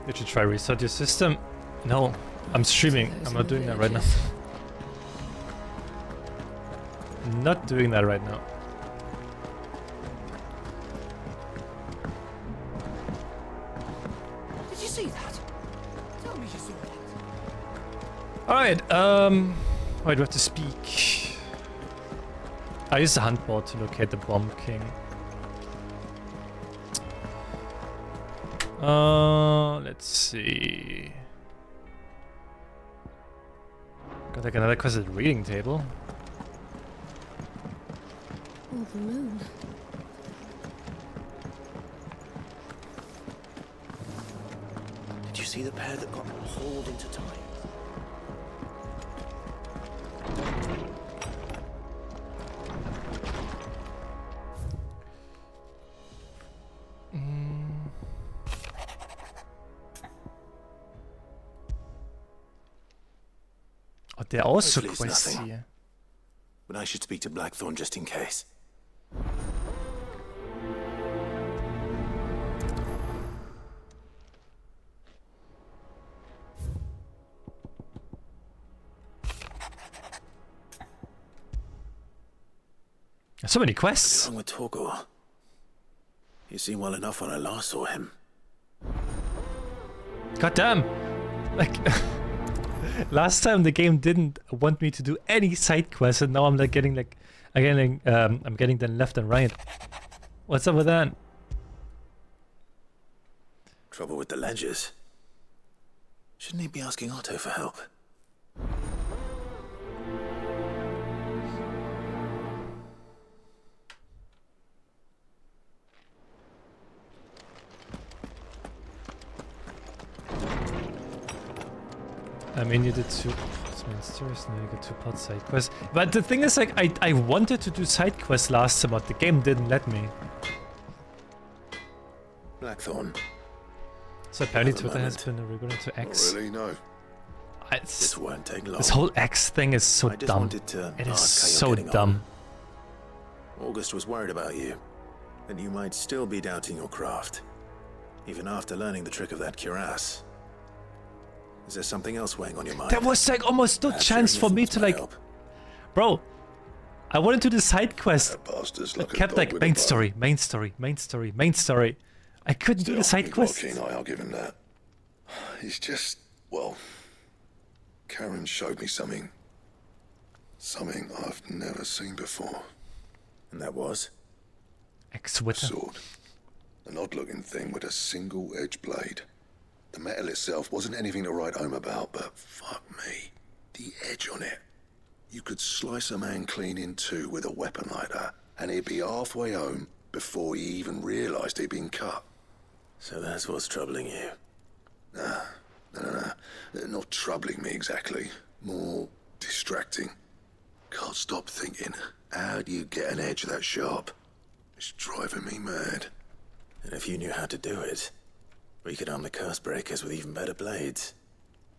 Did you try restart your system? No, I'm streaming. I'm not doing that right now. Not doing that right now. Did you see that? Tell me you saw that. Alright, wait, do I have to speak? I use the hunt board to locate the Bomb King. Let's see. Got like another quest at the reading table. Oh, the moon. Did you see the pair that got hauled into time? Oh, there are also Hopefully it's quests nothing. here. But I should speak to Blackthorn just in case. There's so many What's quests. wrong with Torgor? He seemed well enough when I last saw him. God damn! Like, last time the game didn't want me to do any side quests, and now I'm like getting like, I'm getting them left and right. What's up with that? Trouble with the ledgers. Shouldn't he be asking Otto for help? I mean, you did two. It's mysterious. Now you get two pot side quests. But the thing is, like, I wanted to do side quests last time, but the game didn't let me. Blackthorn. So apparently Another Twitter has moment. been regulated to Not X. really, no. This won't take long. This whole X thing is so I just dumb. wanted to It is ask how so you're getting dumb. on. August was worried about you, that you might still be doubting your craft, even after learning the trick of that cuirass. Is there something else weighing on your mind? There was like almost no Perhaps chance for sharing your me thoughts to might like, help. bro. I wanted to do the side quest. That bastard's I like a kept dog like with a main bone. story, main story, main story, main story. I couldn't do the Still, side you've got a quest. keen eye, I'll give him that. He's just, well, Karen showed me something. Something I've never seen before. And that was? Ex-Twitter. Sword. An odd-looking thing with a single-edged blade. The metal itself wasn't anything to write home about, but fuck me. The edge on it. You could slice a man clean in two with a weapon like that, and he'd be halfway home before he even realised he'd been cut. So that's what's troubling you. No. Not troubling me exactly. More distracting. Can't stop thinking, how do you get an edge that sharp? It's driving me mad. And if you knew how to do it, we could arm the curse breakers with even better blades.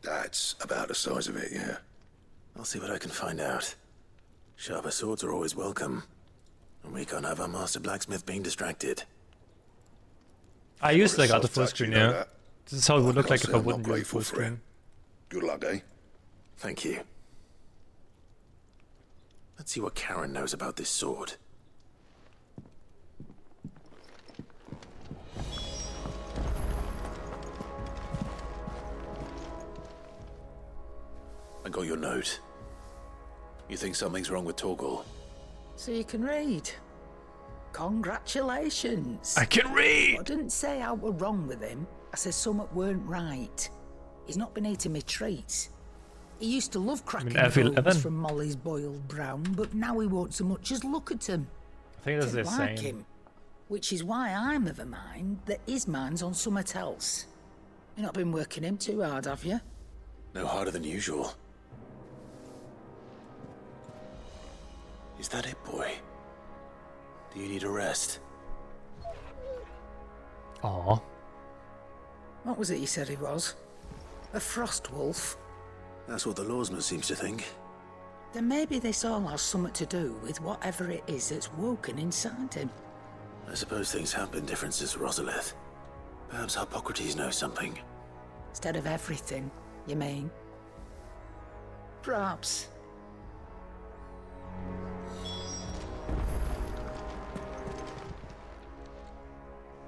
That's about the size of it, yeah. I'll see what I can find out. Sharper swords are always welcome. And we can't have our master blacksmith being distracted. I used like What a auto soft full touch, screen, you know yeah. that? This is how it would look can't like if say I I'm not wouldn't use grateful full for it. screen. Good luck, eh? Thank you. Let's see what Karen knows about this sword. I got your note. You think something's wrong with Torgor? So you can read. Congratulations. I can read! I didn't say I were wrong with him. I said something weren't right. He's not been eating me treats. He used to love cracking F11. bones from Molly's boiled brown, but now he won't so much as look at him. I think that's the Didn't like same. him. Which is why I'm of a mind that his mind's on something else. You've not been working him too hard, have you? No harder than usual. Is that it, boy? Do you need a rest? Aw. What was it you said he was? A frost wolf? That's what the lawsman seems to think. Then maybe this all has something to do with whatever it is that's woken inside him. I suppose things have been different since Rosalith. Perhaps Hippocrates knows something. instead of everything, you mean? Perhaps.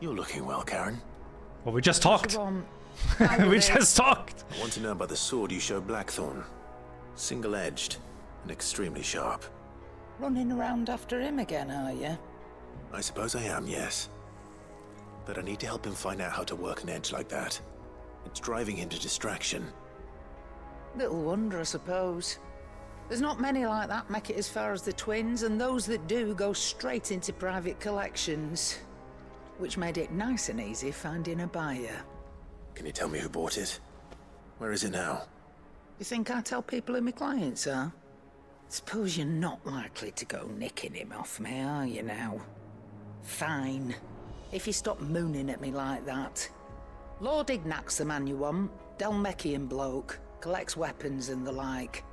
You're looking well, Karen. Well, we just talked. We just talked. I want to know about the sword you showed Blackthorn. Single-edged and extremely sharp. Running around after him again, are you? I suppose I am, yes. But I need to help him find out how to work an edge like that. It's driving him to distraction. Little wonder, I suppose. There's not many like that make it as far as the twins, and those that do go straight into private collections. Which made it nice and easy finding a buyer. Can you tell me who bought it? Where is it now? You think I tell people who my clients are? Suppose you're not likely to go nicking him off me, are you now? Fine. If you stop mooning at me like that. Lord Ignac's the man you want. Dalmekian bloke. Collects weapons and the like.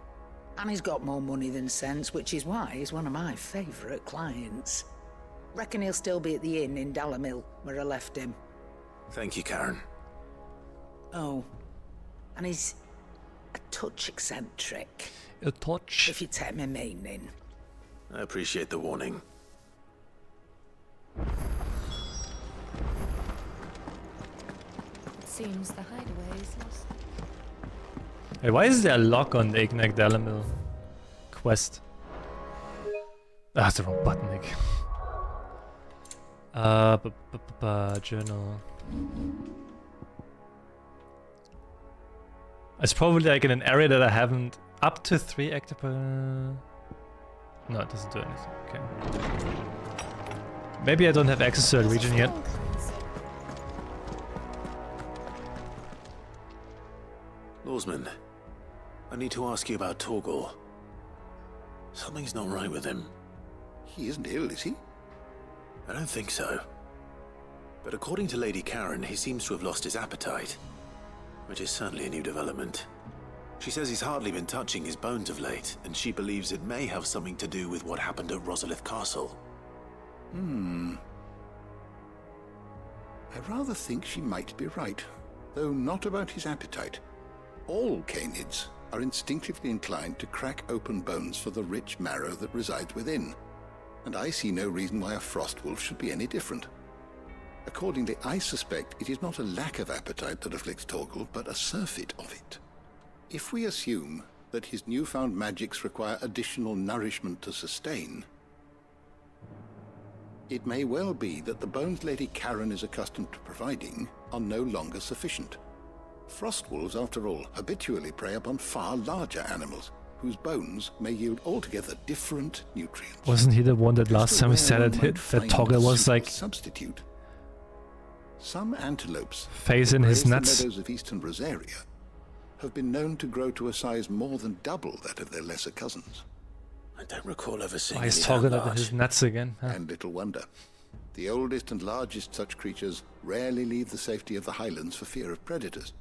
And he's got more money than sense, which is why he's one of my favourite clients. Reckon he'll still be at the inn in Dalamil, where I left him. Thank you, Karen. Oh. And he's a touch eccentric. A touch. If you take my meaning. I appreciate the warning. It seems the hideaway is lost. Hey, why is there a lock on the Ignac Dalamil quest? Ah, that's the wrong button, Nick. Journal. It's probably like in an area that I haven't. Up to 3 active. No, it doesn't do anything. Okay. Maybe I don't have access to that region yet. Lawsman, I need to ask you about Torgal. Something's not right with him. He isn't ill, is he? I don't think so. But according to Lady Karen, he seems to have lost his appetite. Which is certainly a new development. She says he's hardly been touching his bones of late, and she believes it may have something to do with what happened at Rosalith Castle. I rather think she might be right, though not about his appetite. All canids are instinctively inclined to crack open bones for the rich marrow that resides within, and I see no reason why a frostwolf should be any different. Accordingly, I suspect it is not a lack of appetite that afflicts Torgal, but a surfeit of it. If we assume that his newfound magics require additional nourishment to sustain, it may well be that the bones Lady Karen is accustomed to providing are no longer sufficient. Frostwolves, after all, habitually prey upon far larger animals, whose bones may yield altogether different nutrients. Wasn't he the one that last time we said that Torgal was like substitute? Some antelopes, face in his the nuts? meadows of eastern Rosaria, have been known to grow to a size more than double that of their lesser cousins. I don't recall ever seeing Why is any that Torgal up in large. his nuts again? Huh? And little wonder. The oldest and largest such creatures rarely leave the safety of the highlands for fear of predators.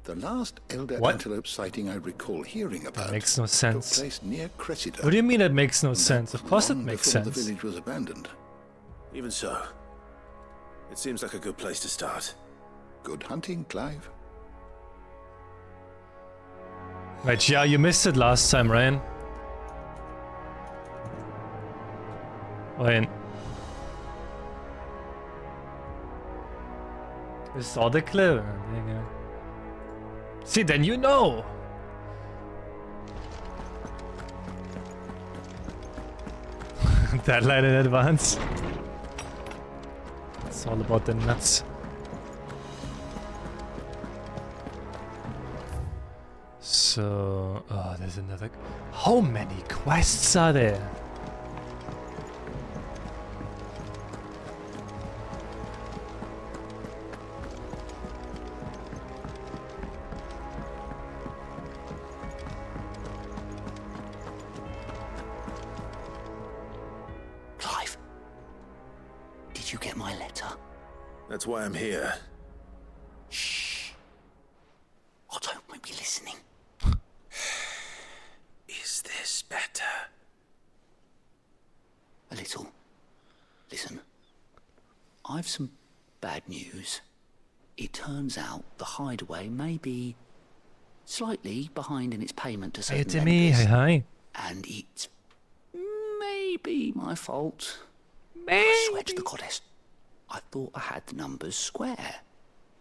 The last elder What? antelope sighting I recall hearing about makes no sense. took place near Cressida. What do you mean it makes no sense? Of course it long makes before sense. The village was abandoned. Even so, it seems like a good place to start. Good hunting, Clive. Right, yeah, you missed it last time, Ryan. Ryan. You saw the clip. There you go. See, then you know. Deadline in advance. It's all about the nuts. So, oh, there's another. How many quests are there? Clive, did you get my letter? That's why I'm here. Shh. Oh, don't make me listening. Is this better? A little. Listen, I've some bad news. it turns out the hideaway may be slightly behind in its payment to Hey, certain Timmy. vendors, Hi. and it's maybe my fault. I swear to the goddess, I thought I had the numbers square.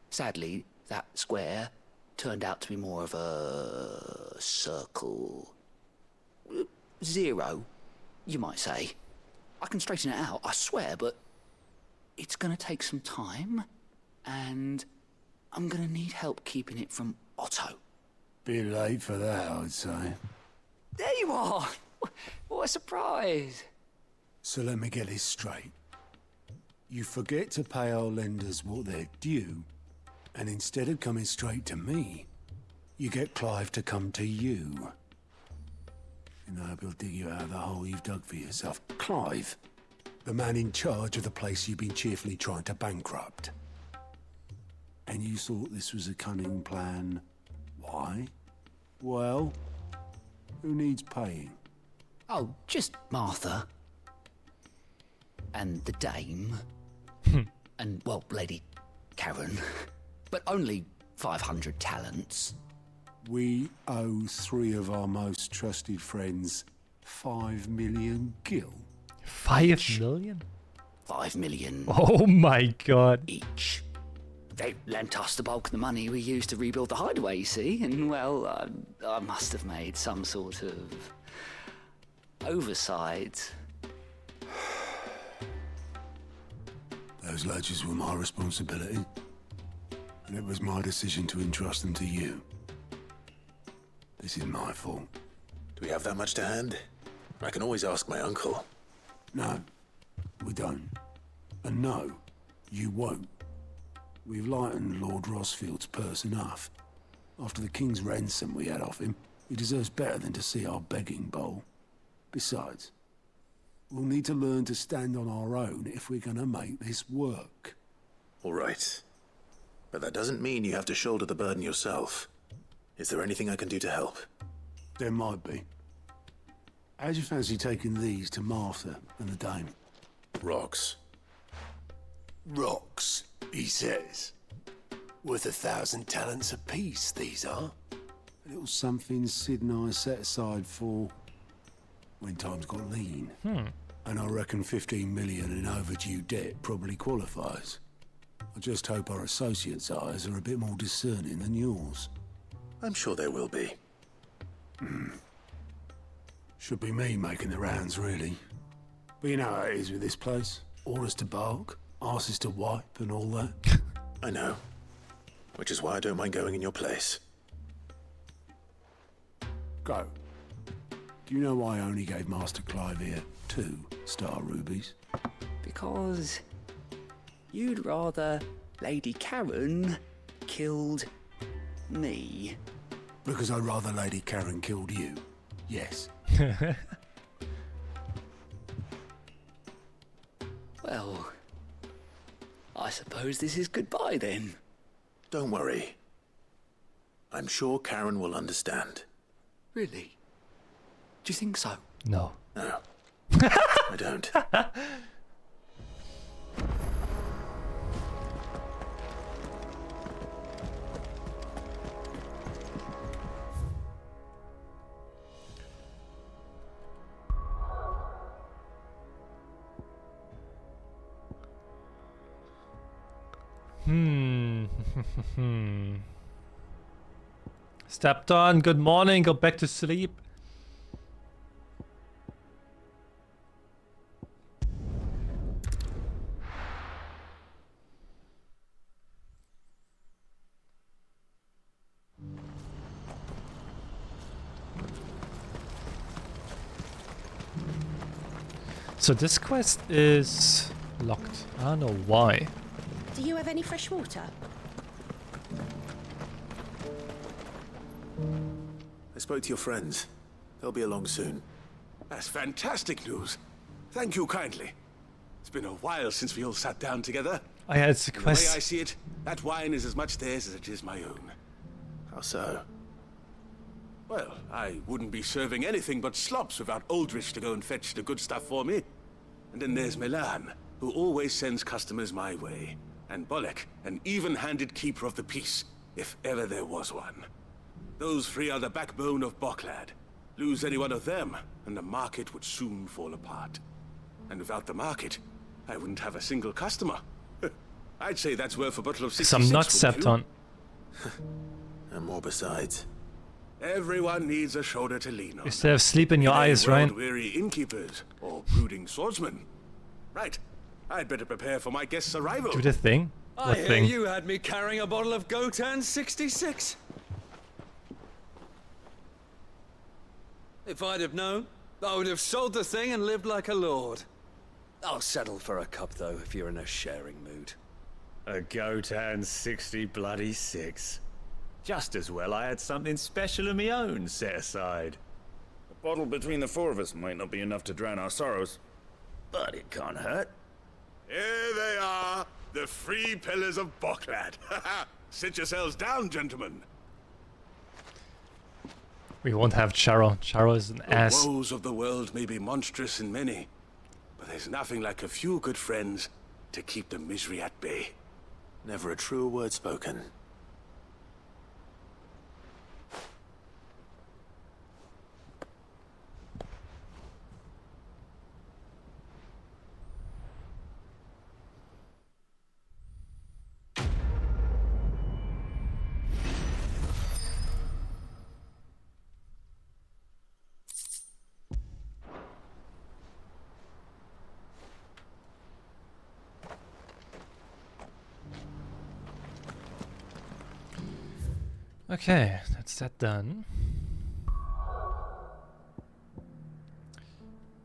Sadly, that square turned out to be more of a circle. 0, you might say. I can straighten it out, I swear, but it's gonna take some time, and I'm gonna need help keeping it from Otto. Bit late for that, I'd say. There you are! What a surprise! So let me get this straight. You forget to pay our lenders what they're due, and instead of coming straight to me, you get Clive to come to you. And I hope he'll dig you out of the hole you've dug for yourself. Clive, the man in charge of the place you've been cheerfully trying to bankrupt. And you thought this was a cunning plan. Why? Well, who needs paying? Oh, just Martha. And the dame. And, well, Lady Karen. But only 500 talents. We owe 3 of our most trusted friends 5 million gil. 5 million? 5 million Oh my god. each. They lent us the bulk of the money we used to rebuild the hideaway, you see, and, well, I must have made some sort of oversight. Those ledgers were my responsibility, and it was my decision to entrust them to you. This is my fault. Do we have that much to hand? I can always ask my uncle. No, we don't. And no, you won't. We've lightened Lord Rosfield's purse enough. After the king's ransom we had off him, he deserves better than to see our begging bowl. Besides, we'll need to learn to stand on our own if we're gonna make this work. All right. But that doesn't mean you have to shoulder the burden yourself. Is there anything I can do to help? There might be. How'd you fancy taking these to Martha and the dame? Rocks. Rocks, he says. Worth 1,000 talents apiece, these are. A little something Sid and I set aside for when times got lean. And I reckon 15 million in overdue debt probably qualifies. I just hope our associates' eyes are a bit more discerning than yours. I'm sure there will be. Should be me making the rounds, really. But you know how it is with this place. Orders to bark, arses to wipe and all that. I know. Which is why I don't mind going in your place. Go. Do you know why I only gave Master Clive here 2 star rubies? Because you'd rather Lady Karen killed me. Because I'd rather Lady Karen killed you. Yes. Well, I suppose this is goodbye then. Don't worry. I'm sure Karen will understand. Really? Do you think so? No. No. I don't. Stepped on. Good morning. Go back to sleep. So this quest is locked. I don't know why. Do you have any fresh water? I spoke to your friends. They'll be along soon. That's fantastic news. Thank you kindly. It's been a while since we all sat down together. Oh yeah, it's a The way I quest. see it, that wine is as much theirs as it is my own. How so? Well, I wouldn't be serving anything but slops without Aldrich to go and fetch the good stuff for me. And then there's Milan, who always sends customers my way. and Bolek, an even-handed keeper of the peace, if ever there was one. Those three are the backbone of Boklad. Lose any one of them, and the market would soon fall apart. And without the market, I wouldn't have a single customer. I'd say that's worth a bottle of 66. I'm not Septon. And more besides. Everyone needs a shoulder to lean on. You still have sleep in your eyes, right? Weary innkeepers or brooding swordsmen. Right. I'd better prepare for my guest's arrival. Do the thing. I What hear thing? you had me carrying a bottle of Gotan 66. If I'd have known, I would have sold the thing and lived like a lord. I'll settle for a cup, though, if you're in a sharing mood. A Gotan 60 bloody 6. Just as well I had something special of my own set aside. A bottle between the four of us might not be enough to drown our sorrows, but it can't hurt. Here they are, the three pillars of Boklad. Sit yourselves down, gentlemen. We won't have Charo. Charo is an ass. The woes of the world may be monstrous in many, but there's nothing like a few good friends to keep the misery at bay. Never a truer word spoken. Okay, that's that done.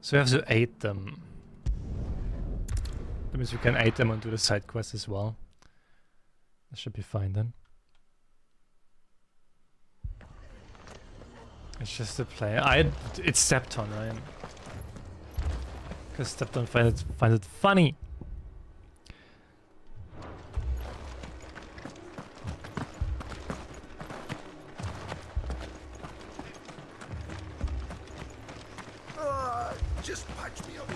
So we have to aid them. That means we can aid them and do the side quest as well. That should be fine then. It's just a player. It's Septon, right? Because Septon finds it funny. Just patch me up.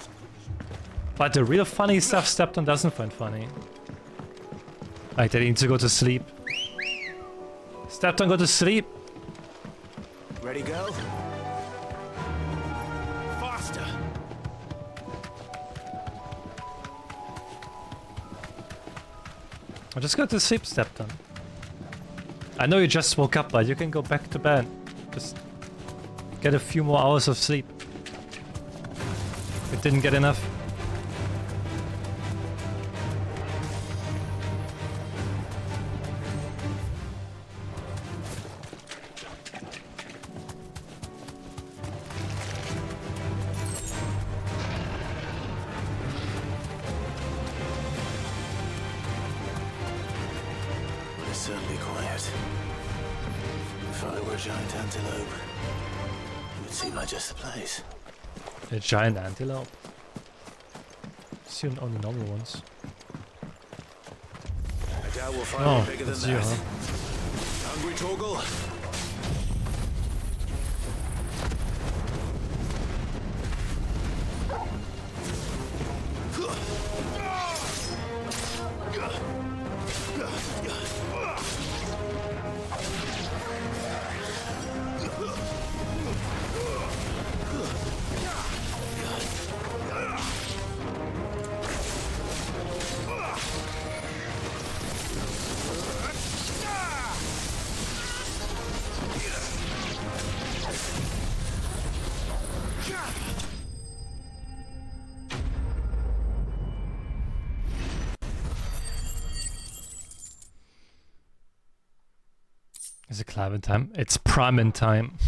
But the real funny stuff Septon doesn't find funny. Like they need to go to sleep. Septon, go to sleep. Ready, go? Faster! I'll just go to sleep, Septon. I know you just woke up, but you can go back to bed. Just get a few more hours of sleep. You didn't get enough. It's certainly quiet. If I were a giant antelope, it would seem like just the place. A giant antelope. See only normal ones. I doubt we'll find Oh, one bigger than that's you, that. huh? Hungry, Torgal? Is it Clavin time? It's Pramin time.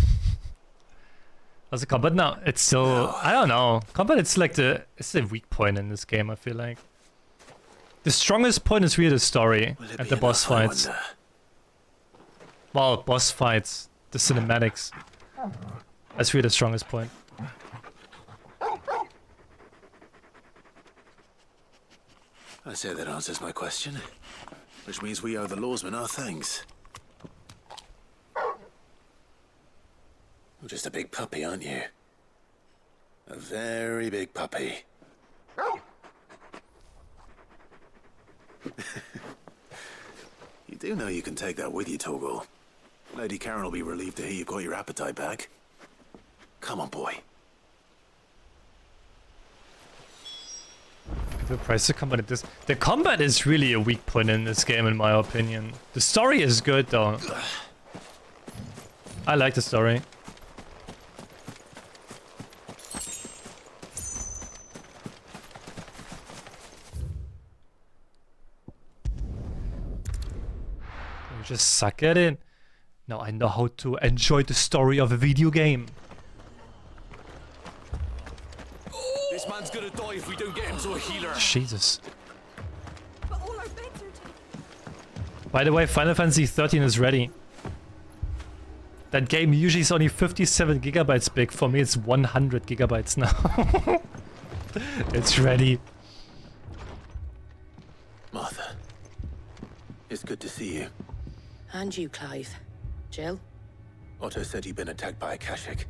How's it combat now? It's still I don't know. Combat it's like it's the weak point in this game, I feel like. The strongest point is really the story and the boss fights. Well, boss fights, the cinematics. That's really the strongest point. I say that answers my question. Which means we owe the lawsmen our thanks. You're just a big puppy, aren't you? A very big puppy. You do know you can take that with you, Torgal. Lady Karen will be relieved to hear you've got your appetite back. Come on, boy. The price of combat is the combat is really a weak point in this game, in my opinion. The story is good though. I like the story. You just suck at it. Now I know how to enjoy the story of a video game. This man's gonna die if we don't get him to a healer. Jesus. By the way, Final Fantasy 13 is ready. That game usually is only 57 gigabytes big. For me, it's 100 gigabytes now. It's ready. Martha, it's good to see you. And you, Clive. Jill? Otto said you'd been attacked by a Akashic.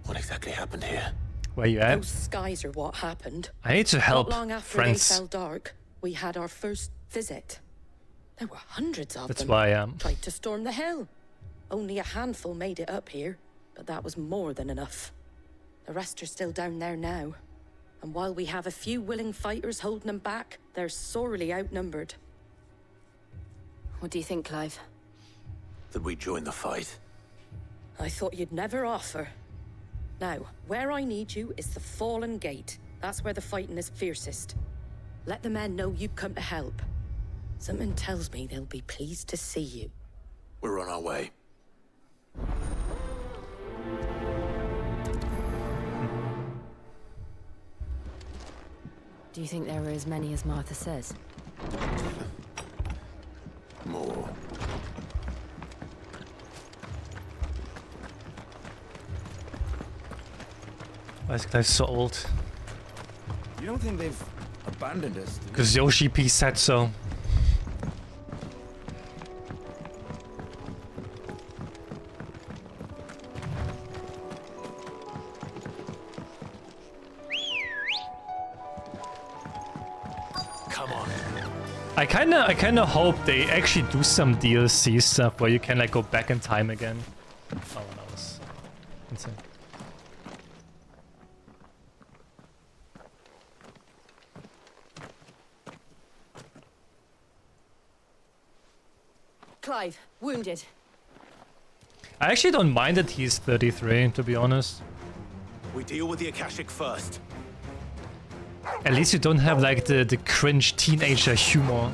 What exactly happened here? Where you at? Those skies are what happened. I need to help Not long after friends. they fell dark, we had our first visit. There were hundreds of That's them. why I am. Tried to storm the hill. Only a handful made it up here, but that was more than enough. The rest are still down there now. And while we have a few willing fighters holding them back, they're sorely outnumbered. What do you think, Clive? That we join the fight. I thought you'd never offer. Now, where I need you is the Fallen Gate. That's where the fighting is fiercest. Let the men know you've come to help. Something tells me they'll be pleased to see you. We're on our way. Do you think there are as many as Martha says? More. Why is Clive so old? You don't think they've abandoned us? Because Yoshi P said so. Come on. I kinda hope they actually do some DLC stuff where you can like go back in time again. Oh, that was insane. Clive, wounded. I actually don't mind that he's 33, to be honest. We deal with the Akashic first. At least you don't have like the cringe teenager humor.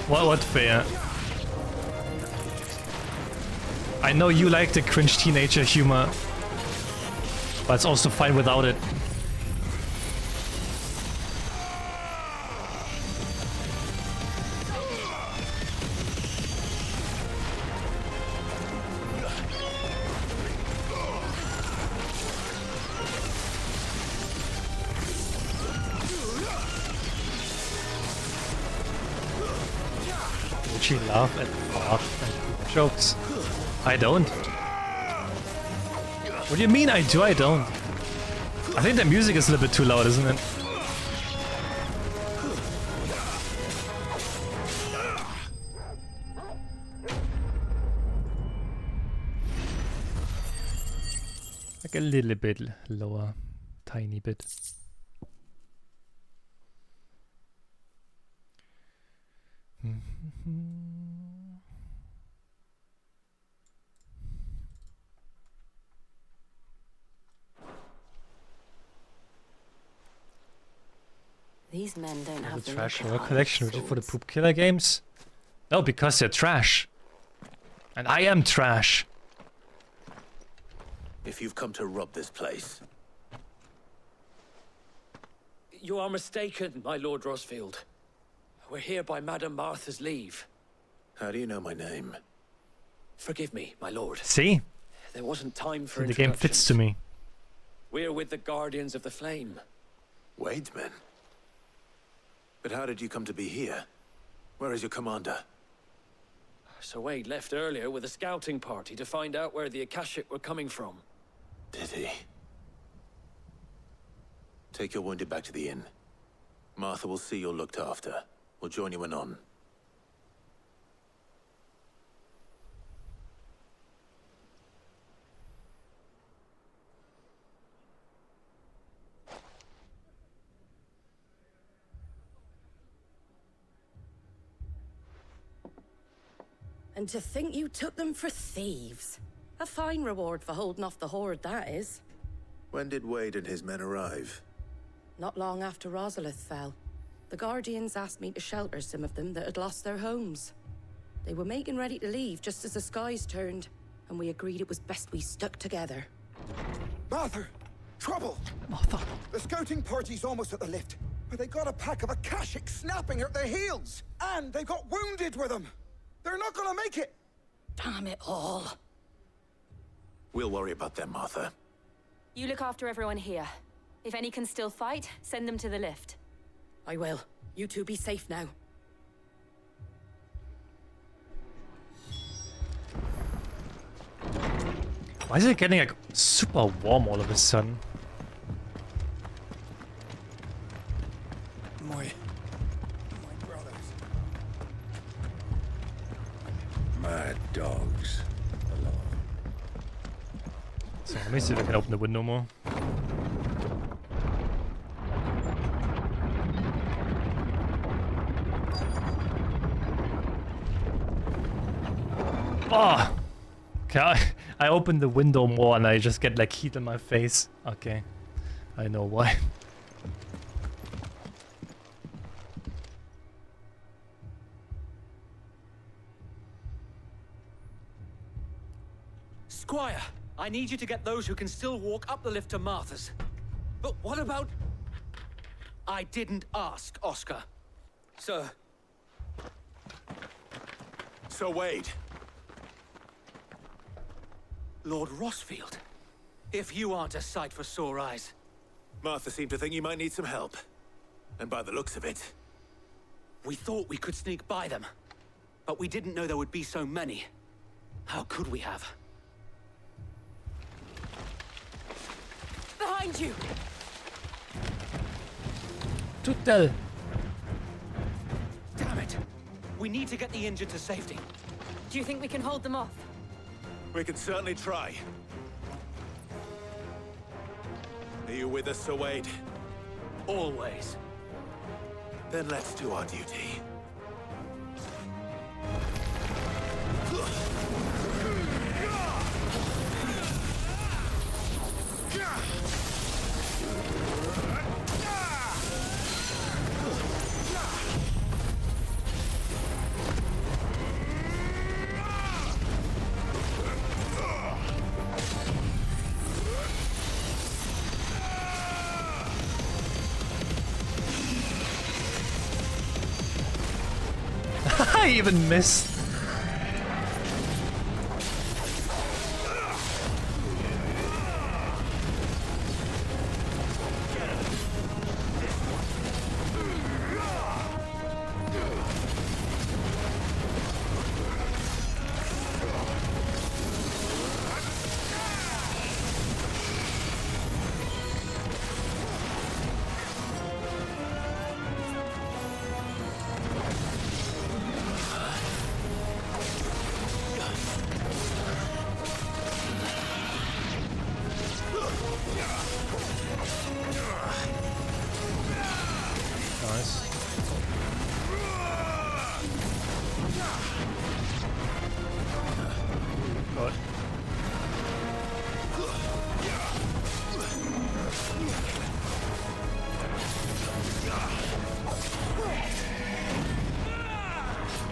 What fair? I know you like the cringe teenager humor, but it's also fine without it. Would you laugh at fart and jokes? I don't. What do you mean I do? I don't. I think the music is a little bit too loud, isn't it? Like a little bit lower, tiny bit. These men don't have The the trash look horror of collection iron ready for the swords. poop killer games? No, because they're trash. And I am trash. If you've come to rob this place, You are mistaken, my Lord Rosfield. We're here by Madame Martha's leave. how do you know my name? Forgive me, my lord. See? There wasn't time for The game fits to me. We're with the Guardians of the Flame. Wade's men? But how did you come to be here? Where is your commander? Sir Wade left earlier with a scouting party to find out where the Akashic were coming from. Did he? Take your wounded back to the inn. Martha will see you're looked after. We'll join you anon. And to think you took them for thieves. A fine reward for holding off the horde, that is. When did Wade and his men arrive? Not long after Rosalith fell. The Guardians asked me to shelter some of them that had lost their homes. They were making ready to leave just as the skies turned, and we agreed it was best we stuck together. Martha! Trouble! Martha! The scouting party's almost at the lift, but they got a pack of Akashic snapping at their heels! And they got wounded with them! They're not gonna make it! Damn it all. We'll worry about them, Martha. You look after everyone here. If any can still fight, send them to the lift. I will. You two be safe now. Why is it getting like super warm all of a sudden? My brothers. My dogs. So let me see if I can open the window more. Oh! Okay, I opened the window more and I just get like heat in my face. Okay, I know why. Squire, I need you to get those who can still walk up the lift to Martha's. But what about... I didn't ask, Oscar. Sir. Sir Wade. Lord Rosfield. If you aren't a sight for sore eyes. Martha seemed to think you might need some help. And by the looks of it... We thought we could sneak by them. But we didn't know there would be so many. How could we have? Behind you! Tutel! Damn it! We need to get the injured to safety. Do you think we can hold them off? We can certainly try. Are you with us, Sir Wade? Always. Then let's do our duty. I even missed.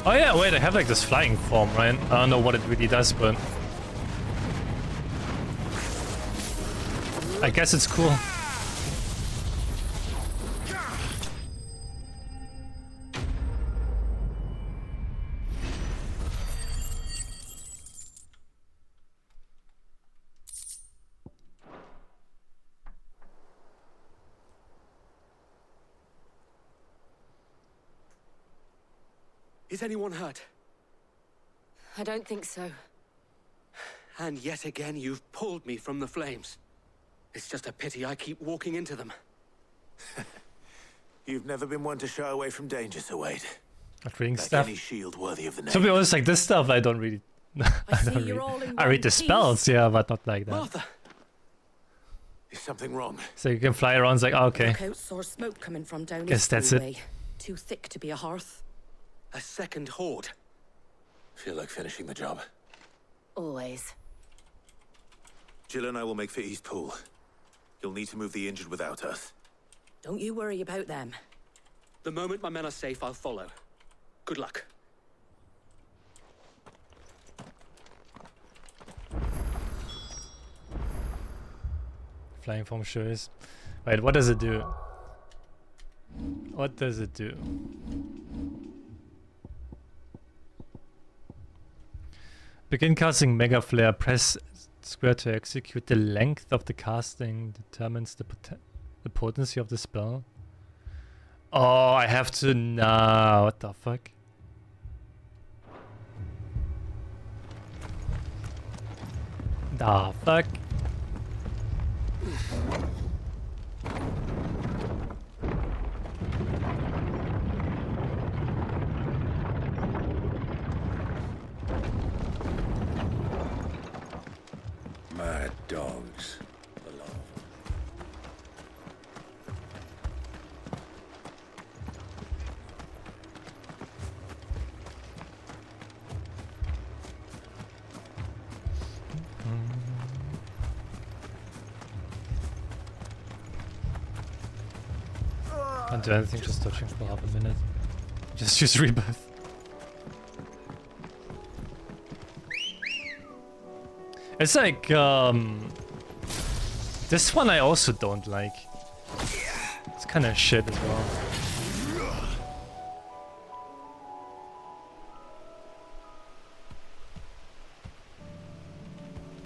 Oh yeah, wait, I have like this flying form, right? I don't know what it really does, but I guess it's cool. Is anyone hurt? I don't think so. And yet again, you've pulled me from the flames. It's just a pity I keep walking into them. You've never been one to shy away from danger, Sir Wade. Not reading Like stuff. any shield worthy of the name. To be honest, like this stuff, I don't really. I read the spells, yeah, but not like that. Martha! Is something wrong? So you can fly around. It's like, oh, okay. Look out, saw smoke coming from down Guess east that's the it. way. Too thick to be a hearth. A second horde. Feel like finishing the job. Always. Jill and I will make for East Pool. You'll need to move the injured without us. Don't you worry about them. The moment my men are safe, I'll follow. Good luck. Flying foam shoes. Wait, what does it do? What does it do? Begin casting Mega Flare. Press square to execute. The length of the casting determines the potency of the spell. Oh, I have to now. What the fuck? The fuck? Mad dogs. Can't do anything, just touching for half a minute. Just use rebirth. It's like, this one I also don't like. It's kind of shit as well.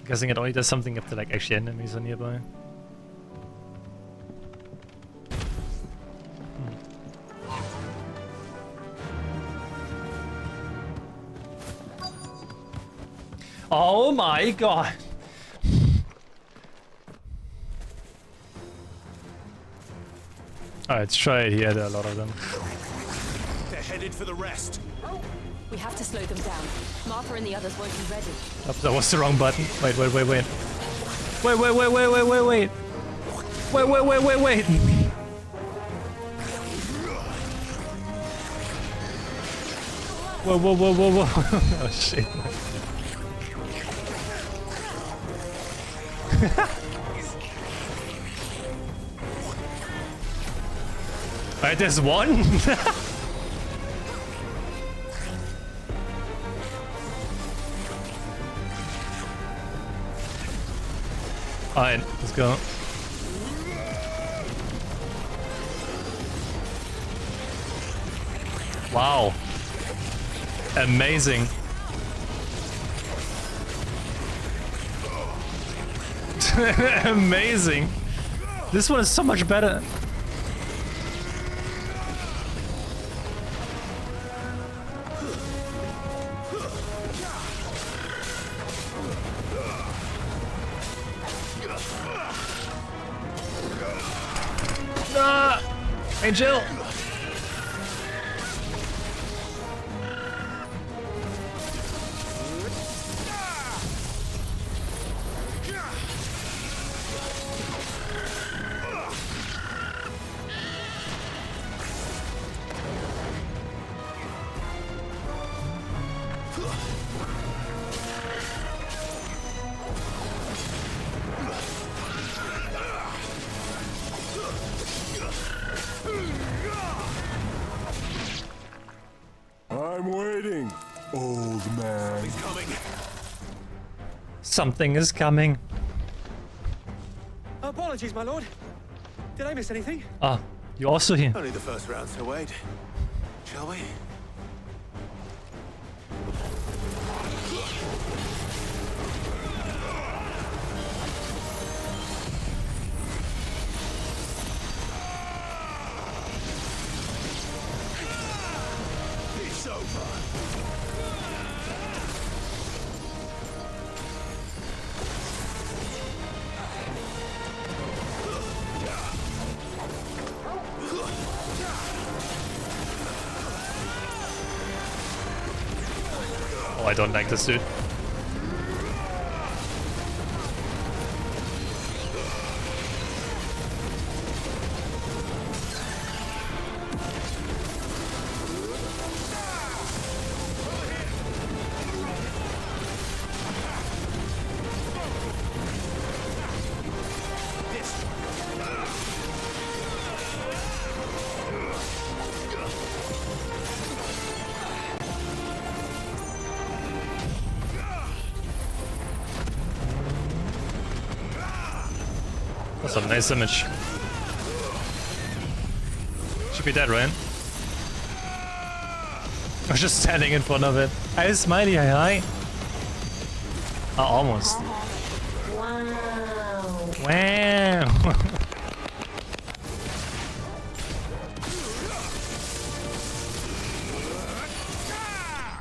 Guessing it only does something if the like actually enemies are nearby. Oh my god! Alright, let's try it here, there are a lot of them. They're headed for the rest. We have to slow them down. Martha and the others won't be ready. Oh, that was the wrong button. Wait. Wait. Wait. Whoa. Oh shit. Alright, there's one. Alright, let's go. Wow. Amazing. Amazing. This one is so much better. Angel! I'm waiting, old man. Something is coming. Apologies, my lord. Did I miss anything? Ah, you also here. Only the first round, Sir Wade. Shall we? It's over. Oh, I don't like this dude. That's a nice image. Should be dead, right? I was just standing in front of it. Hi, Smiley, hi. Almost. Wow.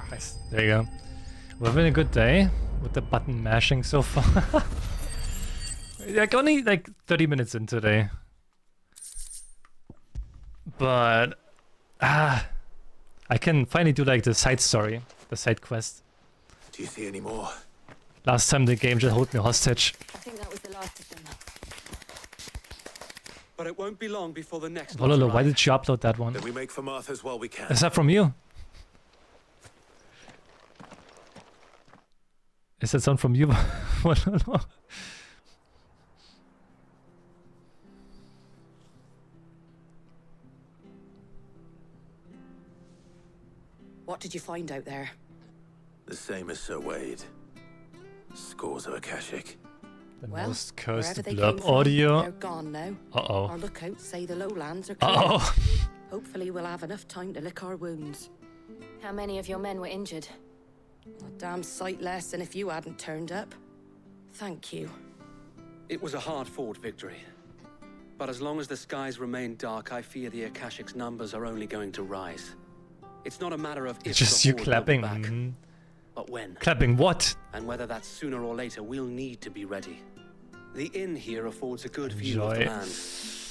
Nice. There you go. We're having a good day with the button mashing so far. Like only like 30 minutes in today. But I can finally do like the side story, the side quest. Do you see any more? Last time the game just held me hostage. I think that was the last of them. But it won't be long before the next. Vololo, why did you upload that one? Then we make for Martha's while we can. Is that from you? Is that sound from you? Vololo? What did you find out there? The same as Sir Wade. Scores of Akashic. The Well, most cursed wherever they blurb came from, audio. they're gone now. Uh-oh. Our lookouts say the lowlands are clear. Uh-oh. Hopefully we'll have enough time to lick our wounds. How many of your men were injured? A damn sight less than if you hadn't turned up. Thank you. It was a hard-fought victory. But as long as the skies remain dark, I fear the Akashic's numbers are only going to rise. It's not a matter of if It's just the you Horde clapping. will be back, Mhm. but when. Clapping what? And whether that's sooner or later, we'll need to be ready. The inn here affords a good view of Enjoy. the land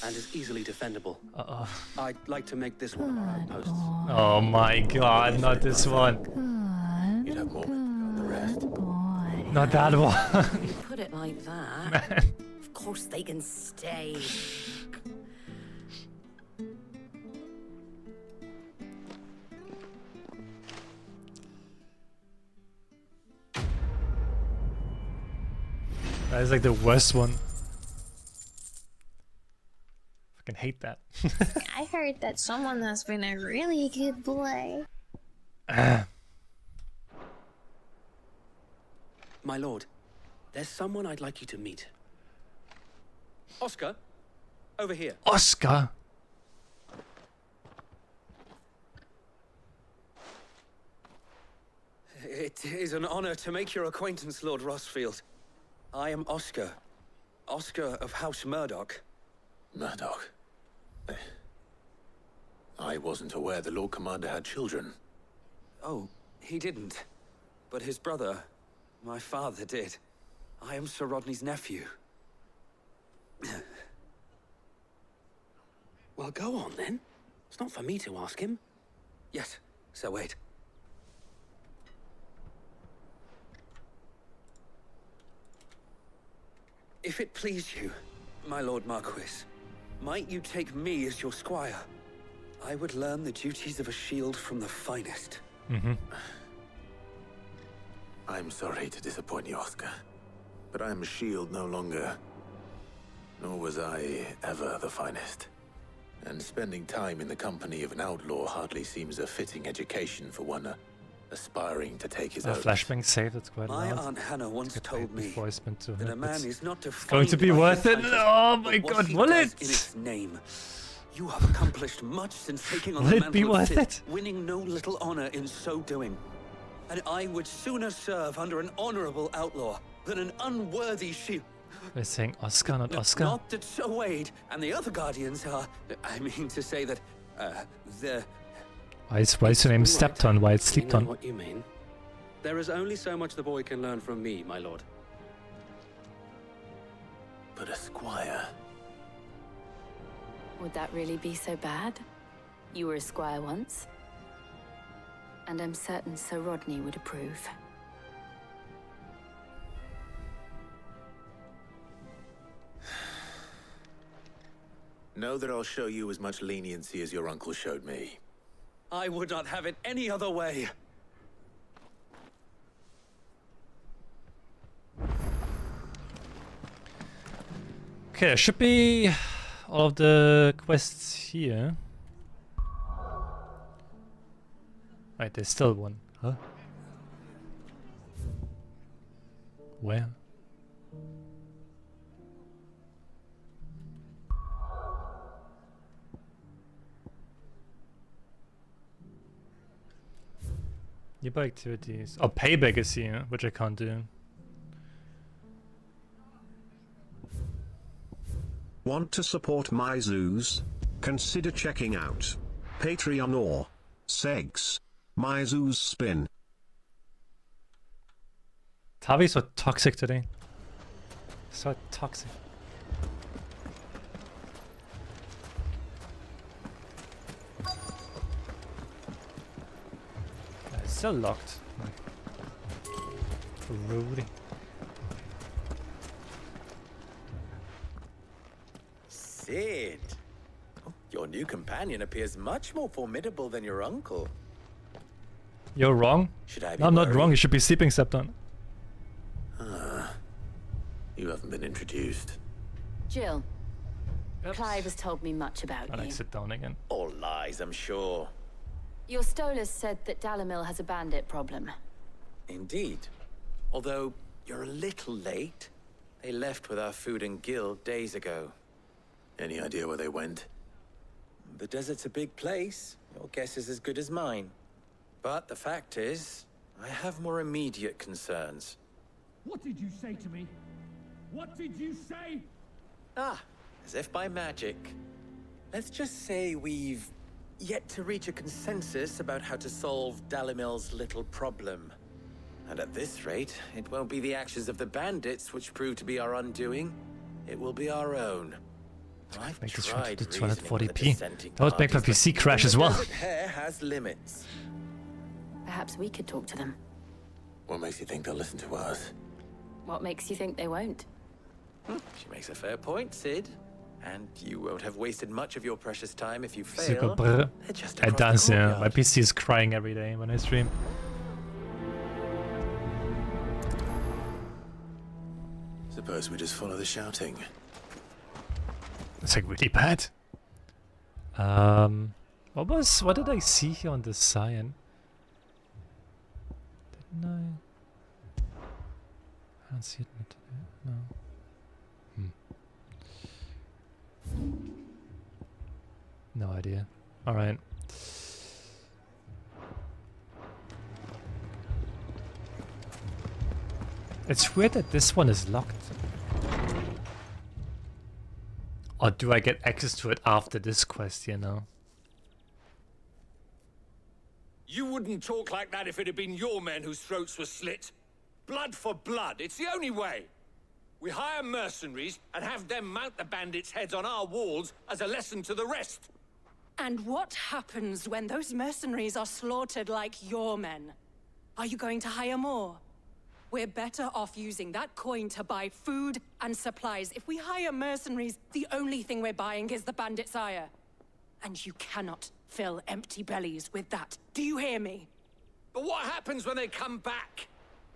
and is easily defendable. Uh-oh. I'd like to make this one of our outposts. Oh my god, not this one. You'd have more than the rest. Not that one. You put it like that. Man. Of course they can stay. That is like the worst one. Fucking hate that. I heard that someone has been a really good boy. My lord, there's someone I'd like you to meet. Oscar, over here. Oscar? It is an honor to make your acquaintance, Lord Rossfield. I am Oscar. Oscar of House Murdoch. Murdoch? I wasn't aware the Lord Commander had children. Oh, he didn't. But his brother, my father, did. I am Sir Rodney's nephew. Well, go on then. It's not for me to ask him. Yes, Sir Wade. If it please you, my Lord Marquis, might you take me as your squire? I would learn the duties of a shield from the finest. Mm-hmm. I'm sorry to disappoint you, Oscar. But I am a shield no longer. Nor was I ever the finest. And spending time in the company of an outlaw hardly seems a fitting education for one aspiring to take his own. Flashbang save, that's quite My loud. Aunt Hannah once told me Before I spent 200 that a man bits. is not It's going to defined be by worth his it. title, Oh my but what god, he will does it? in its name. You have accomplished much since taking on Will the it be mantle of worth Sith, it? winning no little honor in so doing. And I would sooner serve under an honorable outlaw than an unworthy shield. We're saying Oscar, not Oscar. Not that Sir Wade and the other guardians are. I mean to say that they're. Why is your name stepped on? Why it's I slept know on? what you mean. There is only so much the boy can learn from me, my lord. But a squire. Would that really be so bad? You were a squire once. And I'm certain Sir Rodney would approve. Know that I'll show you as much leniency as your uncle showed me. I would not have it any other way. Okay, there should be all of the quests here. Right, there's still one. Huh? Where? Nearby activities. Oh, payback is here, which I can't do. Want to support Mizuz? Consider checking out Patreon or XVI. Mizuz Spin. Tavi's so toxic today. So toxic. It's still locked. Rudy. Sid, your new companion appears much more formidable than your uncle. You're wrong. Should I be No, I'm not worried? wrong. You should be sleeping, Septon. You haven't been introduced. Jill. Clive has told me much about I you. like sit down again. All lies, I'm sure. Your Stolas said that Dalamil has a bandit problem. Indeed. Although you're a little late. They left with our food and guild days ago. Any idea where they went? The desert's a big place. Your guess is as good as mine. But the fact is, I have more immediate concerns. What did you say to me? What did you say? Ah, as if by magic. Let's just say we've yet to reach a consensus about how to solve Dalimil's little problem. And at this rate, it won't be the actions of the bandits which prove to be our undoing. It will be our own. I've Make this tried to reasoning with the 240p. dissenting That would make my parties, PC but crash even as the well. desert hare has limits. Perhaps we could talk to them. What makes you think they'll listen to us? What makes you think they won't? She makes a fair point, Sid. And you won't have wasted much of your precious time if you Super fail. brr. They're just It across does, the yeah. courtyard. My PC is crying every day when I stream. Suppose we just follow the shouting. It's like really bad. What did I see here on the sign? Didn't I? I don't see it in the no. No idea. Alright. It's weird that this one is locked. Or do I get access to it after this quest, you know? You wouldn't talk like that if it had been your men whose throats were slit. Blood for blood, it's the only way. We hire mercenaries and have them mount the bandits' heads on our walls as a lesson to the rest. And what happens when those mercenaries are slaughtered like your men? Are you going to hire more? We're better off using that coin to buy food and supplies. If we hire mercenaries, the only thing we're buying is the bandits' ire. And you cannot fill empty bellies with that. Do you hear me? But what happens when they come back?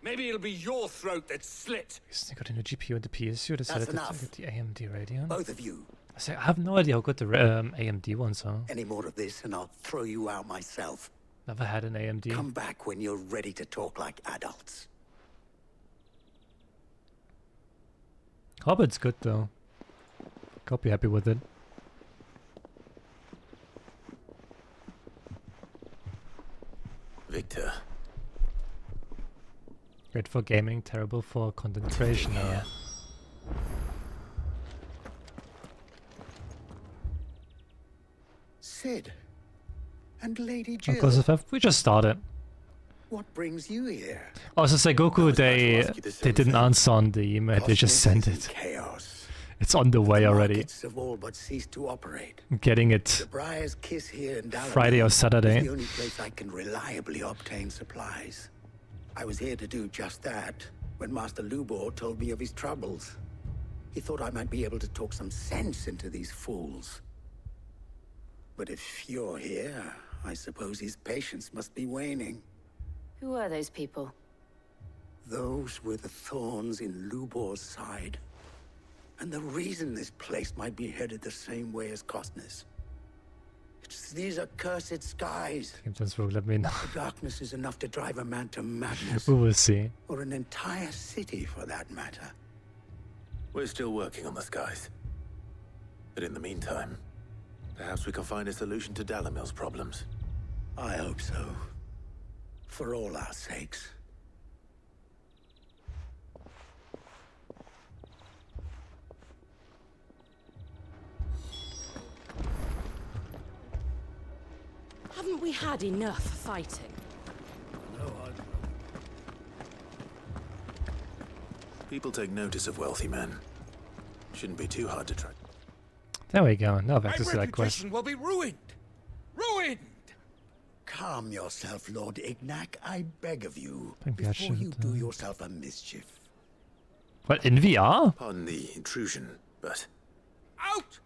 Maybe it'll be your throat that's slit. They got a new GPU and the PSU decided to enough. get the AMD Radeon. Both of you. I have no idea how good the AMD ones are. Any more of this and I'll throw you out myself. Never had an AMD. Come back when you're ready to talk like adults. Hobbit's good though. I'll be happy with it. Victor. Great for gaming, terrible for content creation. Sid. And Lady Jill. Of course, if we just started. What brings you here? Also, Goku, they didn't answer on the email. They just sent it. Chaos. It's on the way already. Markets have all but ceased to operate. I'm getting it The Briar's Kiss here in Dalamir Friday or Saturday. is the only place I can reliably obtain supplies. I was here to do just that when Master Lubor told me of his troubles. He thought I might be able to talk some sense into these fools. But if you're here, I suppose his patience must be waning. Who are those people? Those were the thorns in Lubor's side. And the reason this place might be headed the same way as Costner's. It's these accursed skies. Let me know. The darkness is enough to drive a man to madness. We will see. Or an entire city, for that matter. We're still working on the skies. But in the meantime, perhaps we can find a solution to Dalimil's problems. I hope so. For all our sakes. Haven't we had enough fighting? People take notice of wealthy men. Shouldn't be too hard to track. There we go. Now back My to select quest. reputation will be ruined! Ruined! Calm yourself, Lord Ignac, I beg of you, Maybe I before you should, do yourself a mischief. What, in VR? Pardon the intrusion, but... Out!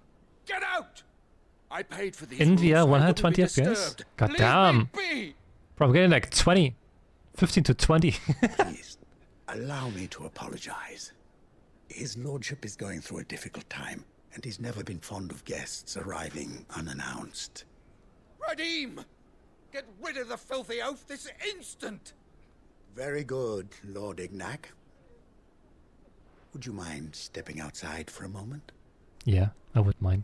Get out! I paid for these In rooms, VR, I 120 wouldn't be FPS? disturbed. God Leave damn. me be! Bro, I'm getting like 20. 15 to 20. Please, allow me to apologize. His lordship is going through a difficult time, and he's never been fond of guests arriving unannounced. Radim! Get rid of the filthy oaf this instant! Very good, Lord Ignac. Would you mind stepping outside for a moment? Yeah, I would mind.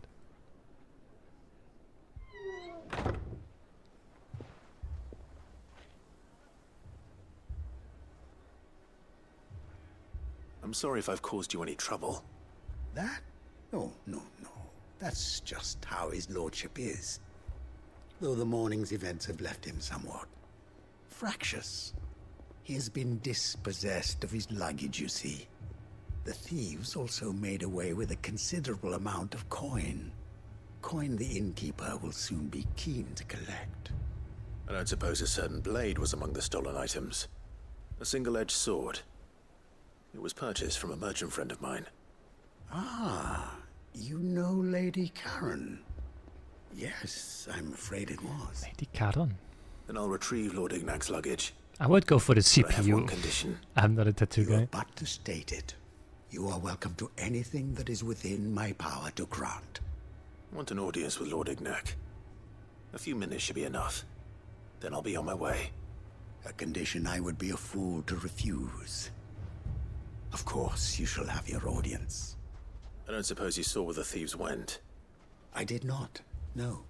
I'm sorry if I've caused you any trouble. That? No. That's just how his lordship is. Though the morning's events have left him somewhat fractious. He has been dispossessed of his luggage, you see. The thieves also made away with a considerable amount of coin. Coin the innkeeper will soon be keen to collect. I don't suppose a certain blade was among the stolen items. A single-edged sword. It was purchased from a merchant friend of mine. Ah, you know Lady Karen. Yes, I'm afraid it was. Lady Karen? Then I'll retrieve Lord Ignac's luggage. I would go for the But I have one CPU. condition. I'm not a tattoo guy. But to state it, you are welcome to anything that is within my power to grant. I want an audience with Lord Ignac. A few minutes should be enough. Then I'll be on my way. A condition I would be a fool to refuse. Of course, you shall have your audience. I don't suppose you saw where the thieves went. I did not, no.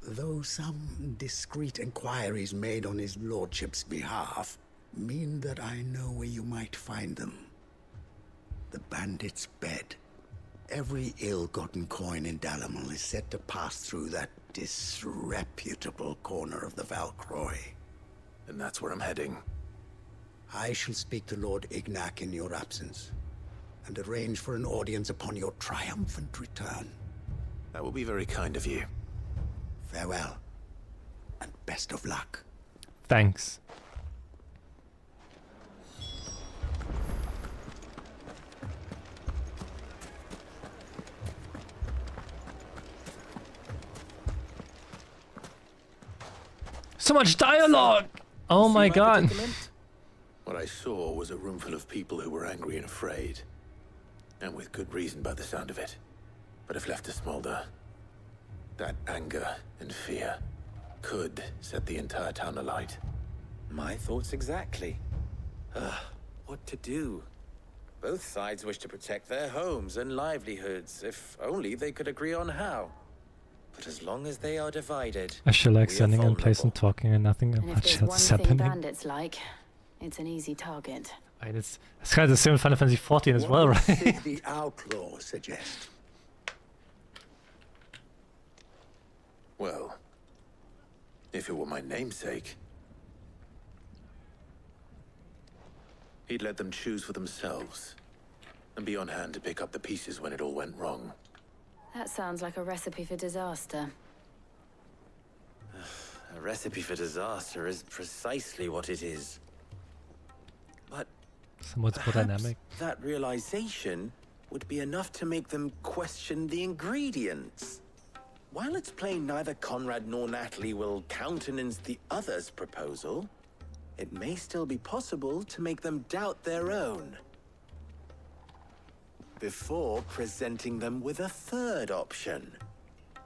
Though some discreet inquiries made on his lordship's behalf mean that I know where you might find them. The bandit's bed. Every ill-gotten coin in Dalimil is said to pass through that disreputable corner of the Valcroy. And that's where I'm heading. I shall speak to Lord Ignac in your absence, and arrange for an audience upon your triumphant return. That will be very kind of you. Farewell, and best of luck. Thanks. So much dialogue! Oh my god. What I saw was a room full of people who were angry and afraid. And with good reason by the sound of it. But if left to smolder, that anger and fear could set the entire town alight. My thoughts exactly. What to do? Both sides wish to protect their homes and livelihoods, if only they could agree on how. But as long as they are divided, I sure like we are standing in place and vulnerable. talking and nothing And if much there's else one thing happening. bandits like, it's an easy target. Right, it's kind of the same in Final Fantasy 14 as well, What right? did the outlaw suggest? Well, if it were my namesake, he'd let them choose for themselves and be on hand to pick up the pieces when it all went wrong. That sounds like a recipe for disaster. A recipe for disaster is precisely what it is. But Somewhat more perhaps dynamic. that realization would be enough to make them question the ingredients. while it's plain neither Conrad nor Natalie will countenance the other's proposal, it may still be possible to make them doubt their own before presenting them with a third option.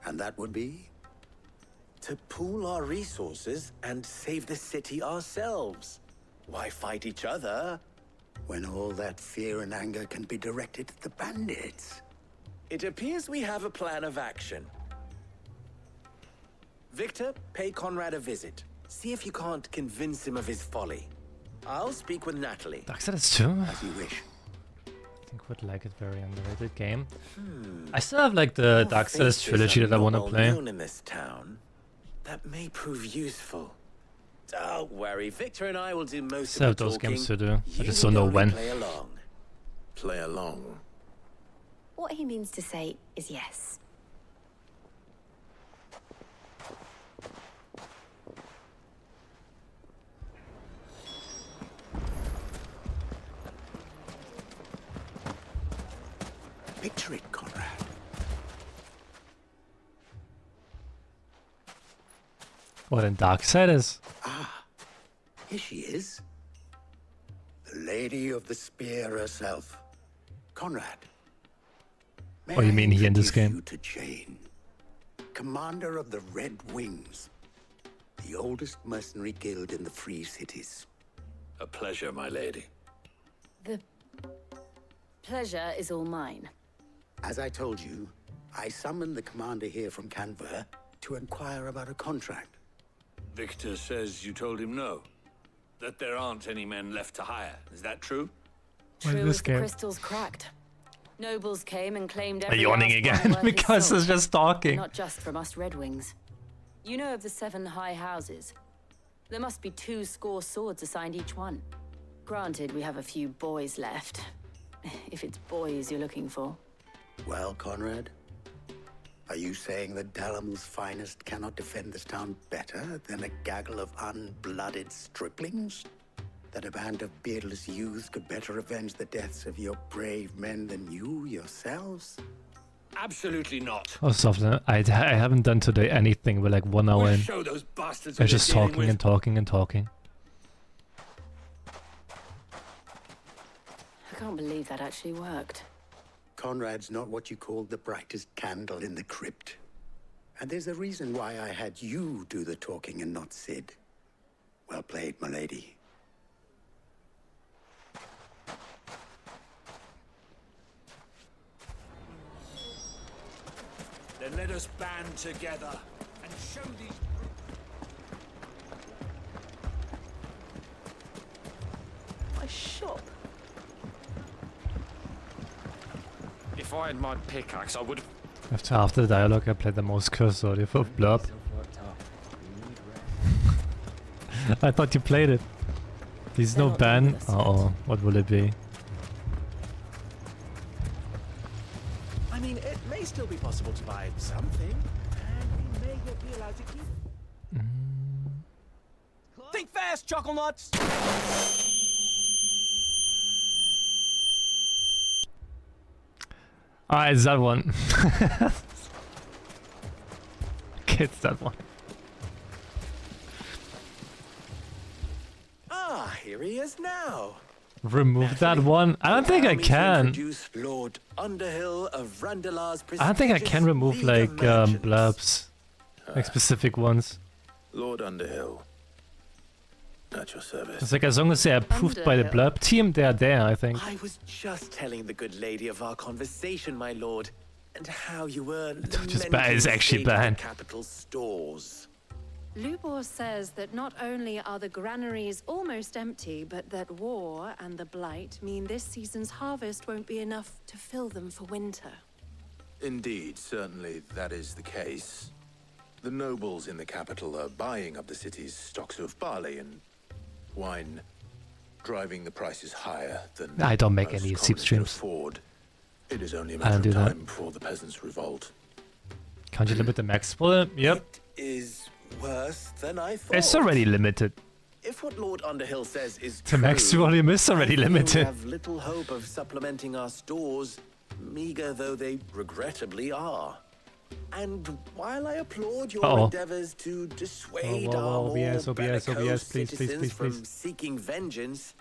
And that would be? To pool our resources and save the city ourselves. Why fight each other when all that fear and anger can be directed at the bandits? It appears we have a plan of action. Victor, pay Conrad a visit. See if you can't convince him of his folly. I'll speak with Natalie. Darksiders 2? As you wish. I think would like it, very underrated game. I still have like the Darksiders trilogy that I want to play. In this town, that may prove useful. Don't worry, Victor and I will do most Still of the have those talking. games to do. I just You don't know only when. Play along. Play along. What he means to say is yes. Picture it, Conrad. What in Darksiders? Ah, here she is. The Lady of the Spear herself. Conrad. Oh, you mean here in this introduce game? you to Jane, commander of the Red Wings, the oldest mercenary guild in the Free Cities. A pleasure, my lady. The pleasure is all mine. As I told you, I summoned the commander here from Canver to inquire about a contract. Victor says you told him no. That there aren't any men left to hire. Is that true? What is True this as the game? crystals cracked. Nobles came and claimed They're every yawning last again one worth his because salt. it's just talking. Not just from us Red Wings. You know of the 7 high houses. There must be 2 swords assigned each one. Granted, we have a few boys left. If it's boys you're looking for. Well, Conrad, are you saying that Dalamul's finest cannot defend this town better than a gaggle of unblooded striplings? That a band of beardless youths could better avenge the deaths of your brave men than you yourselves? Absolutely not. Oh, soft. I haven't done today anything. We're like 1 hour We'll in. show those bastards They're what just they're dealing talking with. and talking and talking. I can't believe that actually worked. Conrad's not what you called the brightest candle in the crypt. And there's a reason why I had you do the talking and not Sid. Well played, my lady. Then let us band together and show these... My shop. If I had my pickaxe, I would. After the dialogue, I played the most cursed audio for Blurb. I thought you played it. There's no ban. Uh-oh, what will it be? I mean, it may still be possible to buy something, and we may yet be allowed to keep it. Think fast, chuckle nuts! Ah, it's that one. It's that one. Ah, here he is now. Remove that one? I don't think I can. Introduce Lord Underhill of Randalar's I don't think I can remove like blurbs. Like specific ones. Lord Underhill. At your service. It's like as long as they're approved by the blurb team, they're there, I think. I was just telling the good lady of our conversation, my lord, and how you were Just bad is actually bad. capital stores. Lubor says that not only are the granaries almost empty, but that war and the blight mean this season's harvest won't be enough to fill them for winter. Indeed, certainly that is the case. The nobles in the capital are buying up the city's stocks of barley and wine, driving the prices higher than I don't make most any commoners Seep can streams. afford. It is only a I matter don't of do that. time before the peasants revolt. Can't you limit the max spoiler? Yep. Is worse than I thought. It's already limited. If what Lord Underhill says is The max true, volume is already I feel limited. We have little hope of supplementing our stores, meager though they regrettably are. And while I applaud your Uh-oh. endeavors to dissuade Whoa, our more OBS, bellicose please, citizens from please. seeking vengeance,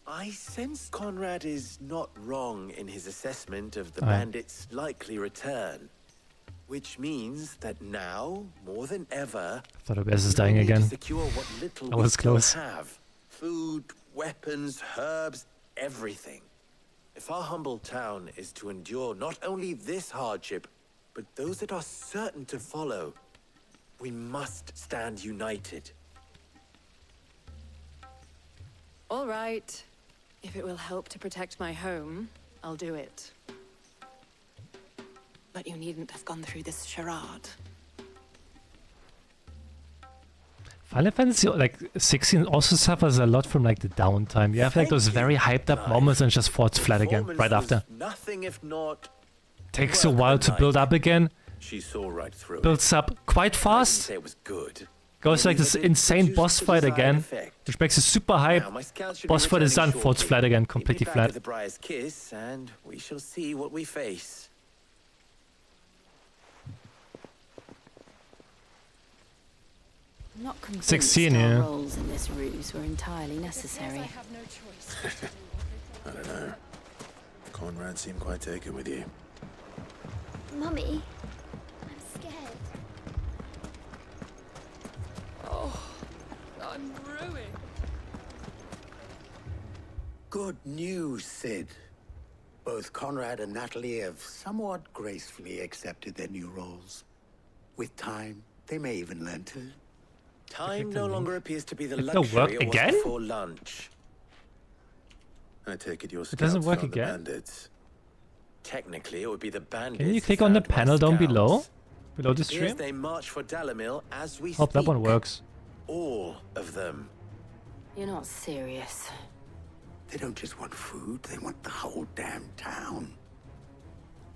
I sense Conrad is not wrong in his assessment of the Aye. bandits' likely return. Which means that now, more than ever, I thought OBS is we dying need to again. secure what little I we was still close. have. Food, weapons, herbs, everything. If our humble town is to endure not only this hardship, but those that are certain to follow, we must stand united. All right. If it will help to protect my home, I'll do it. But you needn't have gone through this charade. Final Fantasy like 16 also suffers a lot from like the downtime. You have like those very hyped up moments and just falls flat again right after. Nothing if not. Takes a while to build up again. She saw right through Builds up quite fast. Say it was good. Goes like this insane boss fight again, which makes it super hype. Now, my scouts should be Boss fight is done, returning falls shortly. flat again, Meet me completely back flat. at the Briar's Kiss, and we shall see what we face. I'm not convinced 16, our yeah. roles in this ruse were entirely necessary. I don't know. Conrad seemed quite taken with you. Mummy, I'm scared. Oh, I'm ruined. Good news, Sid. Both Conrad and Natalie have somewhat gracefully accepted their new roles. With time, they may even learn to... Time no longer appears to be the It don't luxury work it was again? before lunch. I take it your It doesn't scouts work found the again? bandits. Technically, it would be the bandits. Can you who click on the found my panel down scouts. below the It appears stream? they march for Dalimil as we Hope that one speak. works. All of them. You're not serious. They don't just want food, they want the whole damn town.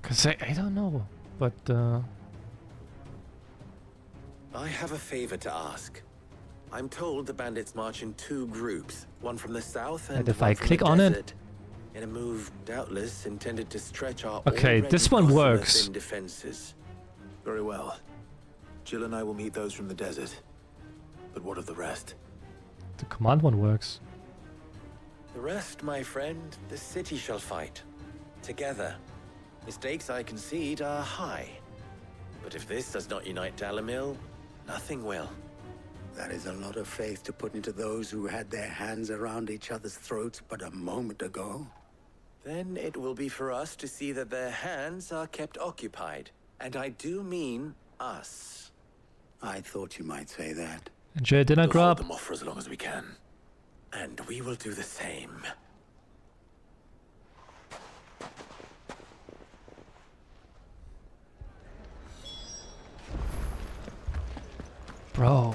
Cause I don't know, but I have a favor to ask. I'm told the bandits march in two groups, one from the south and if one I from click the on it- desert, in a move doubtless intended to stretch our Okay, already this one gossamer works. thin defenses. Very well. Jill and I will meet those from the desert. But what of the rest? the command one works. The rest, my friend, the city shall fight. Together. Mistakes, I concede, are high. But if this does not unite Dalimil, nothing will. That is a lot of faith to put into those who had their hands around each other's throats but a moment ago. Then it will be for us to see that their hands are kept occupied. And I do mean us. I thought you might say that. Enjoy your dinner, We'll hold grub. them off for as long as we can. And we will do the same. Bro.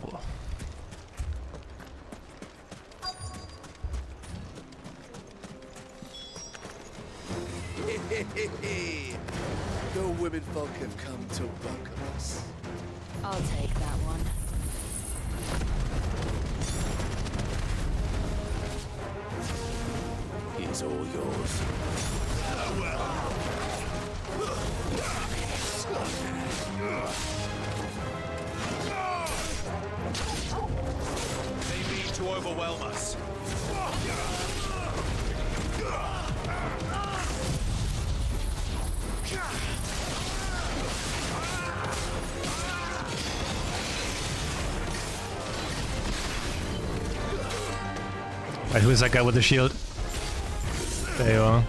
The women folk have come to welcome us. I'll take that one. He's all yours. They mean to overwhelm us. Right, who is that guy with the shield? There you are.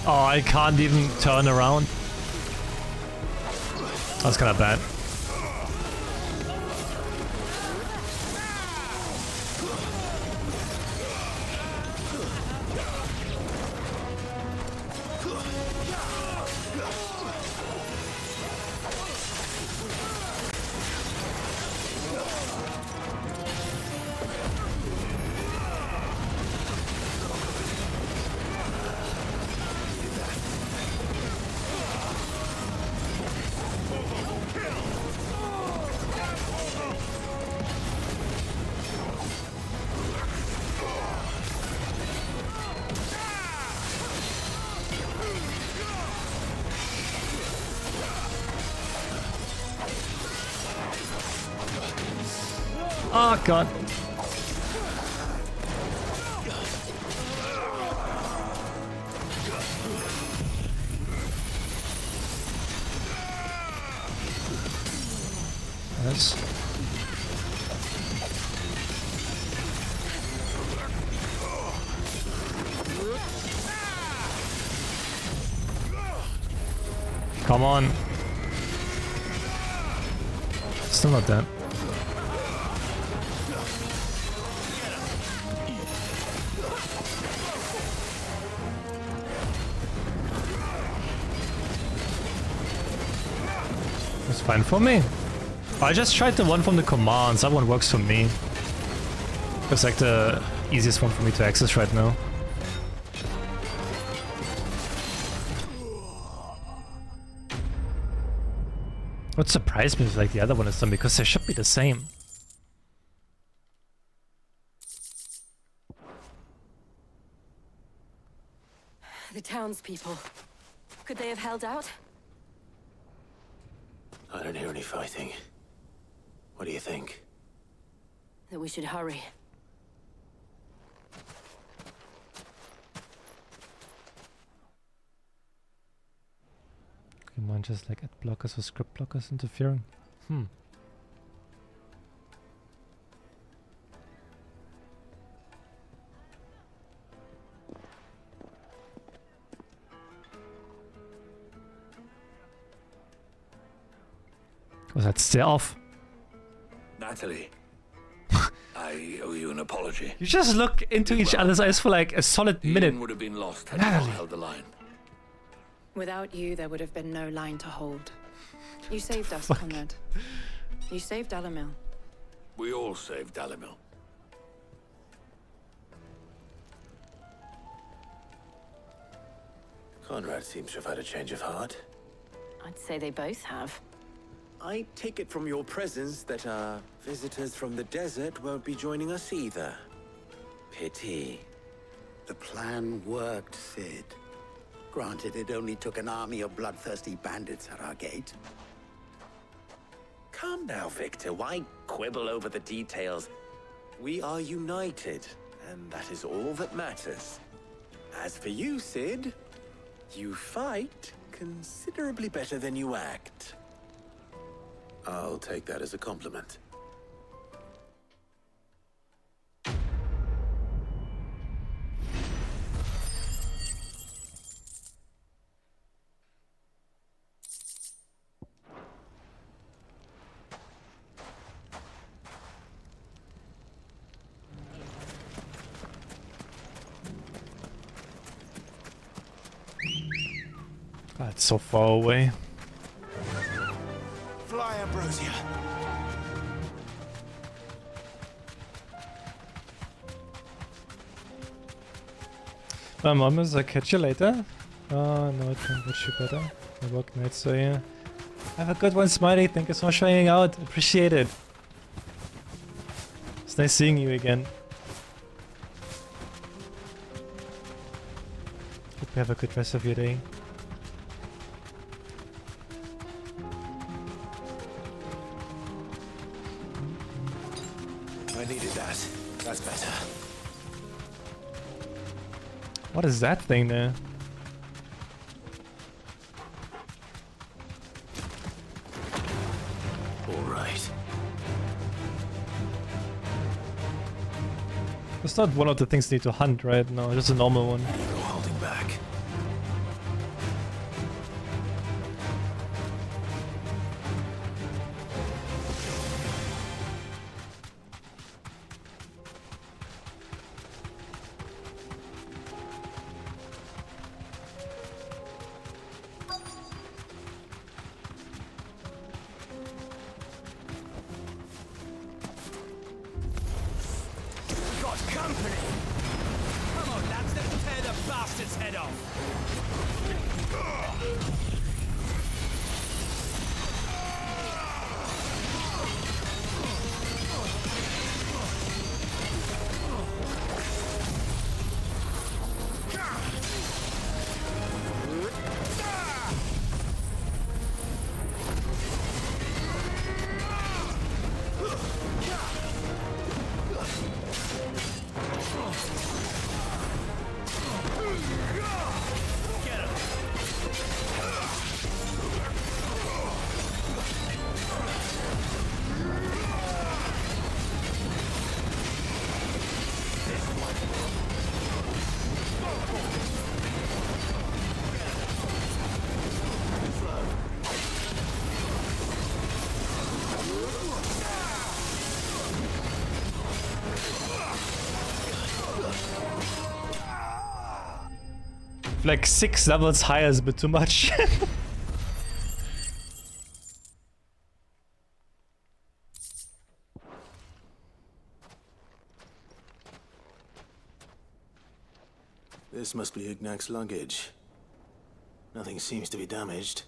Oh, I can't even turn around. That's kind of bad. Oh god. Yes. Come on. Still not dead. It's fine for me. I just tried the one from the commands. That one works for me. It's like the easiest one for me to access right now. What surprised me is like the other one is done because they should be the same. The townspeople. Could they have held out? I don't hear any fighting. What do you think? That we should hurry. Come on, just like add blockers or script blockers interfering. Was that stay off? Natalie, I owe you an apology. You just look into each other's eyes for like a solid minute. Ian would have been lost had you not held the line. Without you, there would have been no line to hold. You saved us, Conrad. You saved Dalimil. We all saved Dalimil. Conrad seems to have had a change of heart. I'd say they both have. I take it from your presence that our visitors from the desert won't be joining us either. Pity. The plan worked, Sid. Granted, it only took an army of bloodthirsty bandits at our gate. Calm now, Victor. Why quibble over the details? We are united, and that is all that matters. As for you, Sid, you fight considerably better than you act. I'll take that as a compliment. God, it's so far away. Fly, Ambrosia. My mom is, I'll catch you later. Oh, no, I can watch you better. I work night, so yeah. Have a good one, Smiley. Thank you so much for hanging out. Appreciate it. It's nice seeing you again. Hope you have a good rest of your day. I needed that. That's better. What is that thing there? All right. It's not one of the things you need to hunt, right? No, just a normal one. No holding back. Got company! Come on, lads, let's tear the bastard's head off! Like 6 levels higher is a bit too much. This must be Ignac's luggage. Nothing seems to be damaged.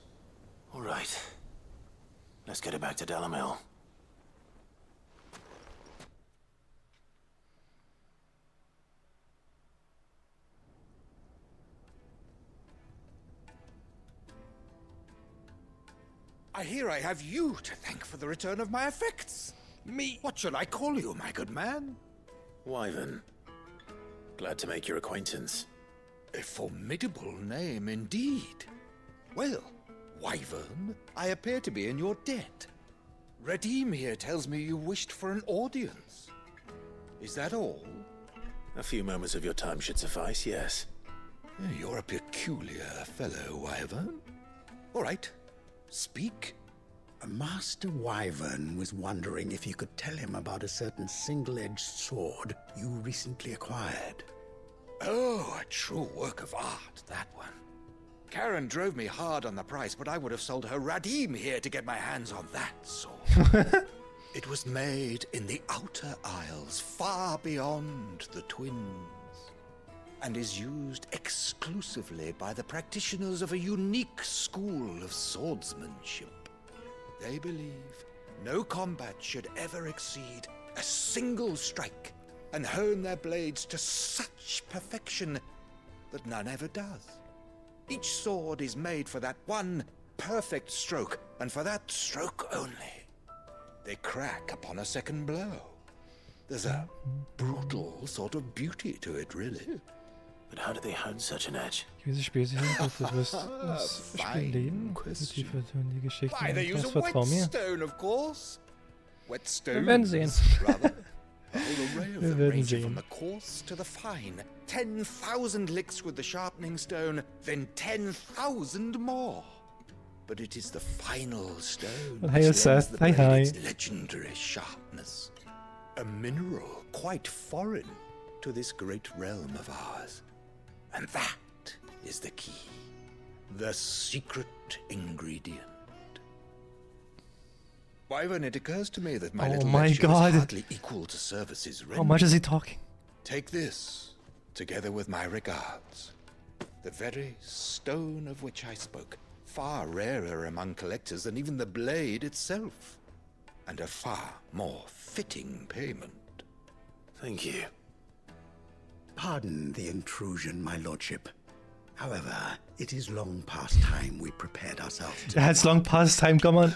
All right. Let's get it back to Dalimil. I hear I have you to thank for the return of my effects. Me? What shall I call you, my good man? Wyvern. Glad to make your acquaintance. A formidable name indeed. Well, Wyvern, I appear to be in your debt. Redeem here tells me you wished for an audience. Is that all? A few moments of your time should suffice, yes. You're a peculiar fellow, Wyvern. All right, speak. Master Wyvern was wondering if you could tell him about a certain single-edged sword you recently acquired. Oh, a true work of art, that one. Karen drove me hard on the price, but I would have sold her Radim here to get my hands on that sword. It was made in the Outer Isles, far beyond the Twins, and is used exclusively by the practitioners of a unique school of swordsmanship. They believe no combat should ever exceed a single strike, and hone their blades to such perfection that none ever does. Each sword is made for that one perfect stroke, and for that stroke only. They crack upon a second blow. There's a brutal sort of beauty to it, really. But how do they hone such an edge? Dieses Spiel sich das Spiel leben, die Geschichten. Why, they use a whetstone, of course. Whetstone. Wir werden sehen. A whole array of them, ranging from the coarse to the fine. 10,000 licks with the sharpening stone, then 10,000 more. But it is the final stone Well, which hey, lends Seth. the Hi, blade hi. its legendary sharpness. A mineral quite foreign to this great realm of ours. And that is the key. The secret ingredient. Wyvern, it occurs to me that my little lecture is hardly equal to services rendered. How much is he talking? Take this, together with my regards. The very stone of which I spoke, far rarer among collectors than even the blade itself, and a far more fitting payment. Thank you. Pardon the intrusion, my lordship. However, it is long past time we prepared ourselves to... Yeah, it's long past time, come on.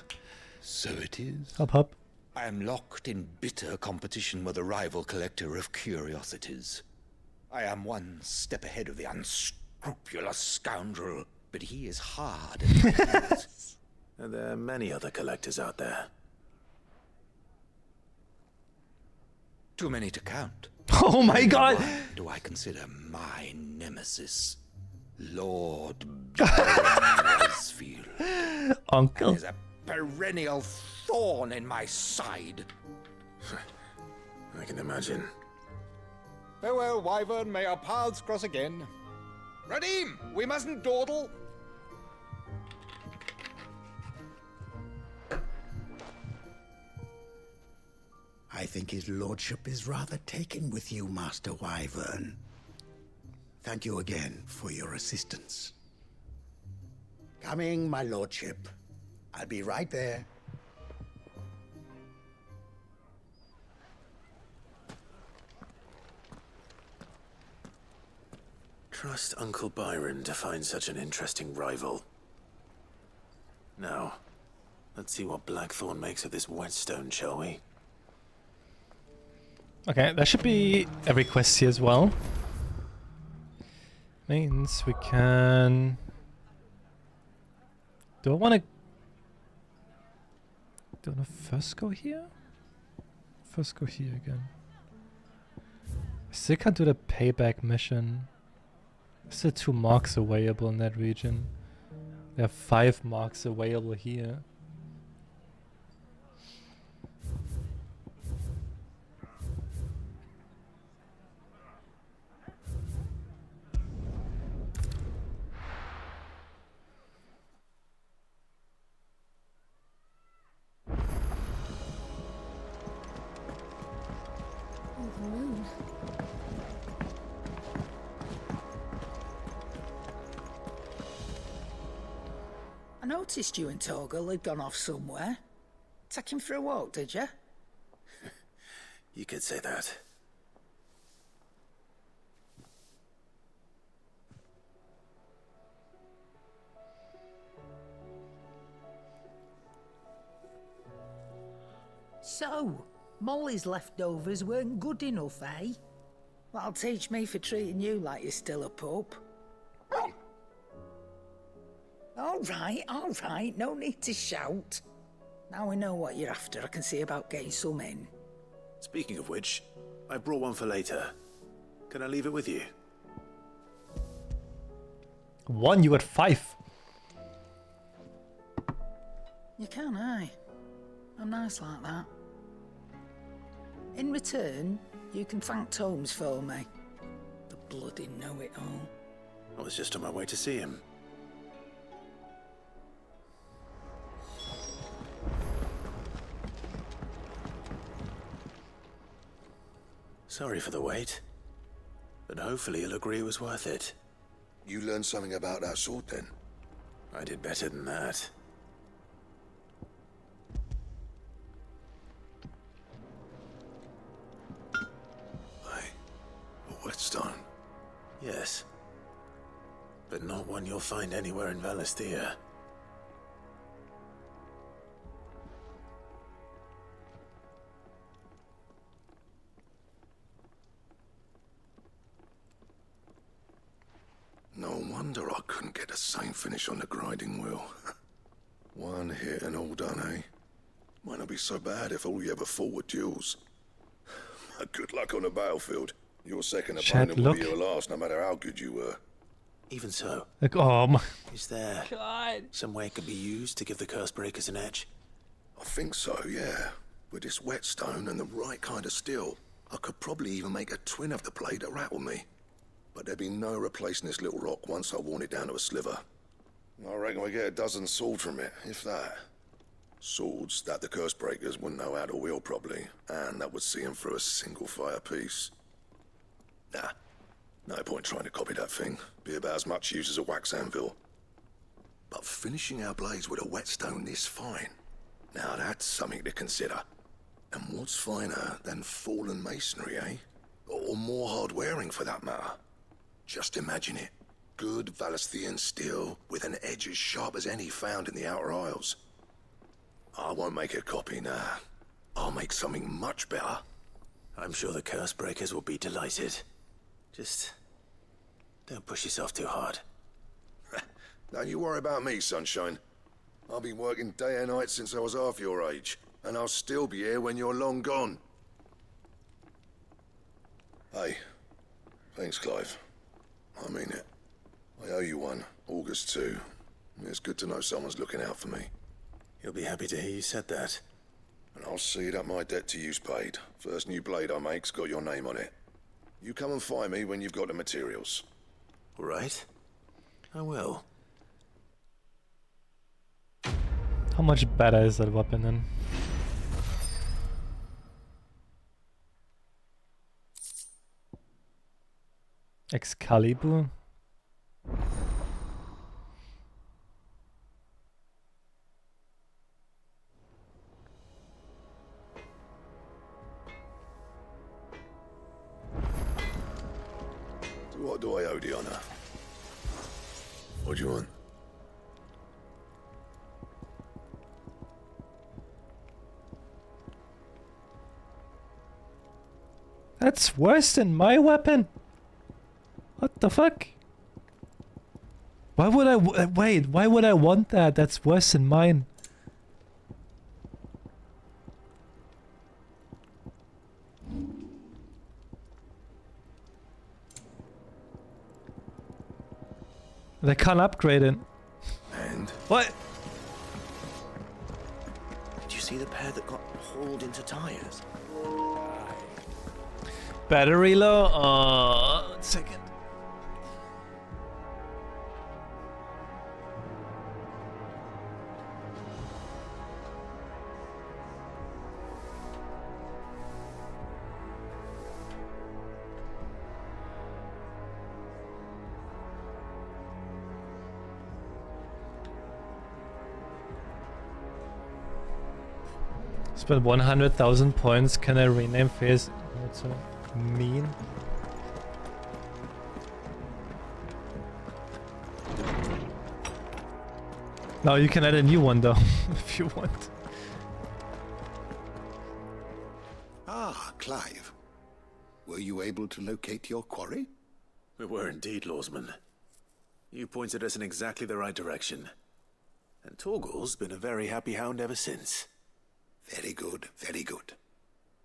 So it is. Hop, hop. I am locked in bitter competition with a rival collector of curiosities. I am one step ahead of the unscrupulous scoundrel, but he is hard at my heels. Are there many other collectors out there? Too many to count. Oh my god! Do I consider my nemesis, Lord Westfield? Uncle. There's a perennial thorn in my side. I can imagine. Farewell, Wyvern. May our paths cross again. Radim, we mustn't dawdle. I think his lordship is rather taken with you, Master Wyvern. Thank you again for your assistance. Coming, my lordship. I'll be right there. Trust Uncle Byron to find such an interesting rival. Now, let's see what Blackthorn makes of this whetstone, shall we? Okay, that should be every quest here as well. Means we can... Do I want to... Do I want to first go here? First go here again. I still can't do the payback mission. There's still 2 marks available in that region. There are 5 marks available here. noticed you and Torgal had gone off somewhere. Take him for a walk, did you? You could say that. So, Molly's leftovers weren't good enough, eh? That'll teach me for treating you like you're still a pup. All right, no need to shout. Now we know what you're after, I can see about getting some in. Speaking of which, I brought one for later. Can I leave it with you? One, you got 5. You can, eh? I'm nice like that. In return, you can thank Tomes for me. The bloody know-it-all. I was just on my way to see him. Sorry for the wait, but hopefully he'll agree it was worth it. You learned something about that sword then? I did better than that. A whetstone? Yes. But not one you'll find anywhere in Valisthea. No wonder I couldn't get the same finish on the grinding wheel. One hit and all done, eh? Might not be so bad if all you ever fought were duels. Good luck on the battlefield. Your second opponent will be your last, no matter how good you were. Even so, Like, oh my is there some way it could be used to give the curse breakers an edge? I think so, yeah. With this whetstone and the right kind of steel, I could probably even make a twin of the blade that rattled me. But there'd be no replacing this little rock once I worn it down to a sliver. I reckon we get a dozen swords from it, if that. Swords that the curse breakers wouldn't know how to wield properly, and that would see them through a single fire piece. Nah, no point trying to copy that thing. Be about as much use as a wax anvil. But finishing our blades with a whetstone this fine, now that's something to consider. And what's finer than fallen masonry, eh? Or more hard-wearing, for that matter. Just imagine it. Good Valisthean steel with an edge as sharp as any found in the Outer Isles. I won't make a copy, nah. I'll make something much better. I'm sure the curse breakers will be delighted. Just don't push yourself too hard. Don't you worry about me, sunshine. I've been working day and night since I was half your age, and I'll still be here when you're long gone. Hey, thanks, Clive. I mean it. I owe you one, August too. It's good to know someone's looking out for me. He'll be happy to hear you said that. And I'll see that my debt to you's paid. First new blade I make's got your name on it. You come and find me when you've got the materials. All right. I will. How much better is that weapon then? Excalibur? What do I owe the honor? What do you want? That's worse than my weapon? What the fuck? Why would I wait? Why would I want that? That's worse than mine. They can't upgrade it. And? What? Did you see the pair that got hauled into tires? Battery low? 1 second. Spend 100,000 points. Can I rename face? What's so mean? No, you can add a new one though, if you want. Ah, Clive. Were you able to locate your quarry? We were indeed, Lawsman. You pointed us in exactly the right direction. And Torgal's been a very happy hound ever since. Very good, very good.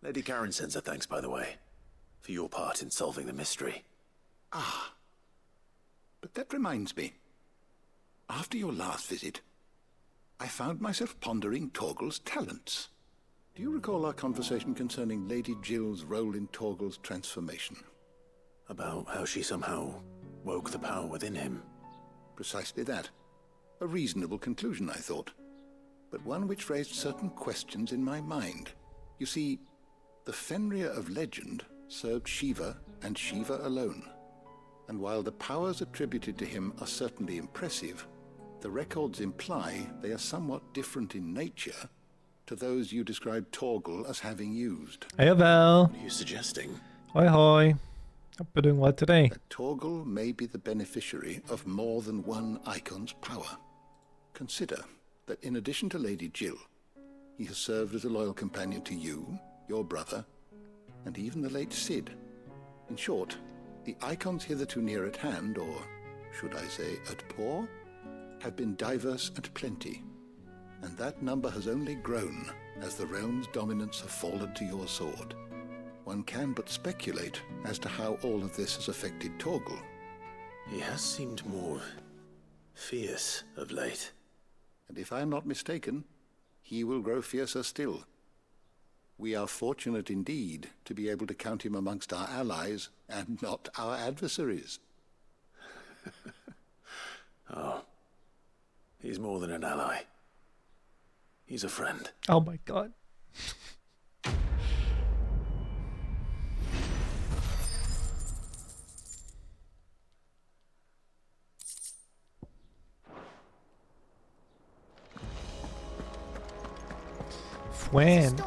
Lady Karen sends her thanks, by the way, for your part in solving the mystery. Ah. But that reminds me. After your last visit, I found myself pondering Torgal's talents. Do you recall our conversation concerning Lady Jill's role in Torgal's transformation? About how she somehow woke the power within him. Precisely that. A reasonable conclusion, I thought. But one which raised certain questions in my mind. You see, the Fenrir of legend served Shiva and Shiva alone. And while the powers attributed to him are certainly impressive, the records imply they are somewhat different in nature to those you described Torgal as having used. Hey, Val. What are you suggesting? Hoi hoi. Hope you're doing well today. That Torgal may be the beneficiary of more than one icon's power. Consider that in addition to Lady Jill, he has served as a loyal companion to you, your brother, and even the late Cid. In short, the icons hitherto near at hand, or should I say at paw, have been diverse and plenty, and that number has only grown as the realm's dominance have fallen to your sword. One can but speculate as to how all of this has affected Torgal. He has seemed more fierce of late. And if I am not mistaken, he will grow fiercer still. We are fortunate indeed to be able to count him amongst our allies and not our adversaries. Oh, he's more than an ally. He's a friend. Oh my god. Went.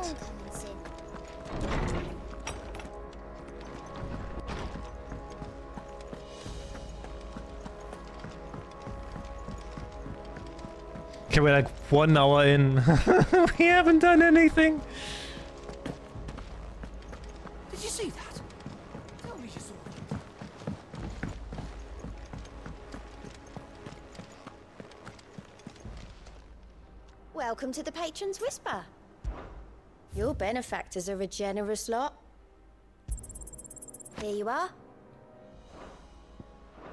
Okay, we're like 1 hour in. We haven't done anything. Did you see that? Tell me you saw it. Welcome to the Patron's Whisper. Your benefactors are a generous lot. Here you are.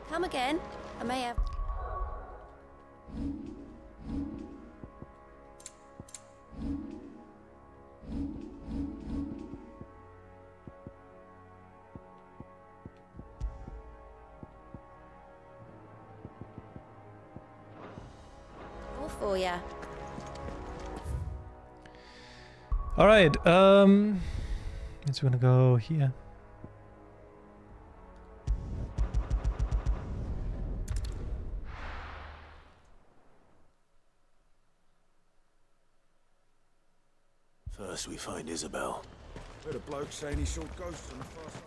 Come again. I may have... All for ya. All right. It's gonna go here. First we find Isabel. Heard a bloke saying he saw ghosts on the far side.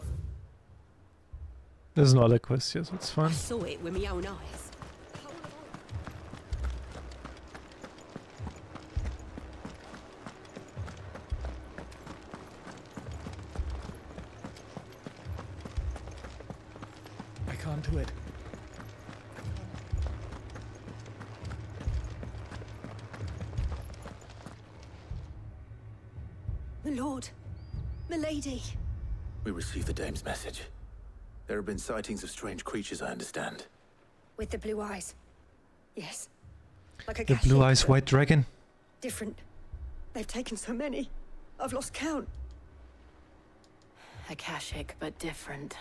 There's no other quest here, so it's fine. I saw it with my own eyes. I can't do it. My lord, my lady. We received the dame's message. There have been sightings of strange creatures, I understand. With the blue eyes. Yes. Like a The cashier, blue eyes white dragon. different. They've taken so many. I've lost count. Akashic, but different.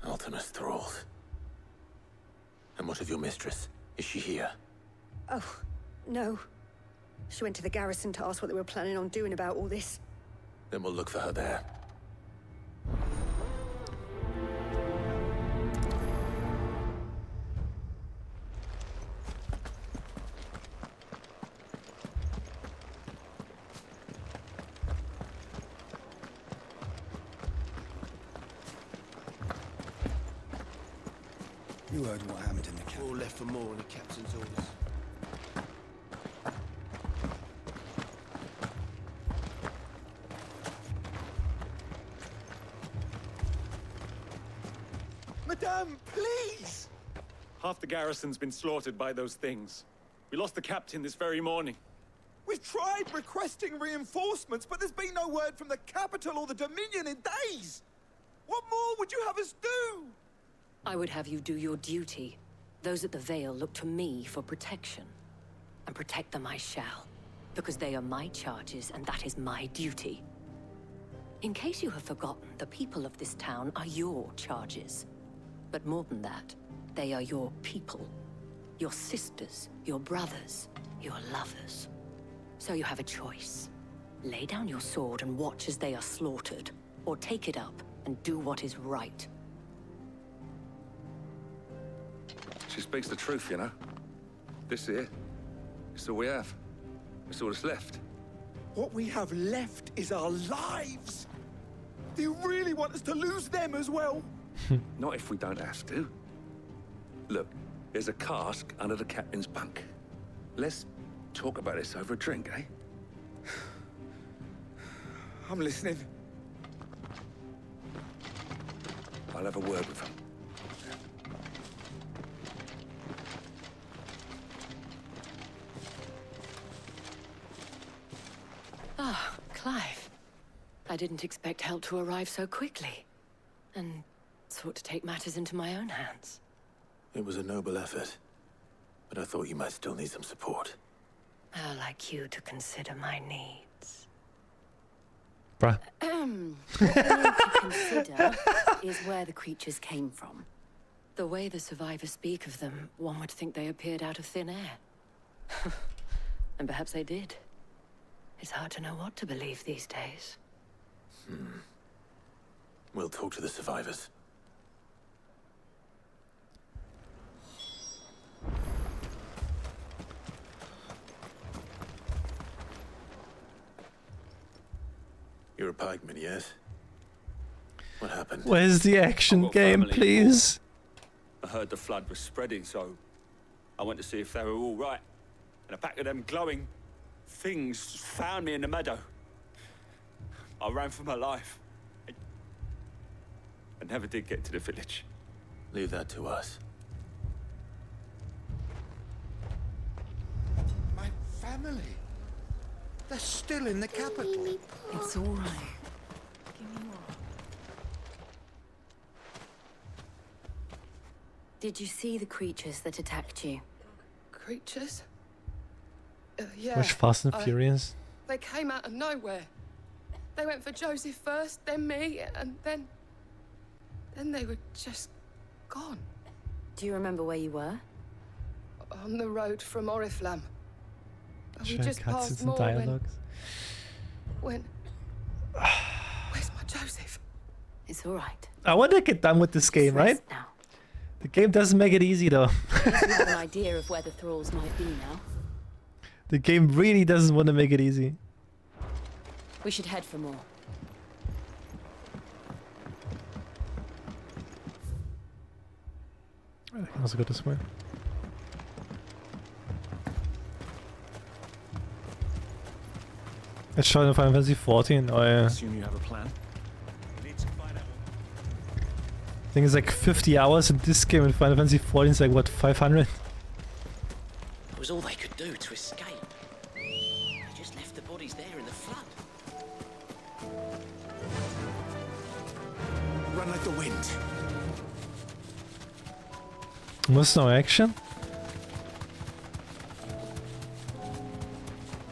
Ultimus thralls. And what of your mistress? Is she here? Oh, no. She went to the garrison to ask what they were planning on doing about all this. Then we'll look for her there. You heard what happened in the camp. All left for more on the captain's orders. Madame, please! Half the garrison's been slaughtered by those things. We lost the captain this very morning. We've tried requesting reinforcements, but there's been no word from the capital or the Dominion in days. What more would you have us do? I would have you do your duty. Those at the Vale look to me for protection. And protect them I shall. Because they are my charges, and that is my duty. In case you have forgotten, the people of this town are your charges. But more than that, they are your people. Your sisters, your brothers, your lovers. So you have a choice. Lay down your sword and watch as they are slaughtered, or take it up and do what is right. She speaks the truth, you know. This here, it's all we have. It's all that's left. What we have left is our lives. Do you really want us to lose them as well? Not if we don't have to. Look, there's a cask under the captain's bunk. Let's talk about this over a drink, eh? I'm listening. I'll have a word with him. Ah, Clive. I didn't expect help to arrive so quickly. And sought to take matters into my own hands. It was a noble effort, but I thought you might still need some support. How like you to consider my needs. Bruh. What we need to consider is where the creatures came from. The way the survivors speak of them, one would think they appeared out of thin air. And perhaps they did. It's hard to know what to believe these days. We'll talk to the survivors. You're a pikeman, yes? What happened? Where's the action game, please? I heard the flood was spreading, so I went to see if they were all right. And a pack of them glowing things found me in the meadow. I ran for my life. I never did get to the village. Leave that to us. My family. They're still in the capital. It's all right. Did you see the creatures that attacked you? Creatures? Yeah. Which Fast and Furious? They came out of nowhere. They went for Joseph first, then me, and then they were just gone. Do you remember where you were? On the road from Oriflamme. We Sure, just passed cutscenes and more dialogues. when... Where's my Joseph? It's all right. I want to get done with this game, right? Now. The game doesn't make it easy, though. You have an idea of where the thralls might be now. The game really doesn't want to make it easy. We should head for more. I can also go this way. It's shot in Final Fantasy 14. Oh yeah. Assume you have a plan. I think it's like 50 hours in this game, and Final Fantasy 14 is like what, 500? It was all they could do to escape. They just left the bodies there in the flood. Run like the wind. Was no action?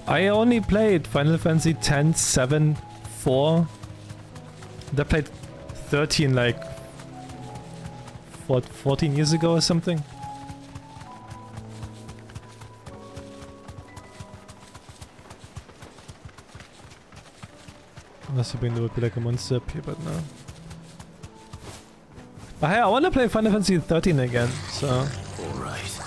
I only played Final Fantasy X, 7, 4. And I played 13 like 14 years ago or something. Unless there would be like a monster up here, but no. But hey, I want to play Final Fantasy 13 again, so... Alright.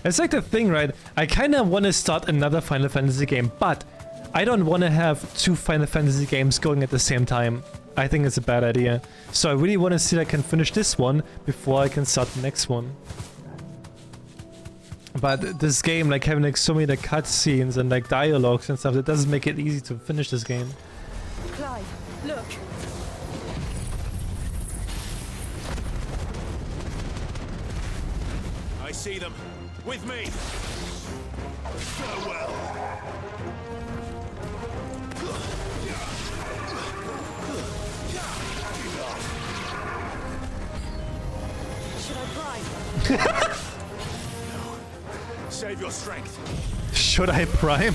It's like the thing, right? I kind of want to start another Final Fantasy game, but I don't want to have 2 Final Fantasy games going at the same time. I think it's a bad idea. So I really want to see if I can finish this one before I can start the next one. But this game, like having like so many like cutscenes and like dialogues and stuff, that doesn't make it easy to finish this game. Clive, look. I see them. With me. Farewell. Should I prime? Save your strength. Should I prime?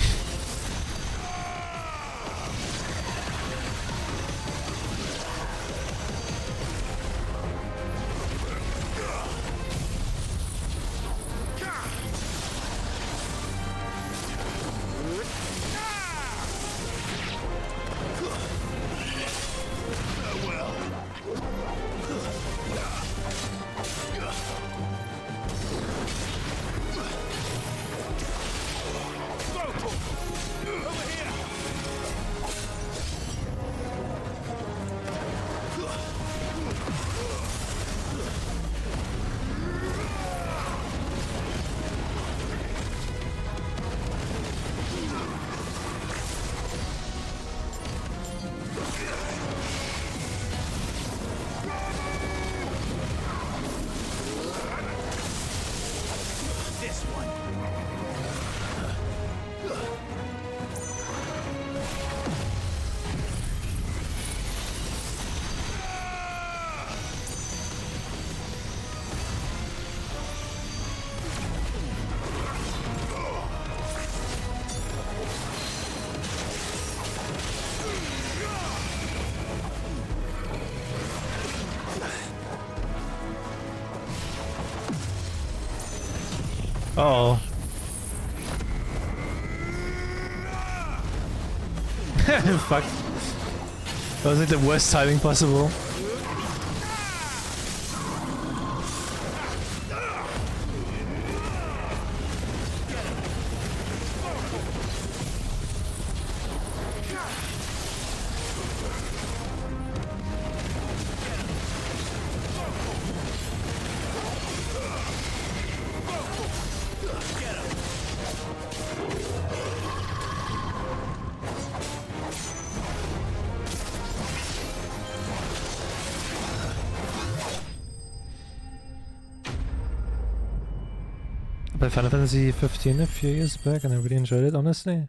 Oh. Fuck. That was like the worst timing possible. I played Final Fantasy 15 a few years back and I really enjoyed it, honestly.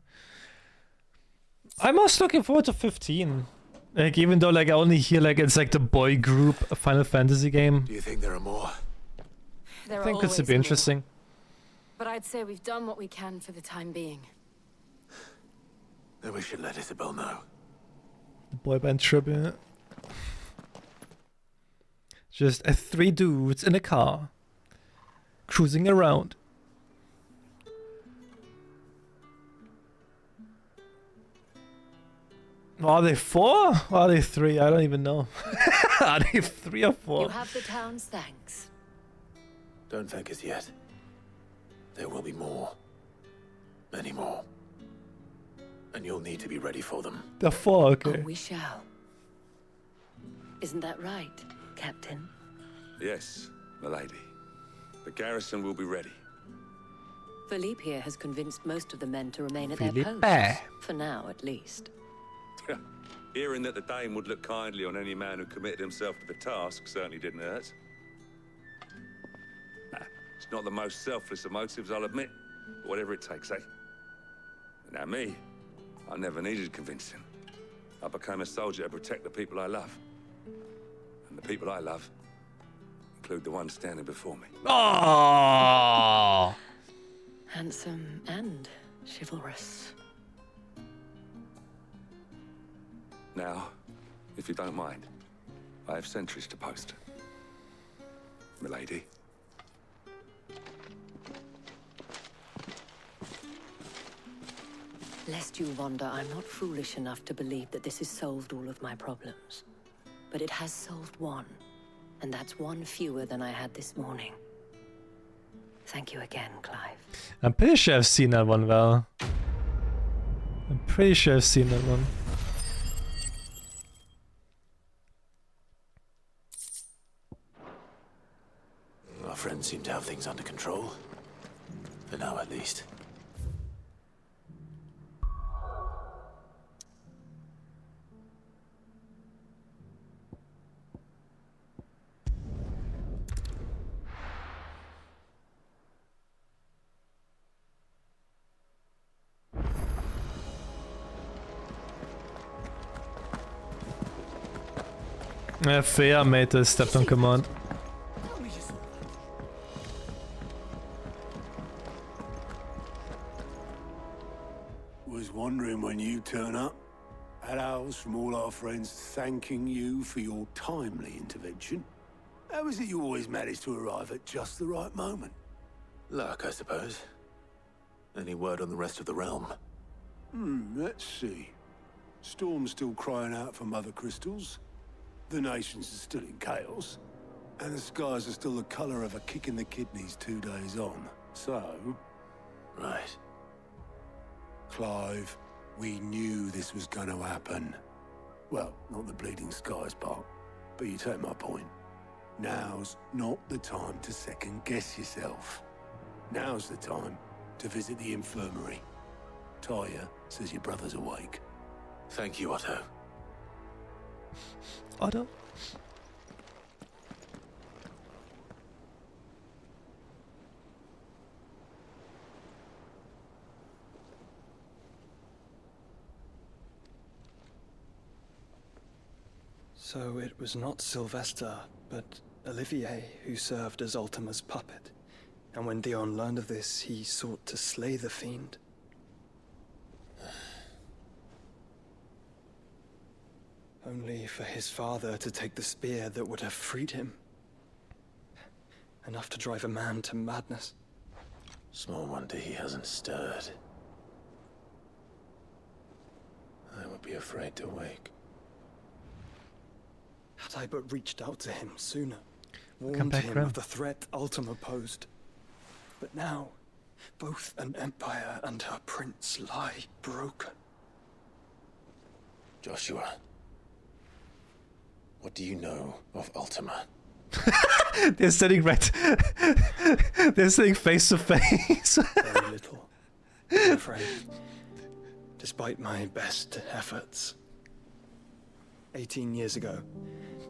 I'm most looking forward to 15. Like, even though like I only hear like it's like the boy group Final Fantasy game. Do you think there are more? There I think this would be always more. interesting. But I'd say we've done what we can for the time being. Then we should let Isabel know. The boy band tribute. Just 3 dudes in a car. Cruising around. Are they 4? Or are they 3? I don't even know. Are they 3 or 4? You have the town's thanks. Don't thank us yet. There will be more. Many more. And you'll need to be ready for them. They're 4, okay. Oh, we shall. Isn't that right, Captain? Yes, milady. The garrison will be ready. Philippe here has convinced most of the men to remain at Philippe. their posts. For now, at least. Hearing that the Dane would look kindly on any man who committed himself to the task certainly didn't hurt. It's not the most selfless of motives, I'll admit. But whatever it takes, eh? Now me, I never needed convincing. I became a soldier to protect the people I love. And the people I love include the one standing before me. Oh! Handsome and chivalrous. Now, if you don't mind, I have sentries to post. Milady. Lest you wonder, I'm not foolish enough to believe that this has solved all of my problems. But it has solved one, and that's one fewer than I had this morning. Thank you again, Clive. I'm pretty sure I've seen that one, Val. I'm pretty sure I've seen that one. Our friends seem to have things under control. For now, at least. Fair, mate, I stepped on command. Was wondering when you turn up. Had owls from all our friends thanking you for your timely intervention. How is it you always manage to arrive at just the right moment? Luck, I suppose. Any word on the rest of the realm? Let's see. Storm's still crying out for mother crystals. The nations are still in chaos. And the skies are still the color of a kick in the kidneys 2 days on. So... Right. Clive, we knew this was going to happen. Well, not the bleeding skies part, but you take my point. Now's not the time to second-guess yourself. Now's the time to visit the infirmary. Talia says your brother's awake. Thank you, Otto. Otto? So it was not Sylvester, but Olivier who served as Ultima's puppet. And when Dion learned of this, he sought to slay the fiend. Only for his father to take the spear that would have freed him. Enough to drive a man to madness. Small wonder he hasn't stirred. I would be afraid to wake. Had I but reached out to him sooner, warned him of the threat Ultima posed. But now, both an empire and her prince lie broken. Joshua, what do you know of Ultima? They're sitting right. They're sitting face to face. Very little, I'm afraid. Despite my best efforts. 18 years ago,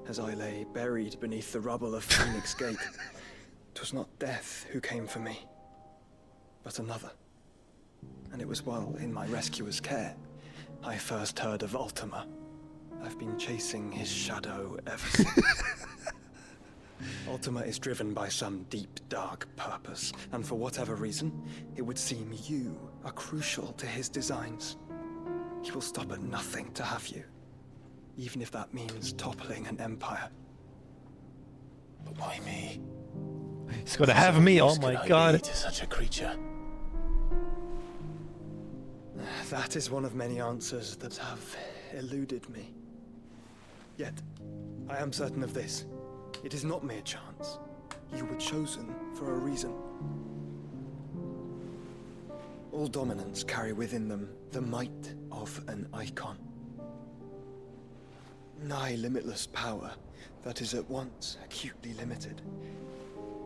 as I lay buried beneath the rubble of Phoenix Gate, 'twas not death who came for me, but another. And it was while in my rescuer's care, I first heard of Ultima. I've been chasing his shadow ever since. Ultima is driven by some deep, dark purpose, and for whatever reason, it would seem you are crucial to his designs. He will stop at nothing to have you, even if that means toppling an empire. But why me? He's gonna have me, oh my god. To such a creature. That is one of many answers that have eluded me. Yet, I am certain of this. It is not mere chance. You were chosen for a reason. All dominants carry within them the might of an icon. Nigh limitless power that is at once acutely limited.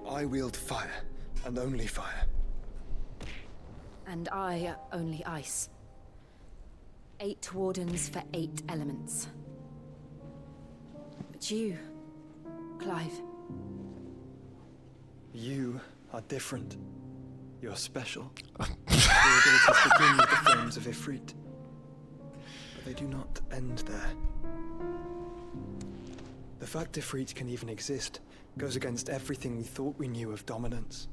I wield fire, and only fire. And I only ice. 8 wardens for 8 elements. But you, Clive. You are different. You're special. Your abilities begin with the flames of Ifrit. But they do not end there. The fact Ifrit can even exist goes against everything we thought we knew of dominance.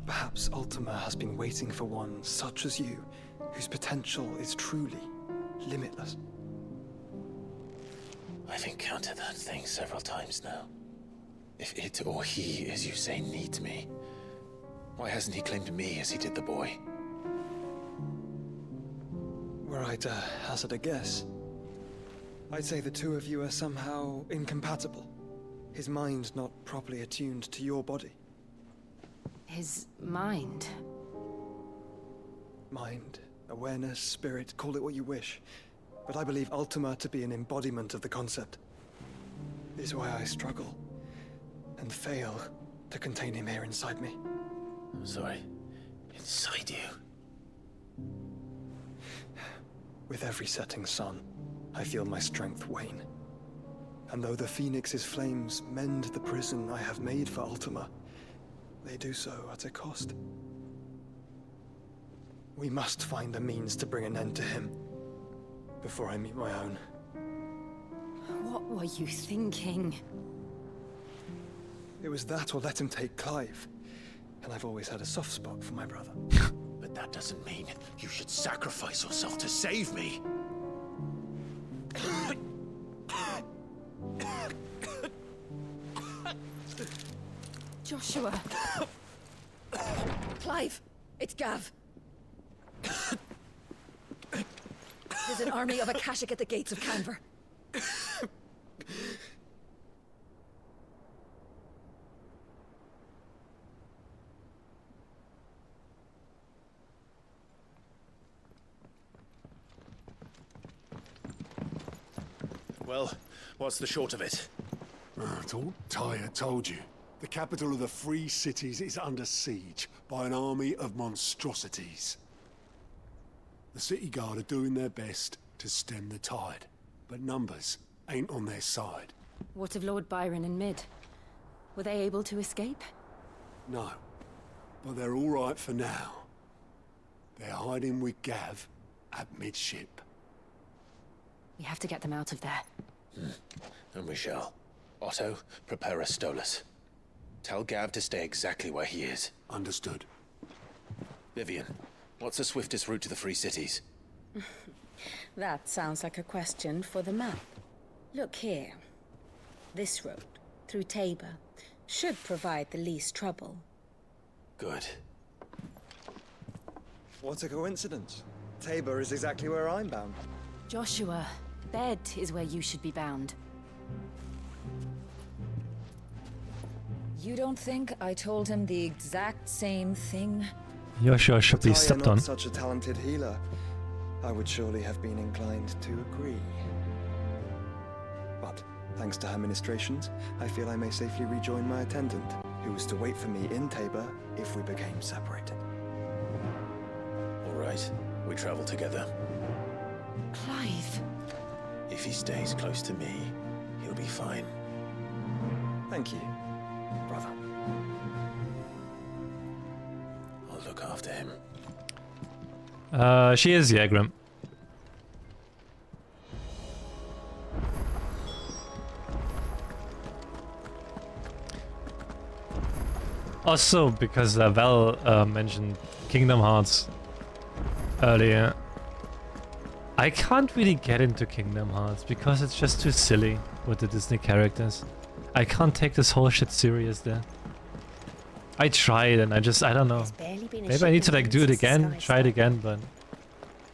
Perhaps Ultima has been waiting for one such as you, whose potential is truly limitless. I've encountered that thing several times now. If it or he, as you say, needs me, why hasn't he claimed me as he did the boy? Were I to hazard a guess, I'd say the two of you are somehow incompatible. His mind not properly attuned to your body. His mind. Mind, awareness, spirit, call it what you wish. But I believe Ultima to be an embodiment of the concept. Is why I struggle and fail to contain him here inside me. I'm sorry. Inside you? With every setting sun, I feel my strength wane. And though the Phoenix's flames mend the prison I have made for Ultima, they do so at a cost. We must find a means to bring an end to him before I meet my own. What were you thinking? It was that or let him take Clive. And I've always had a soft spot for my brother. But that doesn't mean you should sacrifice yourself to save me. Joshua. Clive, it's Gav. There's an army of Akashic at the gates of Canver. Well, what's the short of it? It's all Tyre told you. The capital of the Free Cities is under siege by an army of monstrosities. The city guard are doing their best to stem the tide, but numbers ain't on their side. What of Lord Byron and Mid? Were they able to escape? No, but they're all right for now. They're hiding with Gav at midship. We have to get them out of there. And we shall. Otto, prepare a Stolas. Tell Gav to stay exactly where he is. Understood. Vivian, what's the swiftest route to the Free Cities? That sounds like a question for the map. Look here. This road, through Tabor, should provide the least trouble. Good. What a coincidence. Tabor is exactly where I'm bound. Joshua, bed is where you should be bound. You don't think I told him the exact same thing? Joshua should be Tyre stepped not on. such a talented healer. I would surely have been inclined to agree. But, thanks to her ministrations, I feel I may safely rejoin my attendant, who was to wait for me in Tabor if we became separated. All right, we travel together. Clive. If he stays close to me, he'll be fine. Thank you, brother. I'll look after him. She is Yagram. Also, because Val mentioned Kingdom Hearts earlier, I can't really get into Kingdom Hearts because it's just too silly with the Disney characters. I can't take this whole shit serious there. I tried and I don't know. Maybe I need to like do it again, try it again, but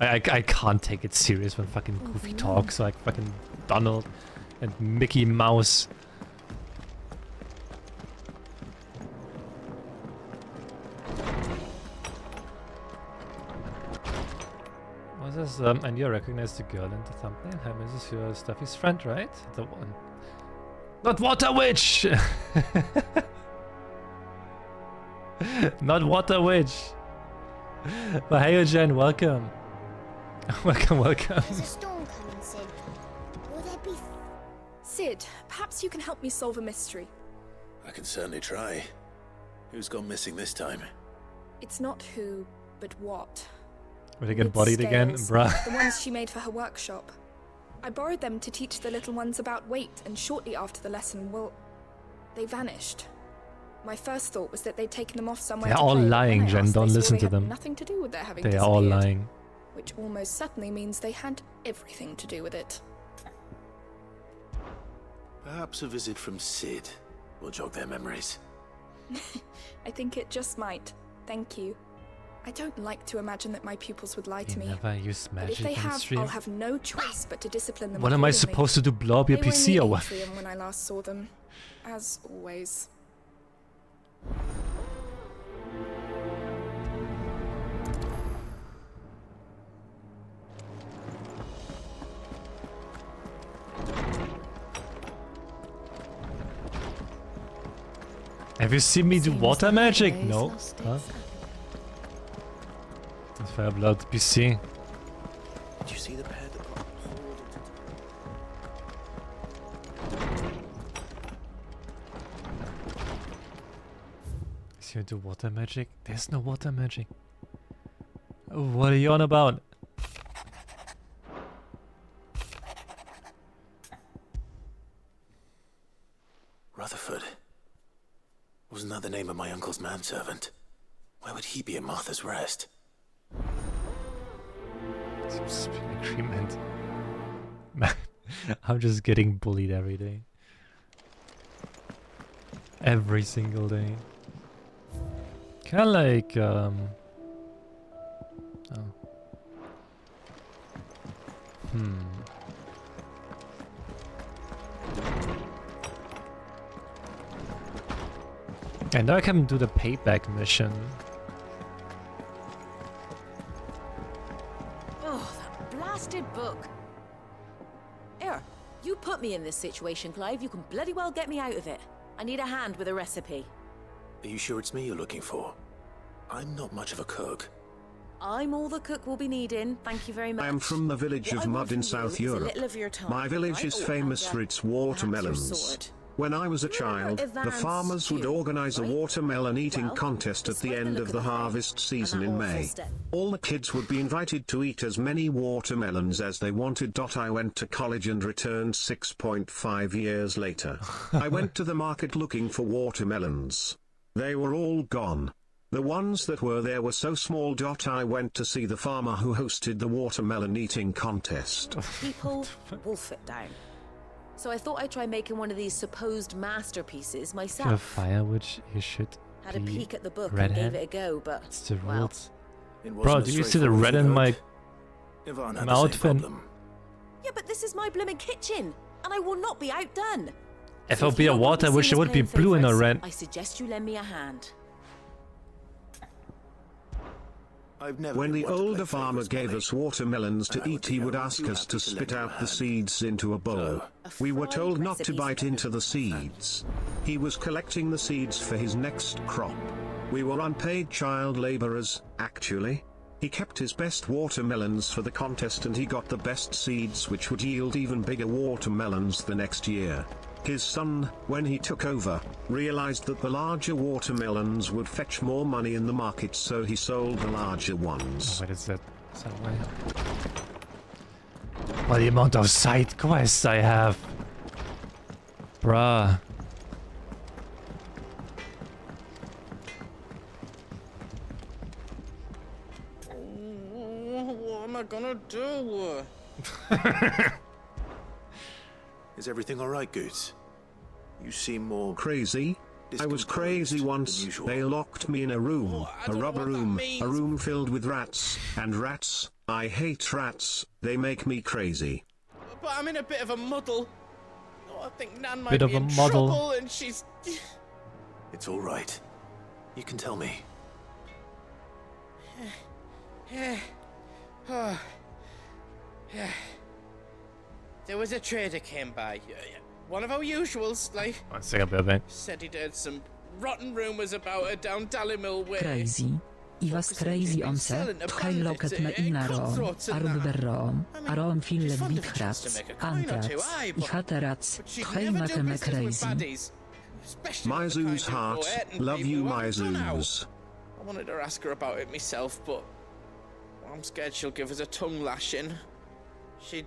I can't take it serious when fucking Goofy talks like fucking Donald and Mickey Mouse. What's this? And you recognize the girl in the thumbnail? Hi, this is your Stuffy's friend, right? The one. Not Water Witch! Not Water Witch! But hey, Jen, welcome. Welcome. There's a storm coming, Sid. Will there be... Sid, perhaps you can help me solve a mystery. I can certainly try. Who's gone missing this time? It's not who, but what. Will they get It's bodied again? scales, Bruh. The ones she made for her workshop. I borrowed them to teach the little ones about weight, and shortly after the lesson, well, they vanished. My first thought was that they'd taken them off somewhere They're to all play, but lying, when I Jen. asked, Don't they swore listen they to had them. Nothing to do with their having They are all disappeared, lying. which almost certainly means they had everything to do with it. Perhaps a visit from Sid will jog their memories. I think it just might. Thank you. I don't like to imagine that my pupils would lie to me. Never use But magic if they on have, stream. I'll have no choice but to discipline them. What am I accordingly. supposed to do? Blow up your They were in PC the or what? atrium when I last saw them, as always. Have you seen me do water magic? No. Huh? Das war ja laut PC. Did you see the pair that got hauled into... Is you do water magic? There's no water magic. Oh, what are you on about? Rutherford. Wasn't that the name of my uncle's manservant? Why would he be at Martha's Rest? Seems to be an agreement. Man, I'm just getting bullied every day. Every single day. Kinda like, oh. And now I can do the payback mission. Oh, that blasted book. Here, you put me in this situation, Clive. You can bloody well get me out of it. I need a hand with a recipe. Are you sure it's me you're looking for? I'm not much of a cook. I'm all the cook will be needing. Thank you very much. I am from the village of Mud in South Europe. My village is famous for its watermelons. When I was a child, the farmers would organize a watermelon eating contest at the end of the harvest season in May. All the kids would be invited to eat as many watermelons as they wanted. I went to college and returned 6.5 years later. I went to the market looking for watermelons. They were all gone. The ones that were there were so small. I went to see the farmer who hosted the watermelon eating contest. People wolf it down. So I thought I'd try making one of these supposed masterpieces myself. If you have fire, which you should Had a peek at the book red and gave hand. it a go, but It's the well, rules. Bro, do you see the red in my outfit? yeah, but this is my blooming kitchen, and I will not be outdone. If it would be a water, I wish it would be blue and not red. I suggest you lend me a hand. When the older farmer gave us watermelons to eat, he would ask us to spit out the seeds into a bowl. We were told not to bite into the seeds. He was collecting the seeds for his next crop. We were unpaid child laborers, actually. He kept his best watermelons for the contest and he got the best seeds, which would yield even bigger watermelons the next year. His son, when he took over, realized that the larger watermelons would fetch more money in the market, so he sold the larger ones. What is that? Is that way? What the amount of side quests I have. Bruh. What am I gonna do? Is everything alright, Goots? You seem more... Crazy? I was crazy once. They locked me in a room, a rubber room, a room filled with rats. And rats, I hate rats, they make me crazy. But I'm in a bit of a muddle. Oh, I think Nan might Bit be of a in muddle. trouble and she's... It's alright. You can tell me. Yeah. Oh. Yeah. There was a trader came by. One of our usuals, like... One second, baby. Said he'd heard some rotten rumours about her down Dallimil way. Crazy. I was crazy on se, tchaj loket me inarom, arb berrom, arom fille bithrats, antrats, I haterats, tchaj mate me crazy. Mizuz heart, love you Mizuz. I wanted to ask her about it myself, but I'm scared she'll give us a tongue lashing. She'd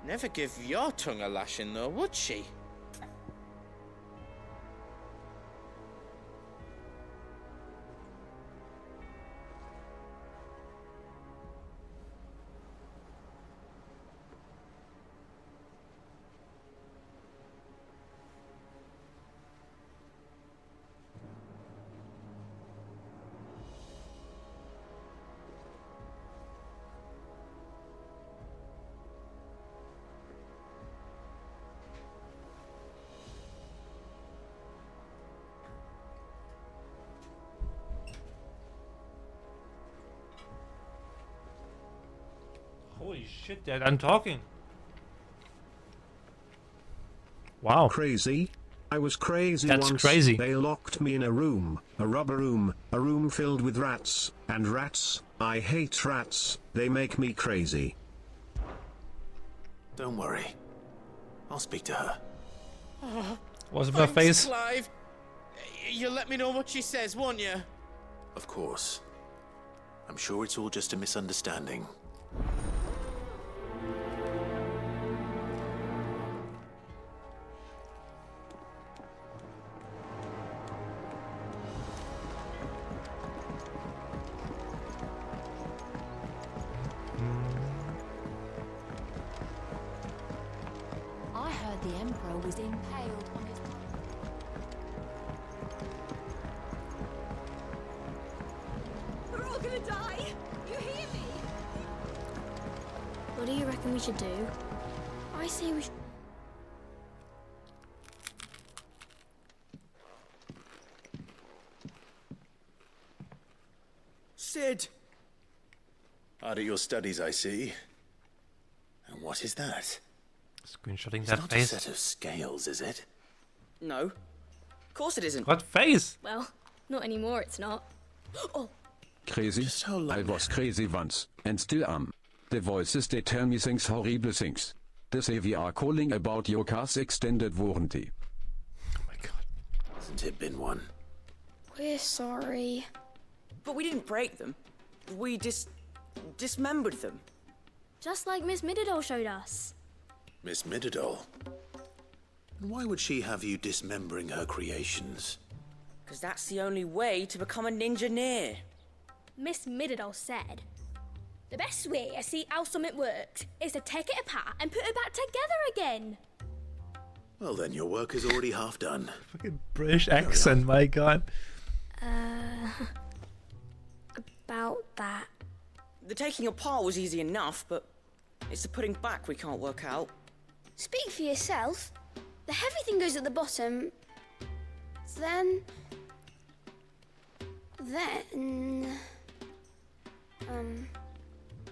never give your tongue a lashing, though, would she? Holy shit, Dad, I'm talking. Wow. Crazy? I was crazy That's once. crazy. They locked me in a room, a rubber room, a room filled with rats. And rats, I hate rats. They make me crazy. Don't worry. I'll speak to her. Oh, What's my face? Clive. You'll let me know what she says, won't you? Of course. I'm sure it's all just a misunderstanding. I heard the Emperor was impaled on his... We're all gonna die! You hear me? What do you reckon we should do? I say we should... Sid! Hard at your studies, I see. And what is that? Screenshotting It's that not face. a set of scales, is it? No. Of course it isn't. What face? Well, not anymore, it's not. Oh, Crazy. I was crazy once, and still am. The voices they tell me things, horrible things. They say we are calling about your car's extended warranty. Hasn't it been one? we're sorry. But we didn't break them. We dismembered them. Just like Miss Mididol showed us. Miss Mididol? And why would she have you dismembering her creations? Because that's the only way to become a ninja-neer. Miss Mididol said, the best way to see how something works is to take it apart and put it back together again. Well then, your work is already half done. Fucking British accent, my god. About that. The taking apart was easy enough, but it's the putting back we can't work out. Speak for yourself. The heavy thing goes at the bottom. Then...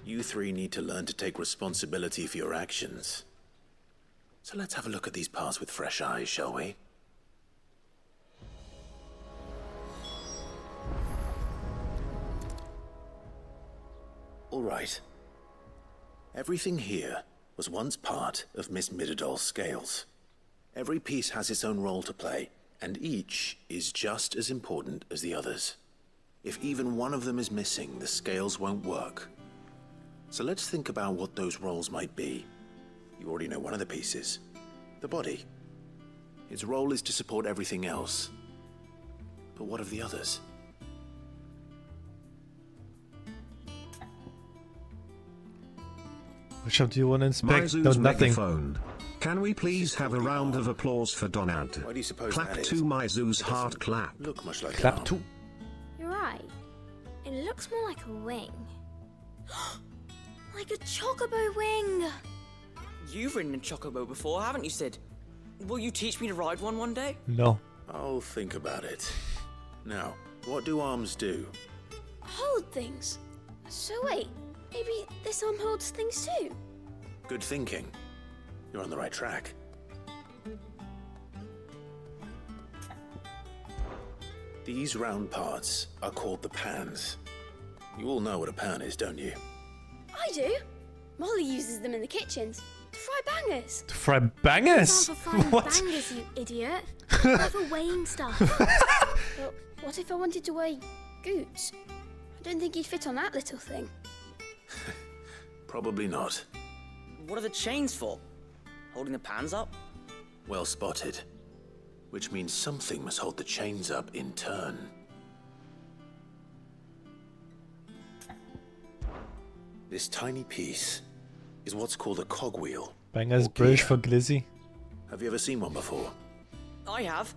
You three need to learn to take responsibility for your actions. So let's have a look at these parts with fresh eyes, shall we? All right. Everything here was once part of Miss Mididol's scales. Every piece has its own role to play, and each is just as important as the others. If even one of them is missing, the scales won't work. So let's think about what those roles might be. You already know one of the pieces, the body. Its role is to support everything else. But what of the others? Which one do you want to inspect? Mizuz No, nothing. megaphone. Can we please have a round of applause for Donald? Why do you suppose Clap that is? to Mizuz hard clap. Look much like Clap two. You're right. It looks more like a wing. Like a chocobo wing. You've ridden a chocobo before, haven't you, Sid? Will you teach me to ride one day? No. I'll think about it. Now, what do arms do? Hold things. So wait, maybe this arm holds things too? Good thinking. You're on the right track. These round parts are called the pans. You all know what a pan is, don't you? I do. Molly uses them in the kitchens to fry bangers. To fry bangers? These aren't for frying What? bangers, you idiot. They're for weighing stuff. But what if I wanted to weigh goods? I don't think you'd fit on that little thing. Probably not. What are the chains for? Holding the pans up? Well spotted. Which means something must hold the chains up in turn. This tiny piece is what's called a cogwheel. Bangers British for glizzy. Have you ever seen one before? I have.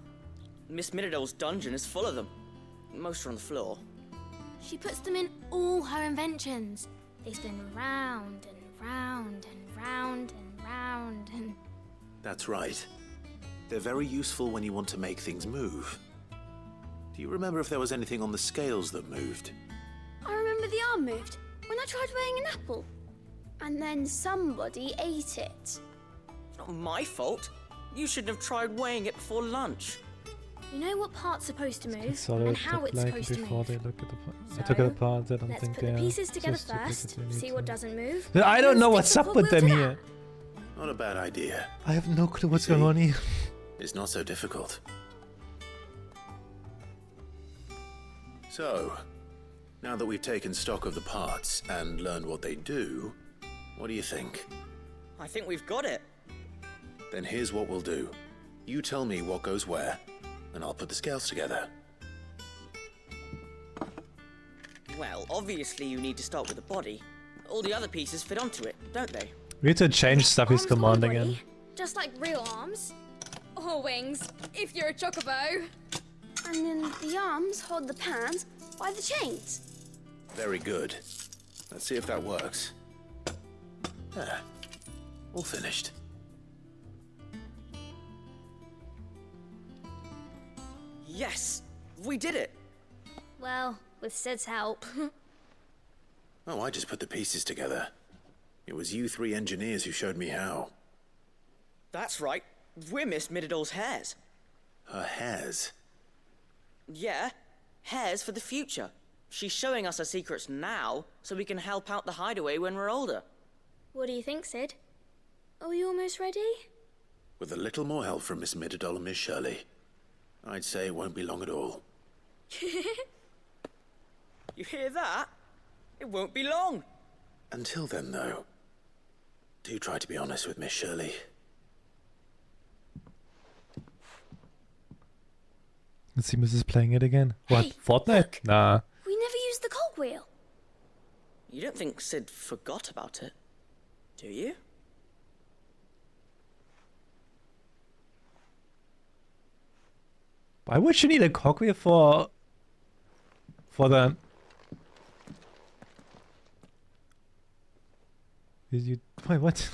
Miss Mididol's dungeon is full of them. Most are on the floor. She puts them in all her inventions. They spin round and round and round and round and... That's right. They're very useful when you want to make things move. Do you remember if there was anything on the scales that moved? I remember the arm moved when I tried weighing an apple. And then somebody ate it. It's not my fault. You shouldn't have tried weighing it before lunch. You know what part's supposed to move Solid and how look it's like supposed to before move. they look at the part. So, I took it apart. I don't let's think put they the are pieces together so stupid first, that we need see what to- doesn't move. I don't and know stick what's the up with cogwheel them to here. Not a bad idea. I have no clue what's going on here. It's not so difficult. So, now that we've taken stock of the parts and learned what they do, what do you think? I think we've got it. Then here's what we'll do. You tell me what goes where, and I'll put the scales together. Well, obviously you need to start with the body. All the other pieces fit onto it, don't they? We need to change stuff he's Arms got commanding a body, in. just like real arms. Or wings, if you're a chocobo. And then the arms hold the pans by the chains. Very good. Let's see if that works. There. All finished. Yes! We did it! Well, with Sid's help. Oh, I just put the pieces together. It was you three engineers who showed me how. That's right. We're Miss Mididol's hairs. Her hairs? Yeah, hairs for the future. She's showing us her secrets now, so we can help out the hideaway when we're older. What do you think, Sid? Are we almost ready? With a little more help from Miss Mididol and Miss Shirley, I'd say it won't be long at all. You hear that? It won't be long. Until then, though, do try to be honest with Miss Shirley. Let's see Mrs. playing it again. What? Hey, Fortnite? look. Nah. We never used the cogwheel. You don't think Sid forgot about it, do you? Why would you need a cogwheel for that? Did you wait? What?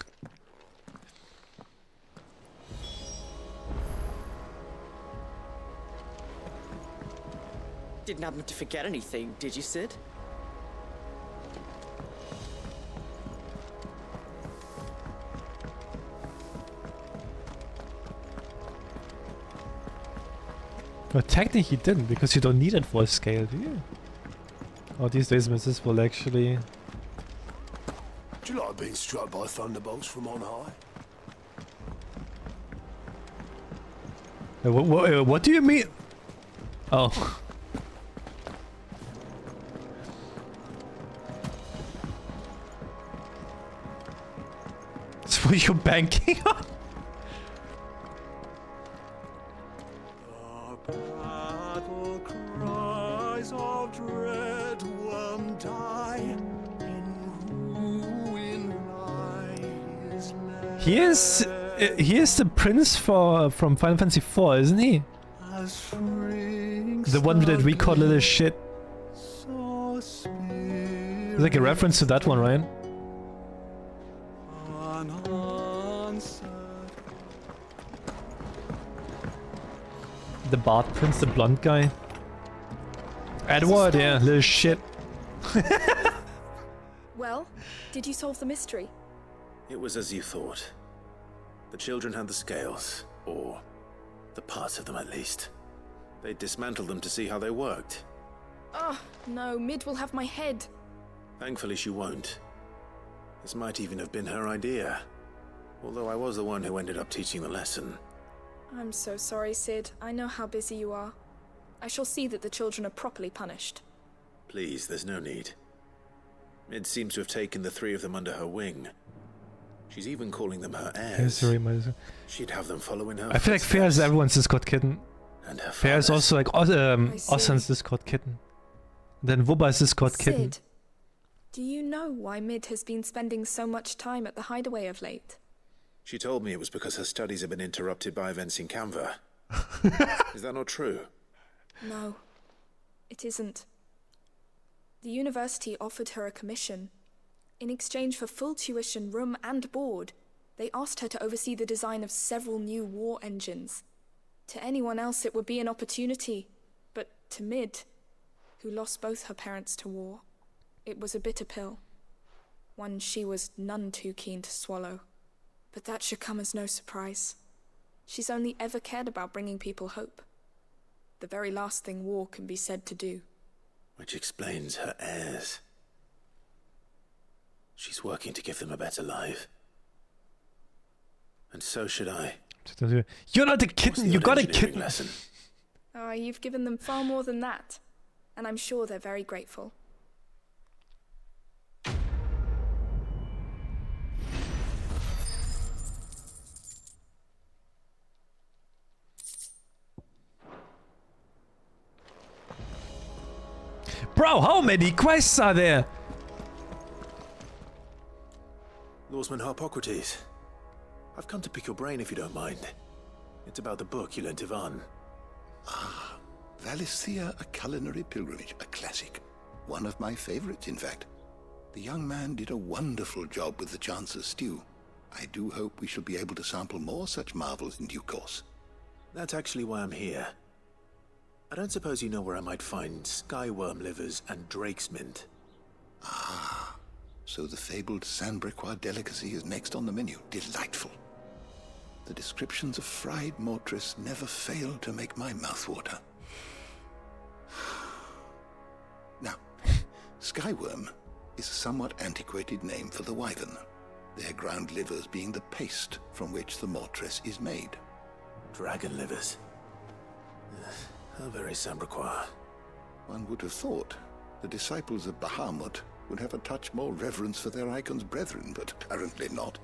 Didn't happen to forget anything, did you, Sid? Well, technically he didn't, because you don't need it for a scale, do you? Oh, these days Mrs. will actually... Do you like being struck by thunderbolts from on high? What do you mean? Oh. That's what you're banking on? Battle cries of dread one die in ruin lies He is the prince from Final Fantasy IV, isn't he? The one that we call little shit. It's like a reference to that one, Ryan. The Bard Prince, the blonde guy. Edward, yeah, little shit. Well, did you solve the mystery? It was as you thought. The children had the scales, or the parts of them at least. They dismantled them to see how they worked. Oh, no, Mid will have my head. Thankfully she won't. This might even have been her idea. Although I was the one who ended up teaching the lesson. I'm so sorry, Sid. I know how busy you are. I shall see that the children are properly punished. Please, there's no need. Mid seems to have taken the three of them under her wing. She's even calling them her heirs. Sorry, She'd have them following her. I feel like Fair is everyone's Discord kitten. And her Fair is also like Osan's Discord kitten. Then Wubba's Discord kitten. Sid, do you know why Mid has been spending so much time at the hideaway of late? She told me it was because her studies have been interrupted by events in Canva. Is that not true? No, it isn't. The university offered her a commission. In exchange for full tuition, room and board, they asked her to oversee the design of several new war engines. To anyone else it would be an opportunity, but to Mid, who lost both her parents to war, it was a bitter pill. One she was none too keen to swallow. But that should come as no surprise. She's only ever cared about bringing people hope. The very last thing war can be said to do. Which explains her heirs. She's working to give them a better life. And so should I. You're not a kitten, you got a engineering kitten. lesson? Oh, you've given them far more than that. And I'm sure they're very grateful. Bro, how many quests are there? Lawsman Harpocrates. I've come to pick your brain if you don't mind. It's about the book you lent Ivan. Ah, Valisthea, A Culinary Pilgrimage, a classic. One of my favorites, in fact. The young man did a wonderful job with the Chance's stew. I do hope we shall be able to sample more such marvels in due course. That's actually why I'm here. I don't suppose you know where I might find skyworm livers and drake's mint. Ah, so the fabled Sandbrequois delicacy is next on the menu. Delightful. The descriptions of fried mortress never fail to make my mouth water. Now, skyworm is a somewhat antiquated name for the wyvern, their ground livers being the paste from which the mortress is made. Dragon livers. How very Sandbrequois. One would have thought the disciples of Bahamut would have a touch more reverence for their icon's brethren, but apparently not.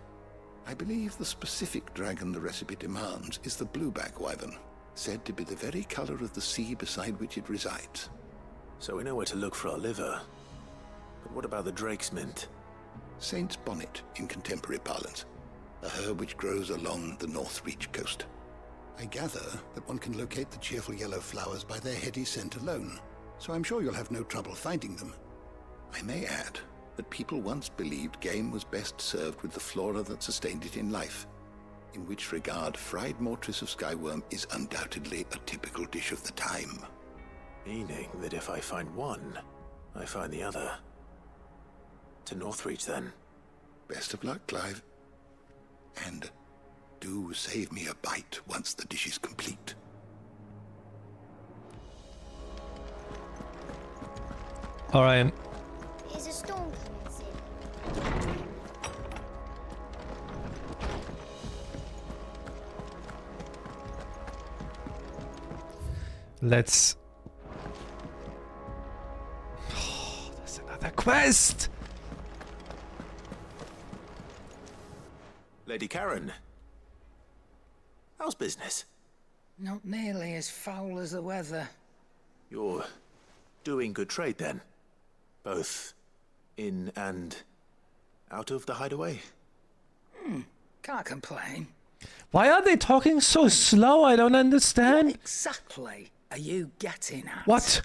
I believe the specific dragon the recipe demands is the blueback wyvern, said to be the very color of the sea beside which it resides. So we know where to look for our liver. But what about the drake's mint? Saint's bonnet in contemporary parlance, a herb which grows along the North Reach coast. I gather that one can locate the cheerful yellow flowers by their heady scent alone, so I'm sure you'll have no trouble finding them. I may add that people once believed game was best served with the flora that sustained it in life, in which regard fried mortress of skyworm is undoubtedly a typical dish of the time. Meaning that if I find one, I find the other. To Northreach, then. Best of luck, Clive. And do save me a bite once the dish is complete. Alright. Is a storm commencing? Let's... Oh, there's another quest! Lady Karen. How's business? Not nearly as foul as the weather. You're doing good trade, then? Both in and out of the hideaway? Can't complain. Why are they talking so slow? I don't understand. What exactly are you getting at? What?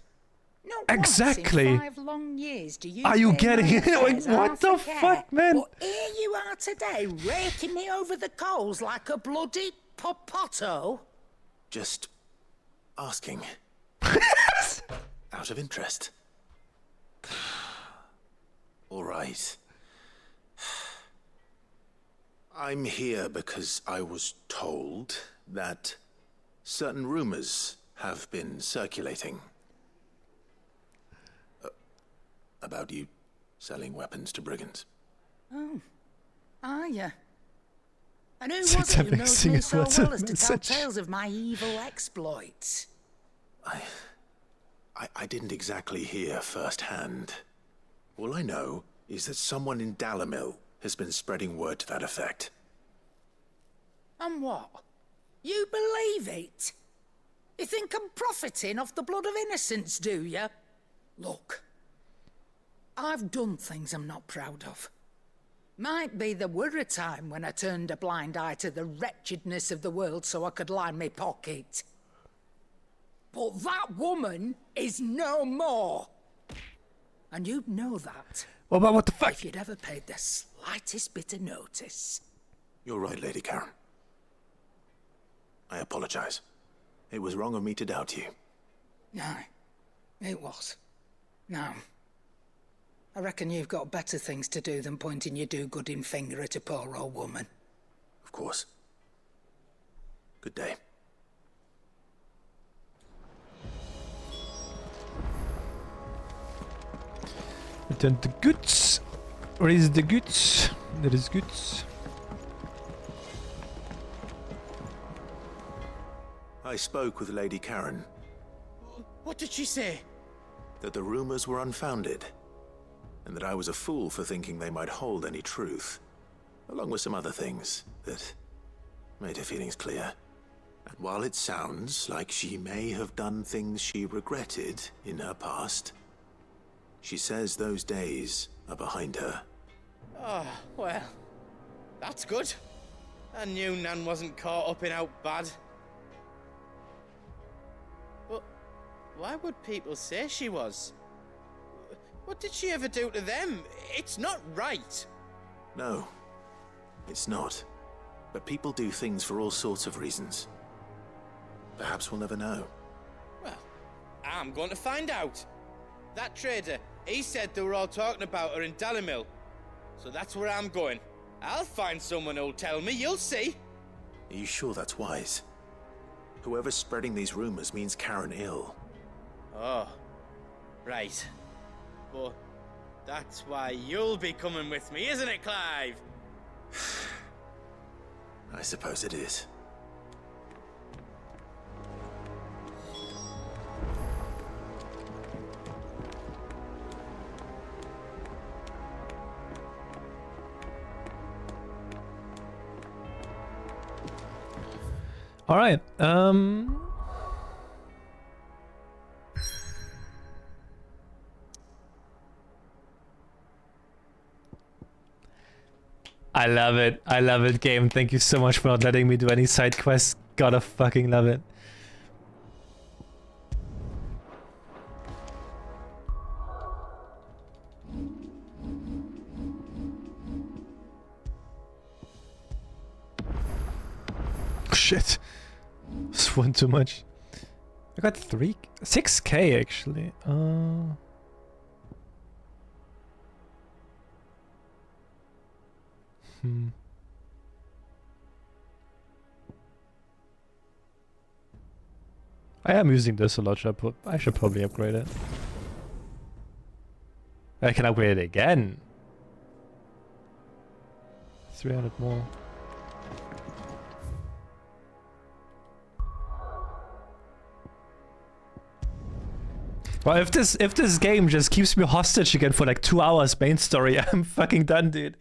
Not exactly. Once in 5 long years do you are you pay getting my it? Like, fares what half the a care? fuck, man? But here you are today, raking me over the coals like a bloody popoto. Just asking. Out of interest. All right. I'm here because I was told that certain rumors have been circulating about you selling weapons to brigands. Oh, are you? And who So was it who something knows sing me a so WhatsApp well as to tell message. tales of my evil exploits? I didn't exactly hear firsthand. All I know is that someone in Dalamil has been spreading word to that effect. And what? You believe it? You think I'm profiting off the blood of innocents, do you? Look, I've done things I'm not proud of. Might be there were a time when I turned a blind eye to the wretchedness of the world so I could line my pocket. But that woman is no more. And you'd know that. What about what the fuck? If you'd ever paid the slightest bit of notice. You're right, Lady Karen. I apologize. It was wrong of me to doubt you. Aye, it was. Now, I reckon you've got better things to do than pointing your do-gooding finger at a poor old woman. Of course. Good day. Return the goods. Where is the goods? There is goods. I spoke with Lady Karen. What did she say? That the rumors were unfounded, and that I was a fool for thinking they might hold any truth, along with some other things that made her feelings clear. And while it sounds like she may have done things she regretted in her past, she says those days are behind her. Oh, well, that's good. I knew Nan wasn't caught up in out bad. But why would people say she was? What did she ever do to them? It's not right. No, it's not. But people do things for all sorts of reasons. Perhaps we'll never know. Well, I'm going to find out. That trader, he said they were all talking about her in Dalimil. So that's where I'm going. I'll find someone who'll tell me, you'll see. Are you sure that's wise? Whoever's spreading these rumors means Karen ill. Oh, right. But that's why you'll be coming with me, isn't it, Clive? I suppose it is. All right. I love it. I love it, game. Thank you so much for not letting me do any side quests. Gotta fucking love it. Shit. It's one too much. I got 6k actually. I am using this a lot. I should probably upgrade it. I can upgrade it again. 300 more. Well, if this game just keeps me hostage again for like 2 hours main story, I'm fucking done, dude.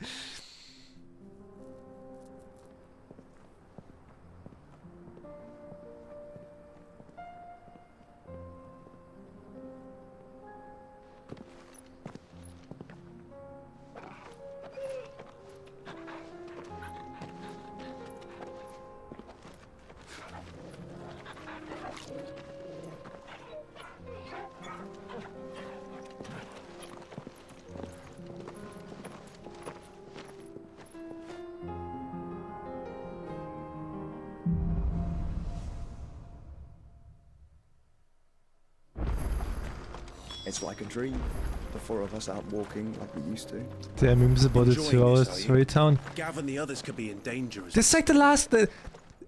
It's like a dream. The four of us out walking like we used to. Damn, it was about the 2 hours story town. Gavin, the others could be in danger. This is like the last.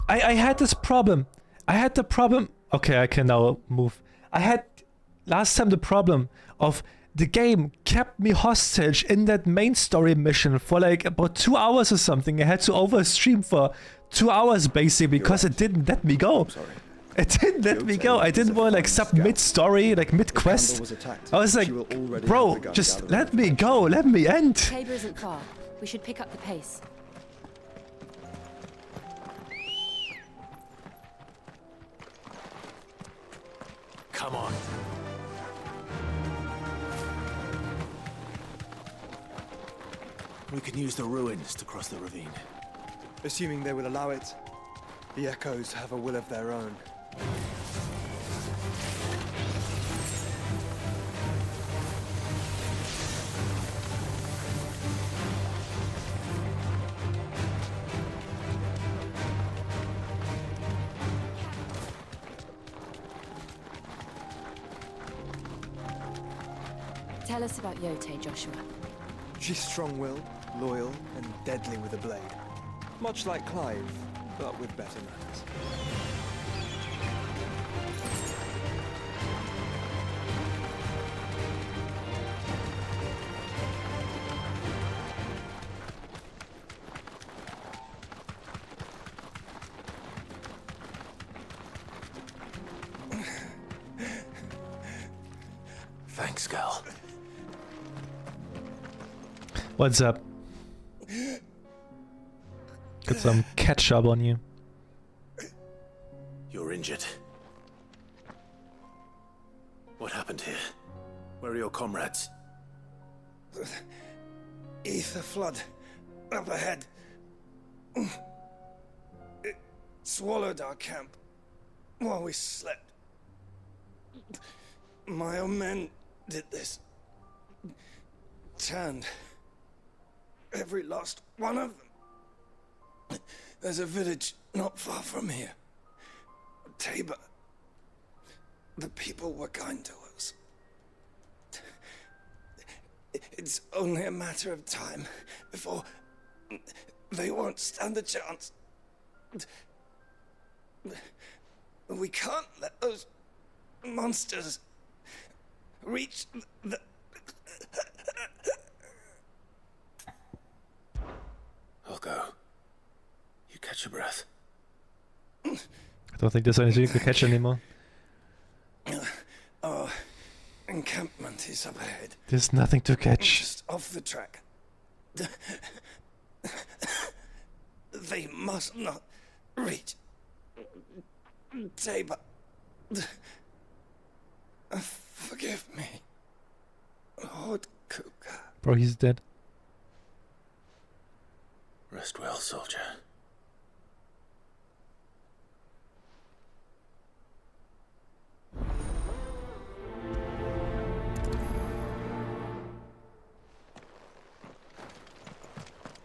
I had this problem. I had the problem. Okay, I can now move. I had last time the problem of the game kept me hostage in that main story mission for like about 2 hours or something. I had to overstream for 2 hours basically because it didn't let me go. It didn't let me go. I didn't want to like sub mid-story, like mid-quest. I was like, bro, just let me go. Let me end. Tabor isn't far. We should pick up the pace. Come on. We can use the ruins to cross the ravine. Assuming they will allow it, the echoes have a will of their own. Tell us about Yote, Joshua. She's strong-willed, loyal, and deadly with a blade. Much like Clive, but with better manners. Thanks, girl. What's up? Got some ketchup on you. You're injured. What happened here? Where are your comrades? Ether flood up ahead. It swallowed our camp while we slept. My own men did this. Turned every last one of them. There's a village not far from here. Tabor. The people were kind to us. It's only a matter of time before they won't stand a chance. We can't let those monsters reach the... I'll go. You catch your breath. I don't think there's anything you can catch anymore. Our encampment is up ahead. There's nothing to catch. Just off the track. They must not reach Tabor. Forgive me, Lord Cougar. Bro, he's dead. Rest well, soldier.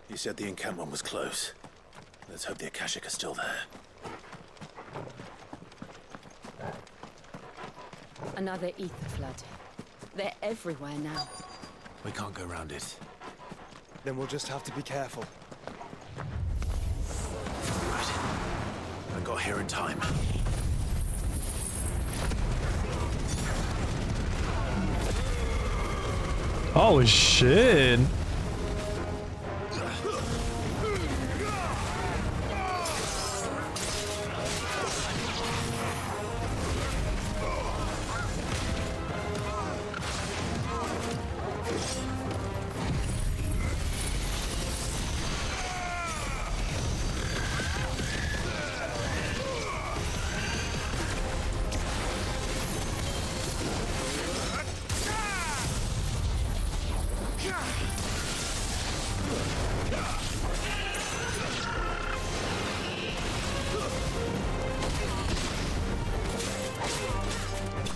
You said the encampment was close. Let's hope the Akashic are still there. Another ether flood. They're everywhere now. We can't go around it. Then we'll just have to be careful. I got here in time. Oh shit!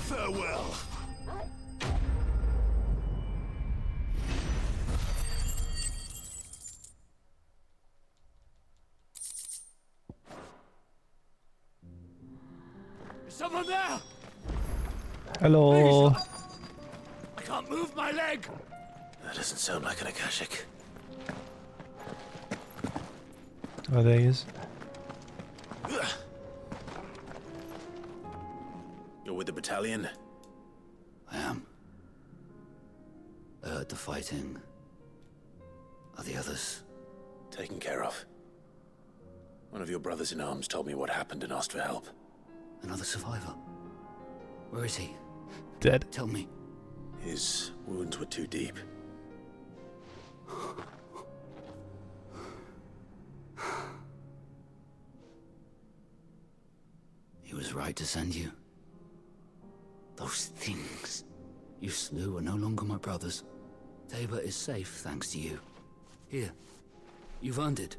Farewell. Is someone there? Hello. I can't move my leg. That doesn't sound like an Akashic. Oh, there he is. You're with the battalion? I am. I heard the fighting. Are the others? Taken care of. One of your brothers in arms told me what happened and asked for help. Another survivor? Where is he? Dead. Tell me. His wounds were too deep. He was right to send you. Those things you slew are no longer my brothers. Tabor is safe thanks to you. Here, you've earned it.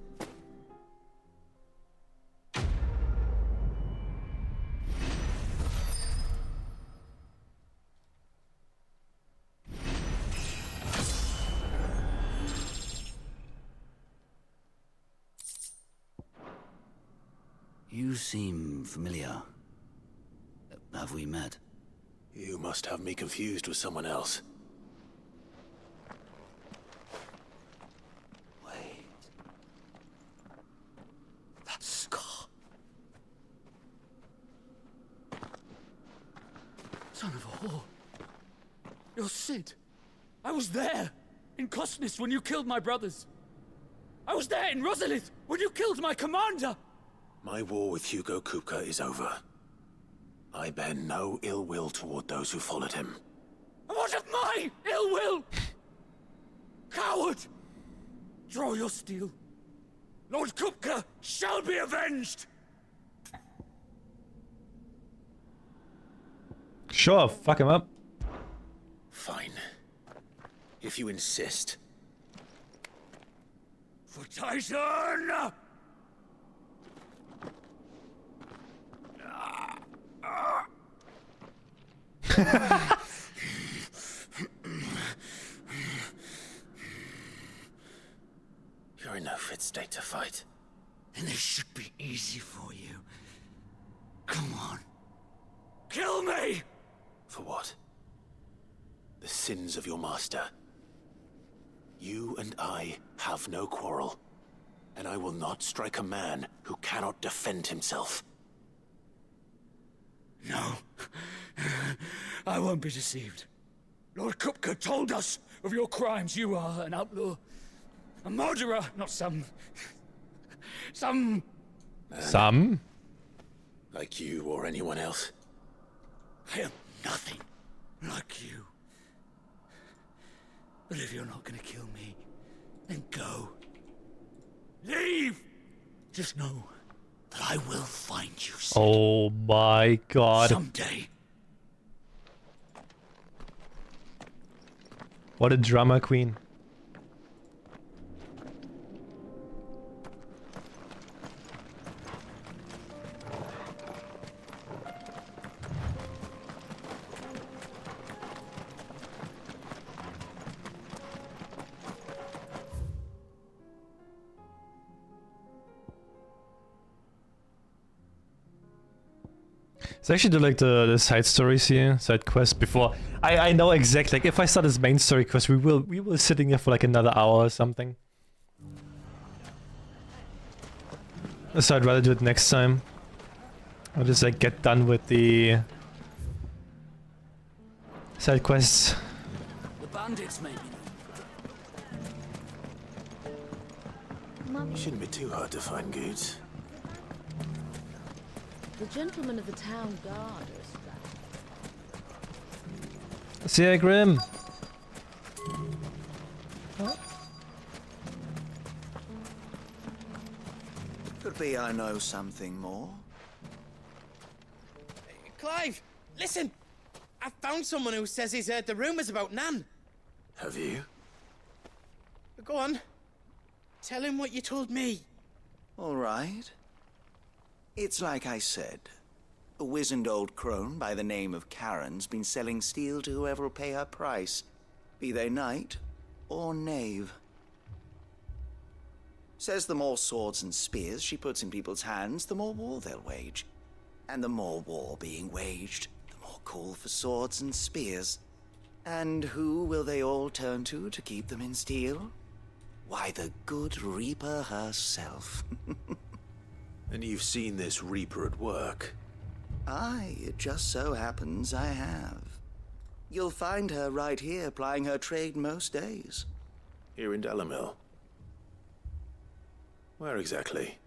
You seem familiar. Have we met? You must have me confused with someone else. Wait. That scar. You're Sid. I was there in Cosnis when you killed my brothers. I was there in Rosalith when you killed my commander. My war with Hugo Kupka is over. I bear no ill will toward those who followed him. And what of my ill will? Coward! Draw your steel. Lord Kupka shall be avenged! Sure, fuck him up. Fine. If you insist. For Tyson! You're in no fit state to fight. And this should be easy for you. Come on. Kill me! For what? The sins of your master. You and I have no quarrel, and I will not strike a man who cannot defend himself. No. I won't be deceived. Lord Kupka told us of your crimes. You are an outlaw. A murderer, not some... Like you or anyone else. I am nothing like you. But if you're not gonna kill me, then go. Leave! Just know that I will find you soon. Oh my god. Someday. What a drama queen. So I actually do like the side stories here, side quests before. I know exactly, like if I start this main story quest, we will sitting here for like another hour or something. So I'd rather do it next time. I'll just like get done with the side quests. The bandits, maybe. It shouldn't be too hard to find goods. The gentlemen of the town guard are See ya, Grim. Could be I know something more. Clive, listen! I found someone who says he's heard the rumors about Nan. Have you? Go on. Tell him what you told me. All right. It's like I said. A wizened old crone by the name of Karen's been selling steel to whoever will pay her price, be they knight or knave. Says the more swords and spears she puts in people's hands, the more war they'll wage. And the more war being waged, the more call for swords and spears. And who will they all turn to keep them in steel? Why, the good Reaper herself. And you've seen this Reaper at work? Aye, it just so happens I have. You'll find her right here plying her trade most days. Here in Delamil? Where exactly?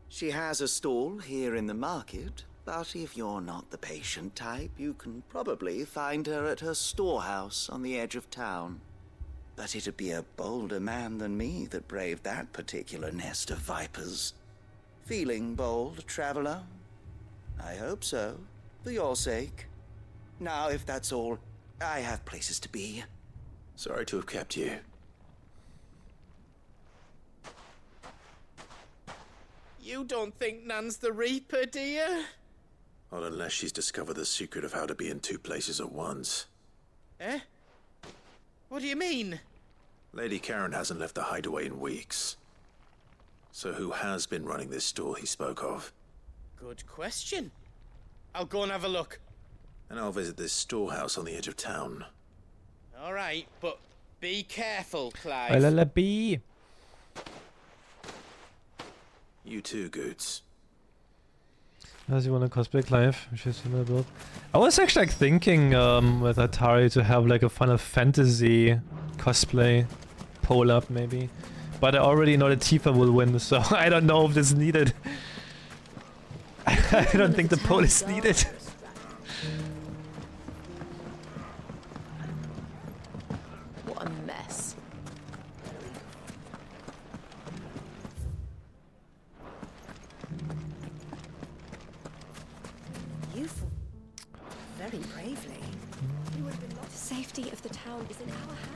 She has a stall here in the market, but if you're not the patient type, you can probably find her at her storehouse on the edge of town. But it'd be a bolder man than me that braved that particular nest of vipers. Feeling bold, traveler? I hope so, for your sake. Now, if that's all, I have places to be. Sorry to have kept you. You don't think Nan's the Reaper, do you? Not unless she's discovered the secret of how to be in two places at once. Eh? What do you mean? Lady Karen hasn't left the hideaway in weeks. So who has been running this stall he spoke of? Good question. I'll go and have a look. And I'll visit this storehouse on the edge of town. All right, but be careful, Oh, Clive. la la bee. You too, Goots. As you want to cosplay Clive, which is similar build. I was actually like thinking with Atari to have like a Final Fantasy cosplay poll up maybe. But I already know that Tifa will win, so I don't know if this is needed. I don't think the poll is needed. What a mess. You fought very bravely. The safety of the town is in our hands.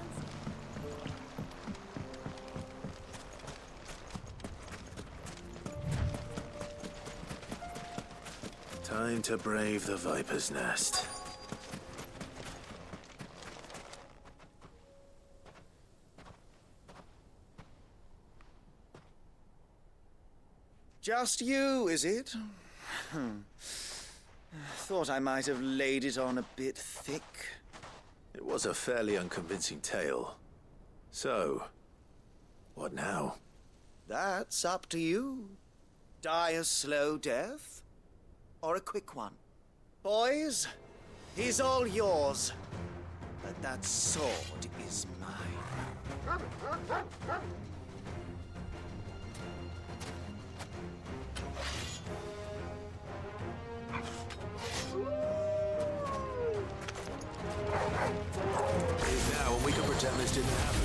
Time to brave the Viper's Nest. Just you, is it? Thought I might have laid it on a bit thick. It was a fairly unconvincing tale. So, what now? That's up to you. Die a slow death, or a quick one. Boys, he's all yours. But that sword is mine. Now, when we can pretend this didn't happen.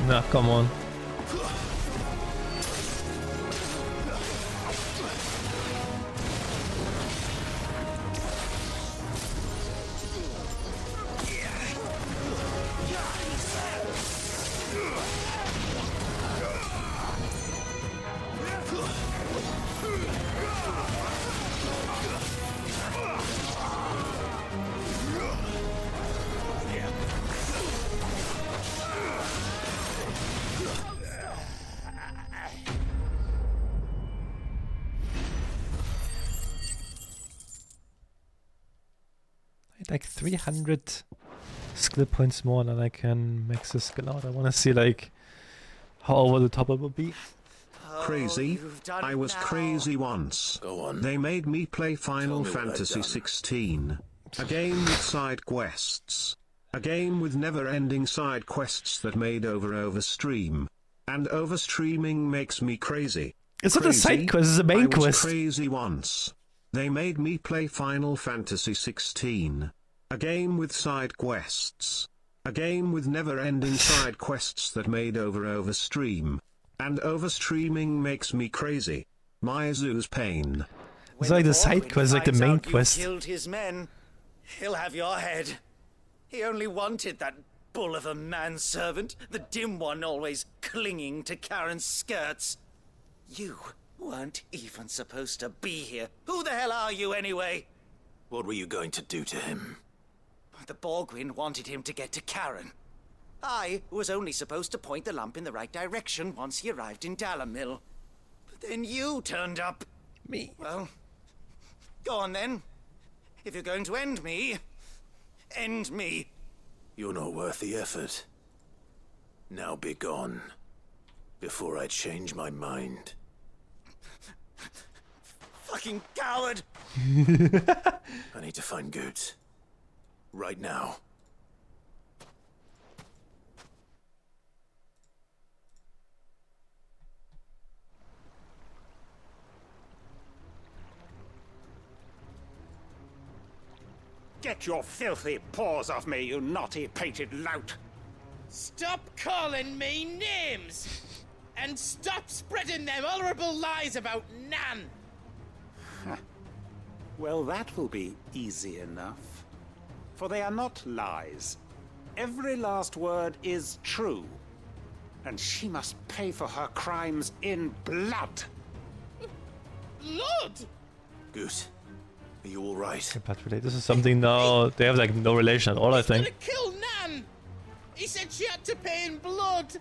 Nah, come on. Like 300 skill points more than I can max the skill out. I want to see like how over the top it will be. Crazy? I was crazy once. Go on. They made me play Final Fantasy XVI. A game with side quests. A game with never-ending side quests that made overstream. And overstreaming makes me crazy. It's not a side quest, it's a main quest. I was crazy once. They made me play Final Fantasy XVI. A game with side quests. A game with never-ending side quests that made overstream. And overstreaming makes me crazy. Mizuz pain. It's like the side quest, like the main quest. You killed his men. He'll have your head. He only wanted that bull of a manservant, the dim one always clinging to Karen's skirts. You weren't even supposed to be here. Who the hell are you anyway? What were you going to do to him? The Borgwyn wanted him to get to Karen. I was only supposed to point the lamp in the right direction once he arrived in Dalamil. But then you turned up. Me? Well, go on then. If you're going to end me, end me. You're not worth the effort. Now be gone, before I change my mind. Fucking coward! I need to find Goots. Right now. Get your filthy paws off me, you naughty painted lout! Stop calling me names! And stop spreading them horrible lies about Nan! Well, that will be easy enough. For they are not lies. Every last word is true. and she must pay for her crimes in blood. Blood? Goose, are you all right? But really, this is something now. They have like no relation at all, I think. He's gonna kill Nan! He said she had to pay in blood!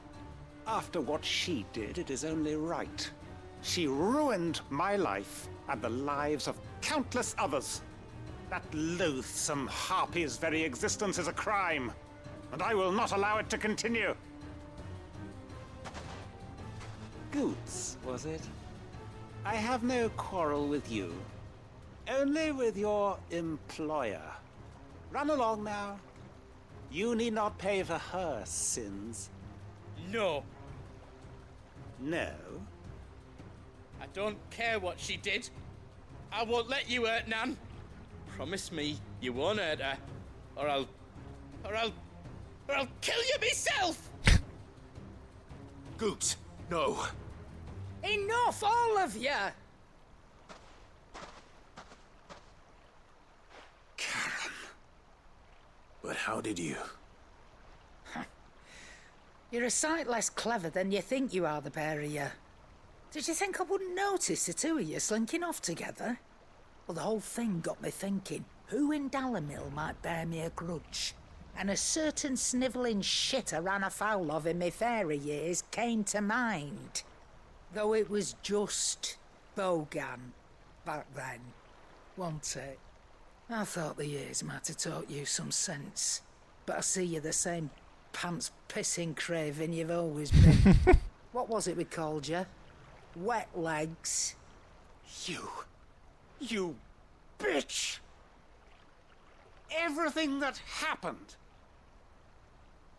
After what she did, it is only right. She ruined my life and the lives of countless others. That loathsome harpy's very existence is a crime, and I will not allow it to continue. Goots, was it? I have no quarrel with you. Only with your employer. Run along now. You need not pay for her sins. No. No? I don't care what she did. I won't let you hurt Nan. Promise me you won't hurt her, or I'll kill you myself! Goots, no. Enough, all of you! Karen. But how did you? You're a sight less clever than you think you are, the pair of you. Did you think I wouldn't notice the two of you slinking off together? Well, the whole thing got me thinking, who in Dalimil might bear me a grudge? And a certain snivelling shit I ran afoul of in my fairy years came to mind. Though it was just Bogan back then, wasn't it? I thought the years might have taught you some sense, but I see you're the same pants-pissing craven you've always been. What was it we called you? Wet legs. You bitch! Everything that happened,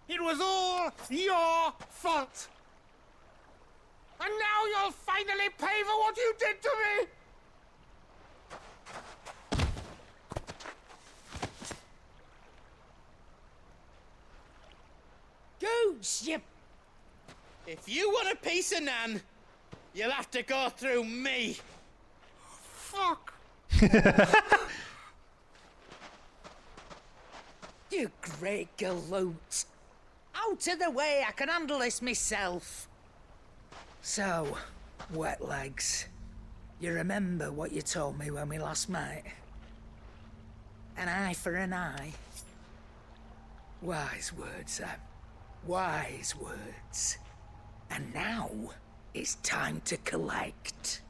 it was all your fault! And now you'll finally pay for what you did to me! Goots, you... If you want a piece of Nan, you'll have to go through me. Fuck! You great galoot. Out of the way, I can handle this myself. So, wet legs, you remember what you told me when we last met? An eye for an eye. Wise words, Sam. Wise words. And now, it's time to collect.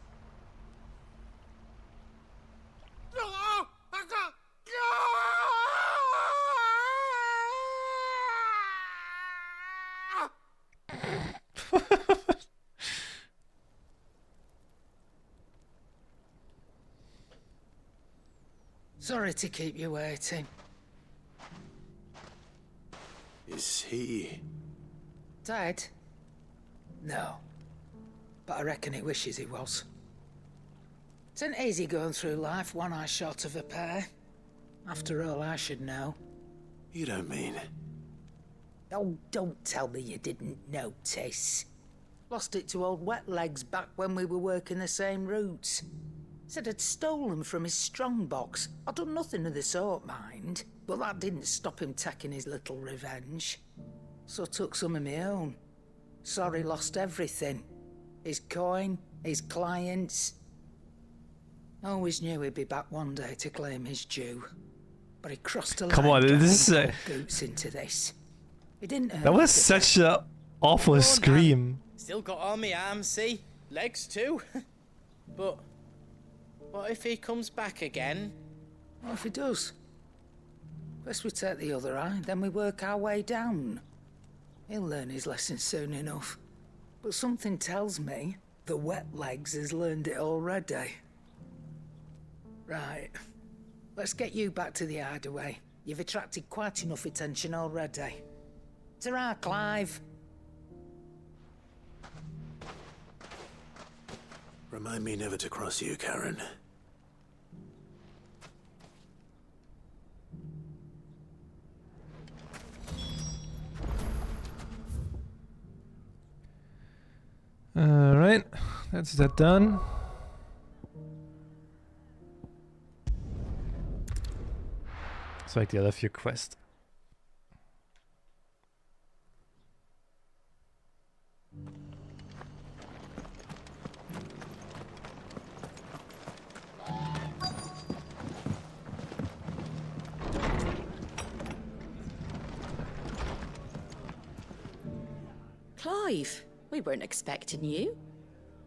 Sorry to keep you waiting. Is he... Dead? No. But I reckon he wishes he was. It isn't easy going through life one eye short of a pair. After all, I should know. You don't mean... Oh, don't tell me you didn't notice. Lost it to old Wet Legs back when we were working the same routes. Said I'd stolen from his strongbox. I'd done nothing of the sort, mind. But that didn't stop him taking his little revenge. So I took some of my own. Sorry, lost everything. His coin, his clients. Always knew he'd be back one day to claim his due. But he crossed a line. Come on, this is Boots into this. He didn't. That was such a awful scream. Still got all my arms, see? Legs too. But what if he comes back again? What if he does? First we take the other eye, then we work our way down. He'll learn his lesson soon enough. But something tells me the Wet Legs has learned it already. Right. Let's get you back to the hideaway. You've attracted quite enough attention already. Ta-ra, Clive. Remind me never to cross you, Karen. Alright, that's that done. It's like the other few quests. Clive, we weren't expecting you.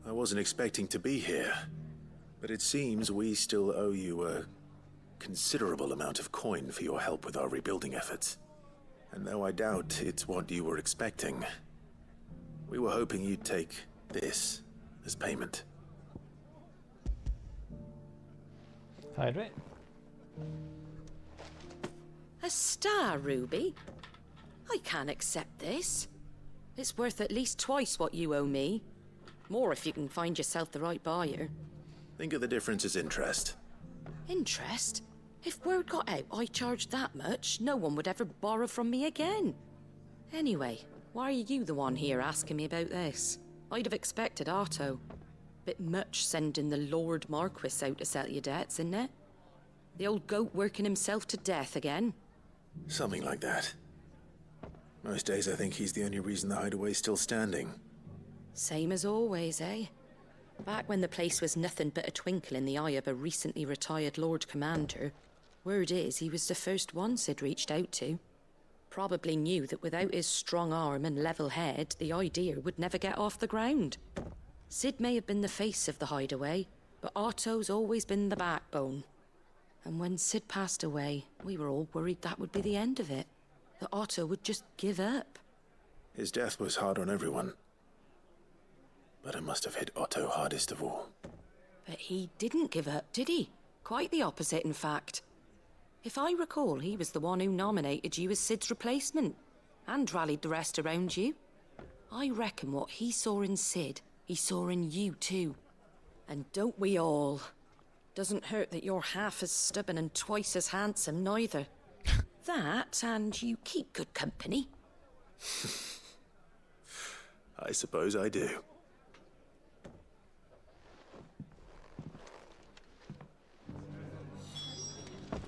I wasn't expecting to be here, but it seems we still owe you a considerable amount of coin for your help with our rebuilding efforts. And though I doubt it's what you were expecting, we were hoping you'd take this as payment. Hydrate. A star ruby? I can't accept this. It's worth at least twice what you owe me. More if you can find yourself the right buyer. Think of the difference as interest. Interest? If word got out I charged that much, no one would ever borrow from me again. Anyway, why are you the one here asking me about this? I'd have expected Otto. Bit much sending the Lord Marquis out to settle your debts, isn't it? The old goat working himself to death again. Something like that. Most days I think he's the only reason the hideaway's still standing. Same as always, eh? Back when the place was nothing but a twinkle in the eye of a recently retired Lord Commander, word is he was the first one Sid reached out to. Probably knew that without his strong arm and level head, the idea would never get off the ground. Sid may have been the face of the hideaway, but Otto's always been the backbone. And when Sid passed away, we were all worried that would be the end of it. That Otto would just give up. His death was hard on everyone. But it must have hit Otto hardest of all. But he didn't give up, did he? Quite the opposite, in fact. If I recall, he was the one who nominated you as Sid's replacement, and rallied the rest around you. I reckon what he saw in Sid, he saw in you too. And don't we all? Doesn't hurt that you're half as stubborn and twice as handsome, neither. That, and you keep good company. I suppose I do.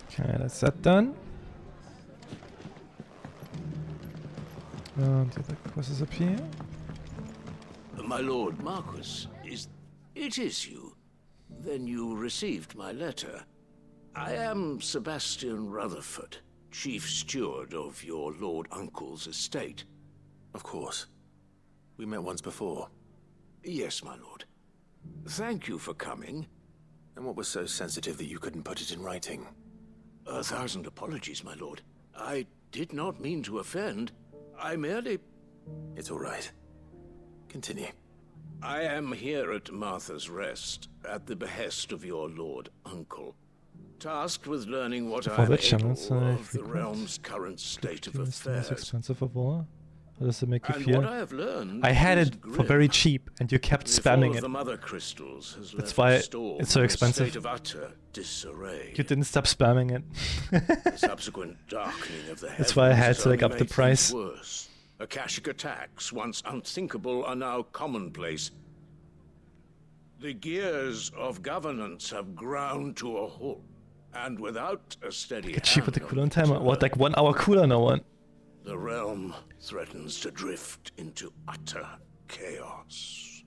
Okay, that's that done. And the other quest is up here. My Lord Marquis, it is you? Then you received my letter. I am Sebastian Rutherford, Chief Steward of your Lord Uncle's estate. Of course. We met once before. Yes, my lord. Thank you for coming. And what was so sensitive that you couldn't put it in writing? 1,000 apologies, my lord. I did not mean to offend. I merely... It's all right. Continue. I am here at Martha's Rest, at the behest of your Lord Uncle, tasked with learning what I am able of the realm's current state of affairs. Expensive of war? How does it make you And feel? what I have learned I had is it for grim. very cheap, and you kept If spamming all of it. the mother crystals has That's left why the storm it's so in a expensive. state of utter disarray. You didn't stop spamming it. The subsequent darkening of the heavens That's why I had has to like only up the made price. things worse. Akashic attacks, once unthinkable, are now commonplace. The gears of governance have ground to a halt, and without a steady Get cheap with the hand cooldown timer. What, like 1 hour cooldown or what? the realm threatens to drift into utter chaos.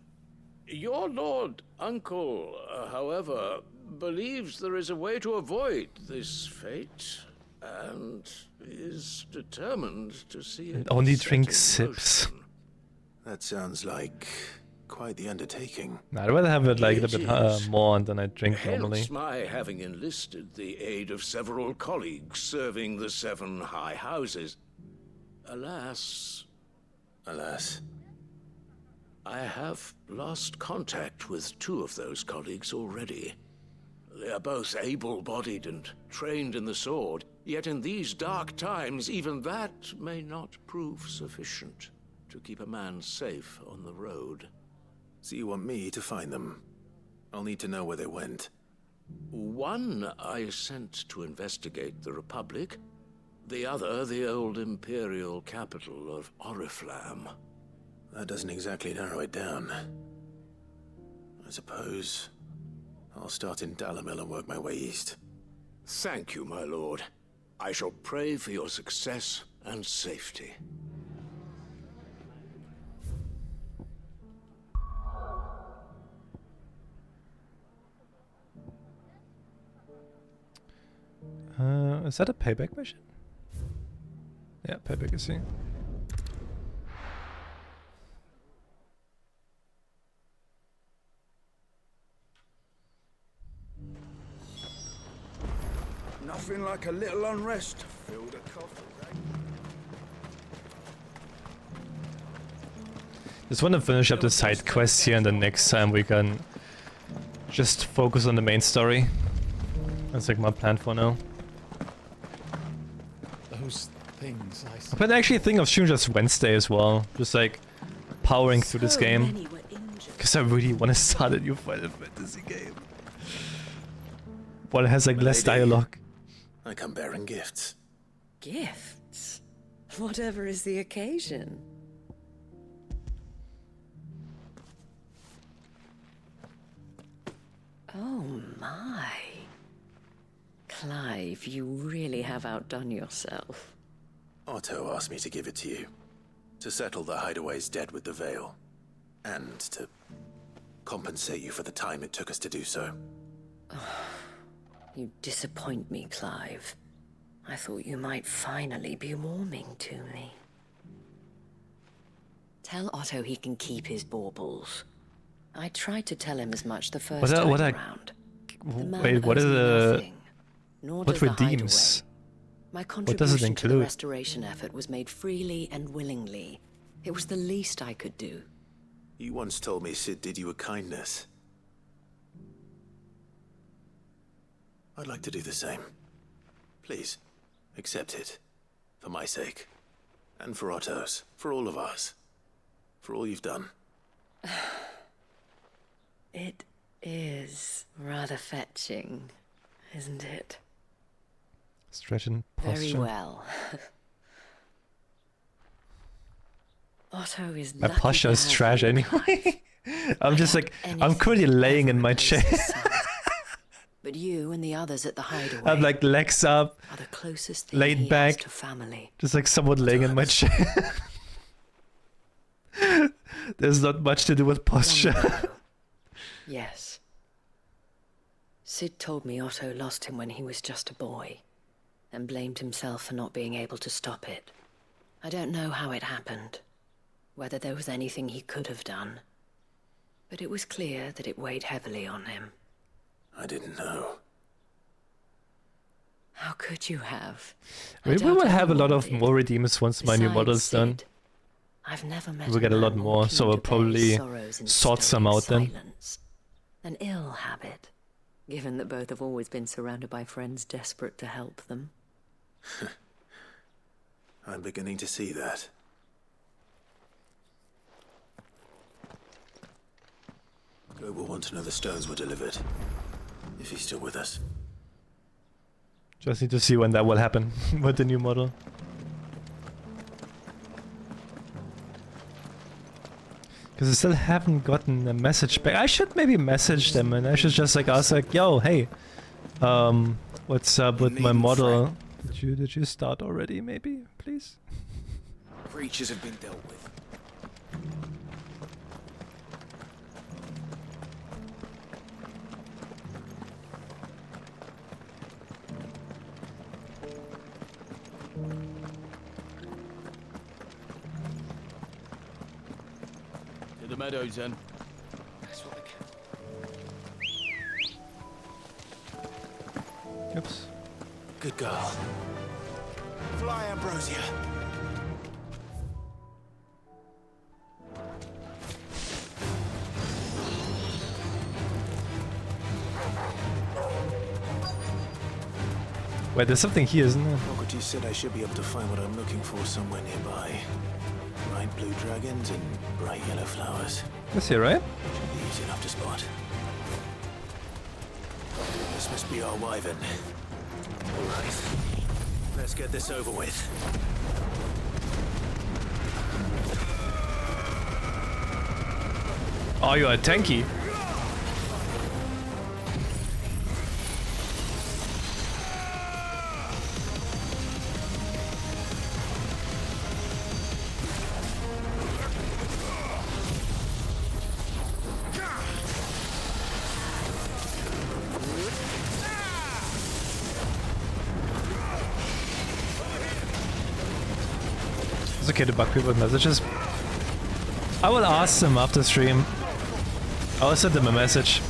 Your Lord Uncle, however, believes there is a way to avoid this fate, and is determined to see it And only set drink in sips. That sounds like quite the undertaking. Nah, I'd rather have it like a It bit is. more than I drink Hence normally. my having enlisted the aid of several colleagues serving the 7 high houses. Alas, I have lost contact with 2 of those colleagues already. They are both able-bodied and trained in the sword, yet in these dark times even that may not prove sufficient to keep a man safe on the road. So you want me to find them? I'll need to know where they went. One I sent to investigate the Republic, the other the old Imperial capital of Oriflamme. That doesn't exactly narrow it down. I suppose I'll start in Dalimil and work my way east. Thank you, my lord. I shall pray for your success and safety. Is that a payback mission? Yeah, payback is here. Nothing like a little unrest to fill the coffers, eh? Just want to finish up the side quests here, and then next time we can just focus on the main story. That's like my plan for now. Those things I But I actually think of shooting just Wednesday as well, just like powering through this game. Because I really want to start a new Final Fantasy game. One has like less dialogue. I come bearing gifts. Gifts? Whatever is the occasion. Oh my. Clive, you really have outdone yourself. Otto asked me to give it to you. To settle the Hideaway's debt with the Veil. And to compensate you for the time it took us to do so. You disappoint me, Clive. I thought you might finally be warming to me. Tell Otto he can keep his baubles. I tried to tell him as much the first time around. Wait, what is the... Nor What does the redeems? Hideaway. My What does it contribution to the include? restoration effort was made freely and willingly. It was the least I could do. You once told me Sid did you a kindness. I'd like to do the same. Please, accept it. For my sake. And for Otto's. For all of us. For all you've done. It is rather fetching, isn't it? Stretching posture. Very well. Otto is My lucky posture to is have trash you. anyway. I'm just like, I'm currently laying in my chair. But you and the others at the Hideaway I'm like legs up, are the closest thing laid he back, has to family. just like someone laying in my chair. There's not much to do with posture. Yes. Sid told me Otto lost him when he was just a boy, and blamed himself for not being able to stop it. I don't know how it happened, whether there was anything he could have done, but it was clear that it weighed heavily on him. I didn't know. How could you have? Maybe we will have a lot of more redeemers once my new model's done. I've never met We'll get a lot man more, keen so we'll to bear probably sorrows in sort some out then. silence. An ill habit, given that both have always been surrounded by friends desperate to help them. I'm beginning to see that. Go will want to know the stones were delivered. If he's still with us. Just need to see when that will happen with the new model. Because I still haven't gotten a message back. I should maybe message them and I should just like ask like, yo, hey, what's up with my model? Did you start already maybe, please? Creatures have been dealt with. To the meadows then. That's what Oops. Good girl. Fly, Ambrosia. Wait, there's something here, isn't there? Socrates said I should be able to find what I'm looking for somewhere nearby. Bright blue dragons and bright yellow flowers. This here, right? Should be easy enough to spot. This must be our wyvern. Alright. Let's get this over with. Oh, you are tanky. It's okay to bug people with messages. I will ask them after stream. I'll send them a message.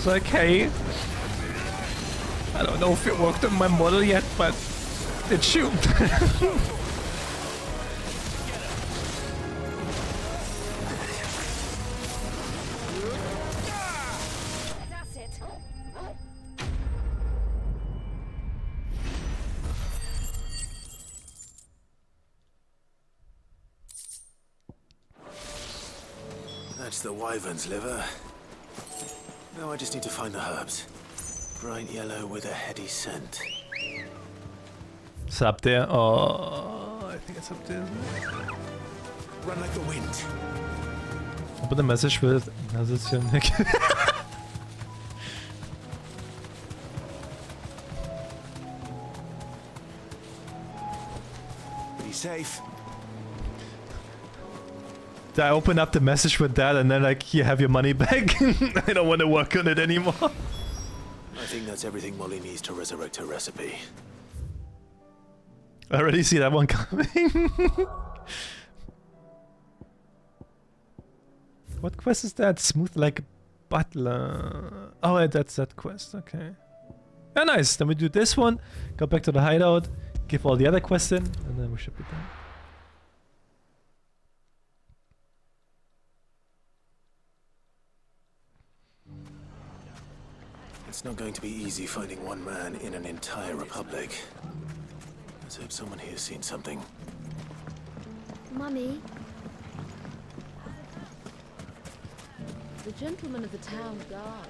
It's like, hey, I don't know if it worked on my model yet, but it should. That's the wyvern's liver. Now I just need to find the herbs. Bright yellow with a heady scent. It's up there. Oh, I think it's up there. Run like the wind. Aber der Message wird. Das ist ja nicht. Be safe. I open up the message with that and then like, you have your money back. I don't want to work on it anymore. I think that's everything Molly needs to resurrect her recipe. I already see that one coming. What quest is that? Smooth like a butler. Oh, that's that quest. Okay. Yeah, nice. Then we do this one, go back to the hideout, give all the other quests in, and then we should be done. It's not going to be easy finding one man in an entire republic. Let's hope someone here's seen something. Mummy, The gentleman of the town guard.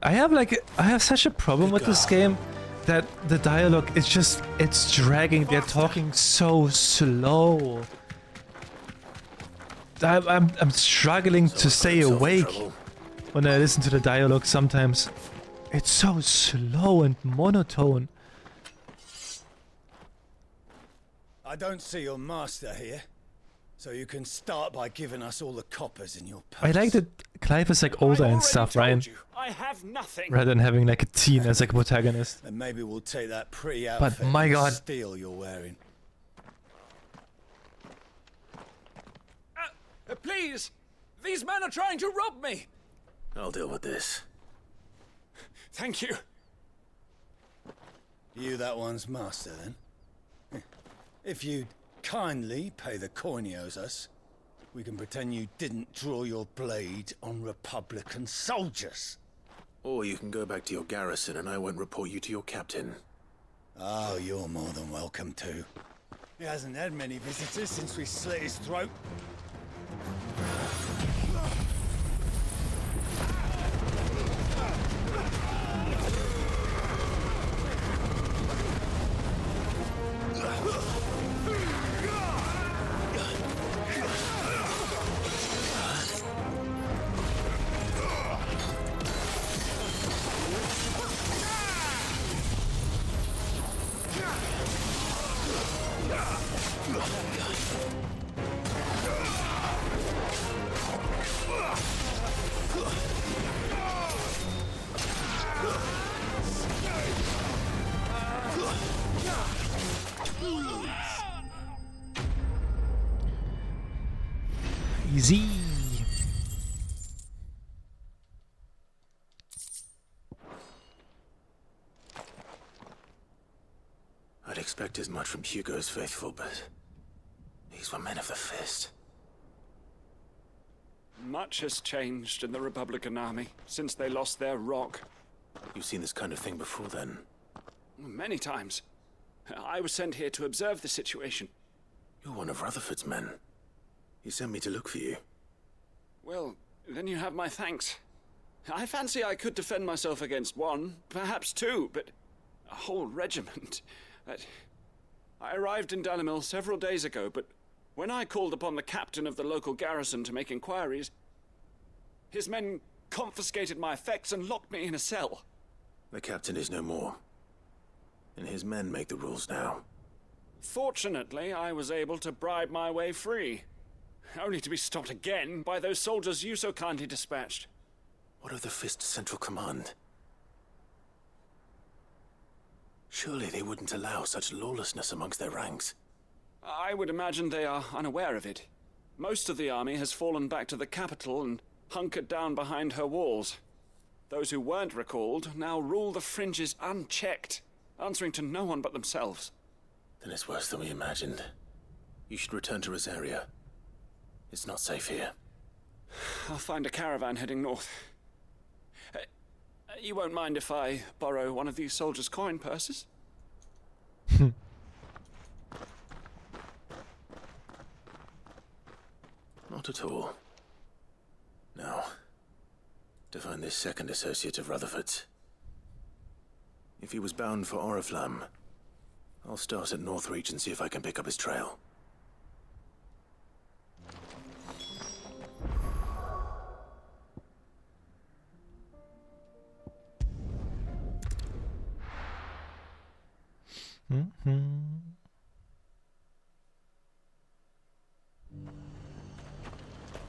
I have such a problem with this game that the dialogue is just, it's dragging. They're talking so slow. I'm struggling to stay awake when I listen to the dialogue sometimes. It's so slow and monotone. I don't see your master here, so you can start by giving us all the coppers in your purse. I like that Clive is like older and stuff, right? I have nothing. Rather than having like a teen as like a protagonist. And maybe we'll take that pretty But outfit my and God. steel you're wearing. Please! These men are trying to rob me! I'll deal with this. Thank you. You that one's master, then? If you'd kindly pay the coin he owes us, we can pretend you didn't draw your blade on Republican soldiers. Or you can go back to your garrison and I won't report you to your captain. Oh, you're more than welcome to. He hasn't had many visitors since we slit his throat. Easy. I'd expect as much from Hugo's faithful, but these were men of the fist. Much has changed in the Republican army since they lost their rock. You've seen this kind of thing before, then? Many times. I was sent here to observe the situation. You're one of Rutherford's men. He sent me to look for you. Well, then you have my thanks. I fancy I could defend myself against one, perhaps two, but a whole regiment. I arrived in Dalimil several days ago, but when I called upon the captain of the local garrison to make inquiries, his men confiscated my effects and locked me in a cell. The captain is no more, and his men make the rules now. Fortunately, I was able to bribe my way free, only to be stopped again by those soldiers you so kindly dispatched. What of the Fist's central command? Surely they wouldn't allow such lawlessness amongst their ranks. I would imagine they are unaware of it. Most of the army has fallen back to the capital and hunkered down behind her walls. Those who weren't recalled now rule the fringes unchecked, answering to no one but themselves. Then it's worse than we imagined. You should return to Rosaria. It's not safe here. I'll find a caravan heading north. You won't mind if I borrow one of these soldiers' coin purses? Not at all. Now, to find this second associate of Rutherford's. If he was bound for Oriflamme, I'll start at Northreach and see if I can pick up his trail.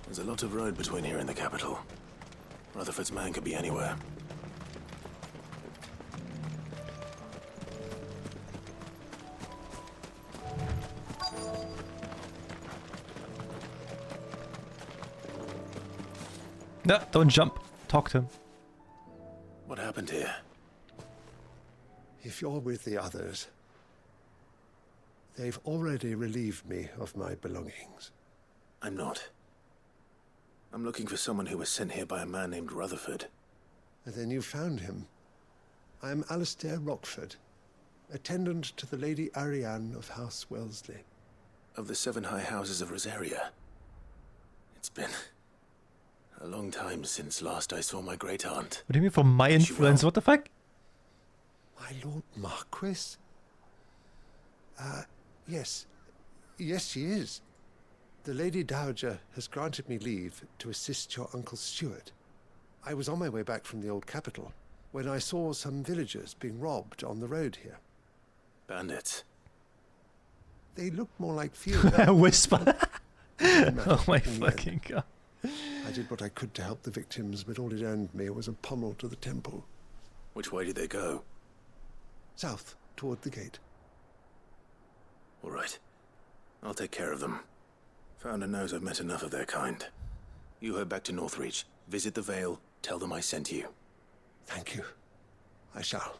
There's a lot of road between here and the capital. Rutherford's man could be anywhere. No, don't jump. Talk to him. What happened here? If you're with the others, they've already relieved me of my belongings. I'm not. I'm looking for someone who was sent here by a man named Rutherford. And then you found him. I am Alistair Rockford, attendant to the Lady Ariane of House Wellesley. Of the 7 high houses of Rosaria. It's been a long time since last I saw my great-aunt. What do you mean from my influence? What the fuck? My Lord Marquis? Yes. Yes, she is. The Lady Dowager has granted me leave to assist your Uncle Stuart. I was on my way back from the old capital when I saw some villagers being robbed on the road here. Bandits? They looked more like field. Whisper. Oh my fucking god. I did what I could to help the victims, but all it earned me was a pommel to the temple. Which way did they go? South, toward the gate. All right. I'll take care of them. Founder knows I've met enough of their kind. You head back to Northreach, visit the Vale, tell them I sent you. Thank you. I shall.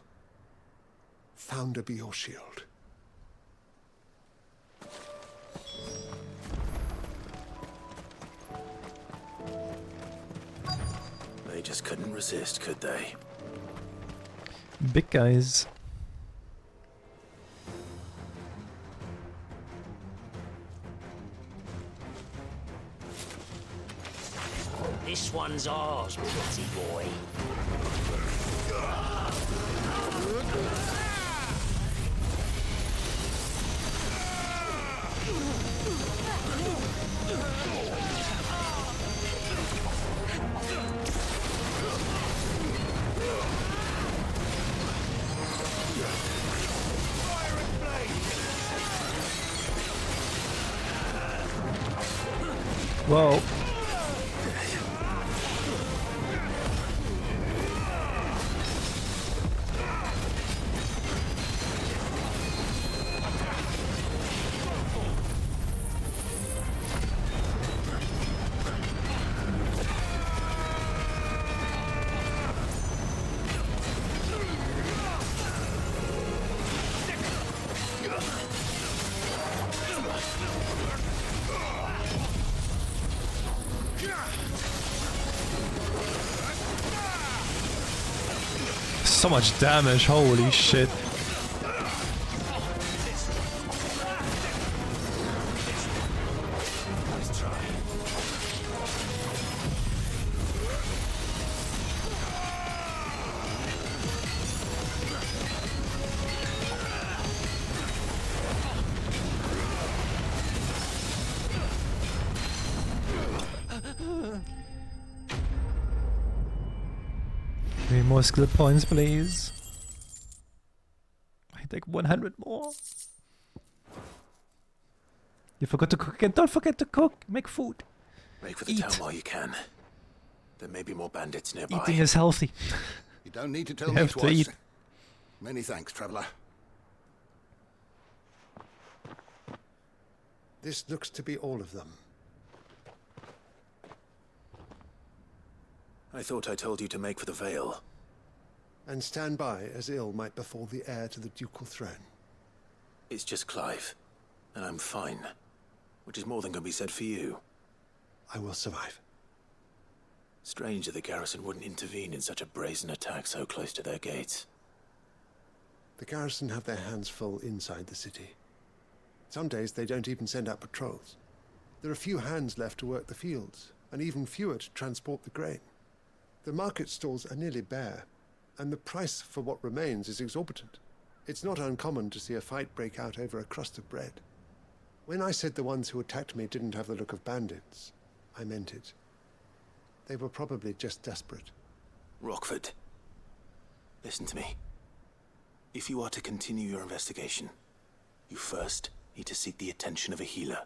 Founder be your shield. They just couldn't resist, could they? Big guys. This one's ours, pretty boy. Whoa. So much damage, holy shit. Give me more skill points, please. I take 100 more. You forgot to cook again. Don't forget to cook. Make food. Make for the town while you can. There may be more bandits nearby. Eating is healthy. You don't need to tell You me have to twice. eat. Many thanks, traveller. This looks to be all of them. I thought I told you to make for the Vale. And stand by as ill might befall the heir to the ducal throne. It's just Clive, and I'm fine. Which is more than can be said for you. I will survive. Strange that the garrison wouldn't intervene in such a brazen attack so close to their gates. The garrison have their hands full inside the city. Some days they don't even send out patrols. There are few hands left to work the fields, and even fewer to transport the grain. The market stalls are nearly bare, and the price for what remains is exorbitant. It's not uncommon to see a fight break out over a crust of bread. When I said the ones who attacked me didn't have the look of bandits, I meant it. They were probably just desperate. Rockford, listen to me. If you are to continue your investigation, you first need to seek the attention of a healer.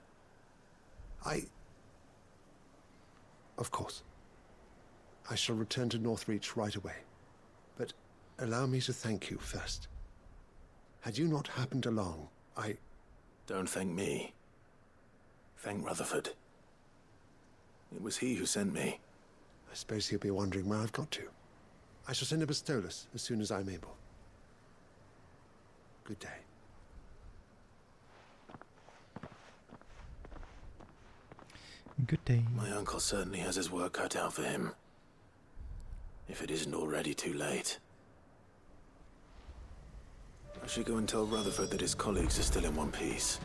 Of course. I shall return to Northreach right away. But allow me to thank you first. Had you not happened along, Don't thank me. Thank Rutherford. It was he who sent me. I suppose he'll be wondering where I've got to. I shall send a Bastolus as soon as I'm able. Good day. Good day. My uncle certainly has his work cut out for him. If it isn't already too late. I should go and tell Rutherford that his colleagues are still in one piece.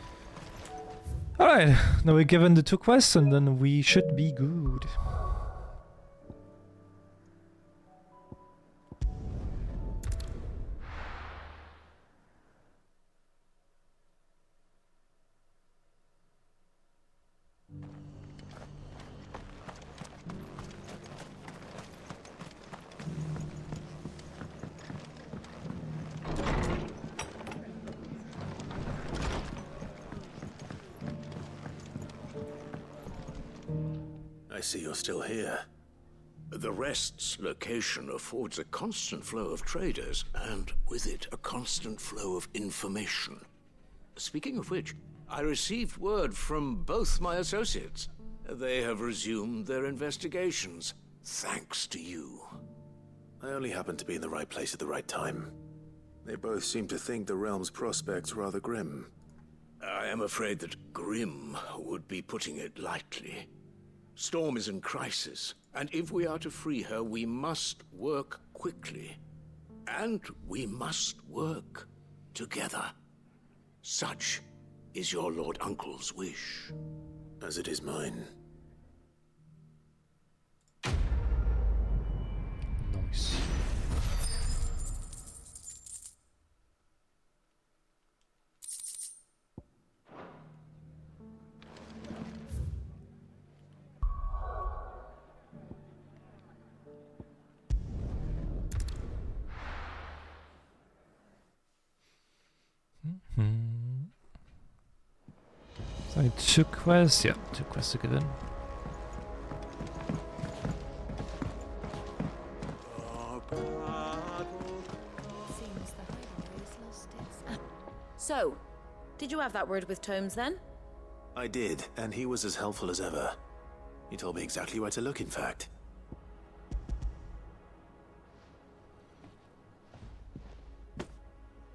Alright, now we're given the 2 quests and then we should be good. I see you're still here. The Rest's location affords a constant flow of traders, and with it, a constant flow of information. Speaking of which, I received word from both my associates. They have resumed their investigations, thanks to you. I only happened to be in the right place at the right time. They both seem to think the realm's prospects rather grim. I am afraid that grim would be putting it lightly. Storm is in crisis, and if we are to free her, we must work quickly. And we must work together. Such is your Lord Uncle's wish. As it is mine. Nice. So 2 quests, yeah, 2 quests are given. So, did you have that word with Tomes then? I did, and he was as helpful as ever. He told me exactly where to look, in fact.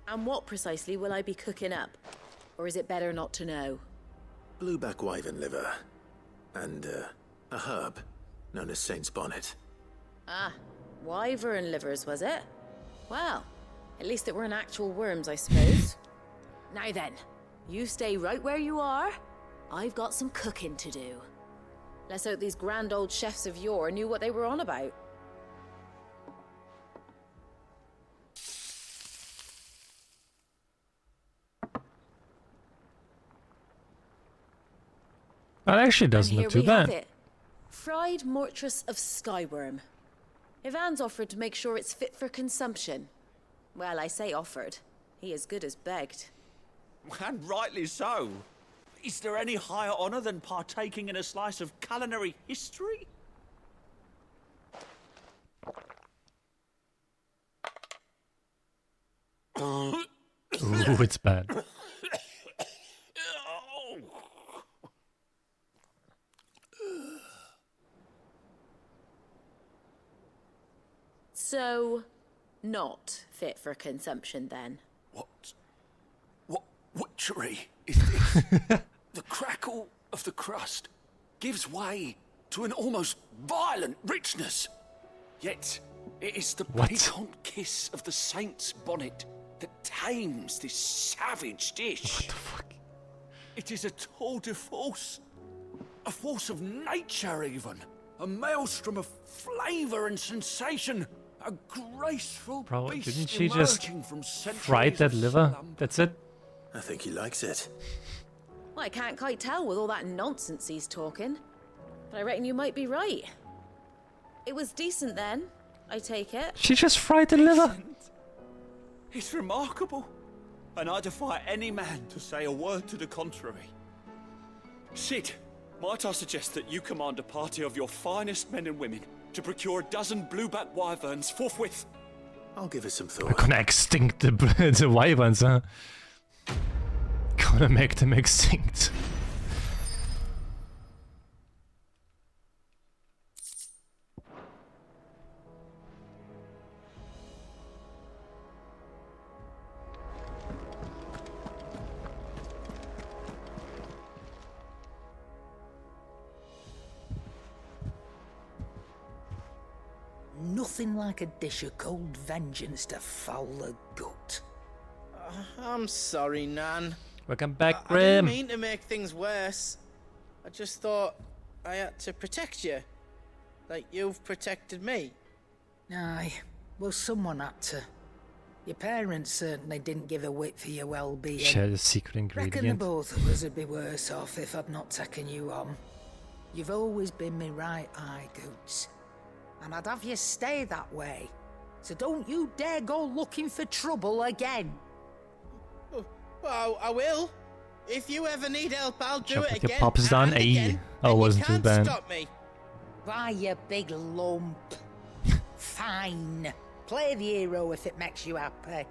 And what precisely will I be cooking up? Or is it better not to know? Blueback wyvern liver. And, a herb known as Saint's Bonnet. Ah, wyvern livers, was it? Well, at least it weren't actual worms, I suppose. Now then, you stay right where you are. I've got some cooking to do. Let's hope these grand old chefs of yore knew what they were on about. That actually doesn't look too bad. It. Fried mortress of skyworm. Ivan's offered to make sure it's fit for consumption. Well, I say offered. He as good as begged. And rightly so. Is there any higher honor than partaking in a slice of culinary history? Ooh, it's bad. So, not fit for consumption then? What witchery is this? The crackle of the crust gives way to an almost violent richness. Yet, it is the piquant kiss of the saint's bonnet that tames this savage dish. What the fuck? It is a tour de force. A force of nature, even. A maelstrom of flavour and sensation. A graceful Bro, beast didn't she just emerging from fry that liver? That's it? I think he likes it. Well, I can't quite tell with all that nonsense he's talking. But I reckon you might be right. It was decent then, I take it. She just fried the liver. It's remarkable. And I defy any man to say a word to the contrary. Sid, might I suggest that you command a party of your finest men and women to procure a dozen blueback wyverns forthwith? I'll give it some We're thought. gonna extinct the wyverns, huh? Gonna make them extinct. Nothing like a dish of cold vengeance to foul the gut. I'm sorry, Nan. Welcome back, I didn't Grim. mean to make things worse. I just thought I had to protect you. Like you've protected me. Aye, well, someone had to. Your parents certainly didn't give a whit for your well-being. Share the secret Reckon the ingredient. both of us would be worse off if I'd not taken you on. You've always been me right eye, Goots. And I'd have you stay that way. So don't you dare go looking for trouble again. Well, I will. If you ever need help, I'll do Jump it with your again. pops down. and Ayy. again, Oh, and wasn't you too can't bad. stop me. Why, you big lump. Fine. Play the hero if it makes you happy.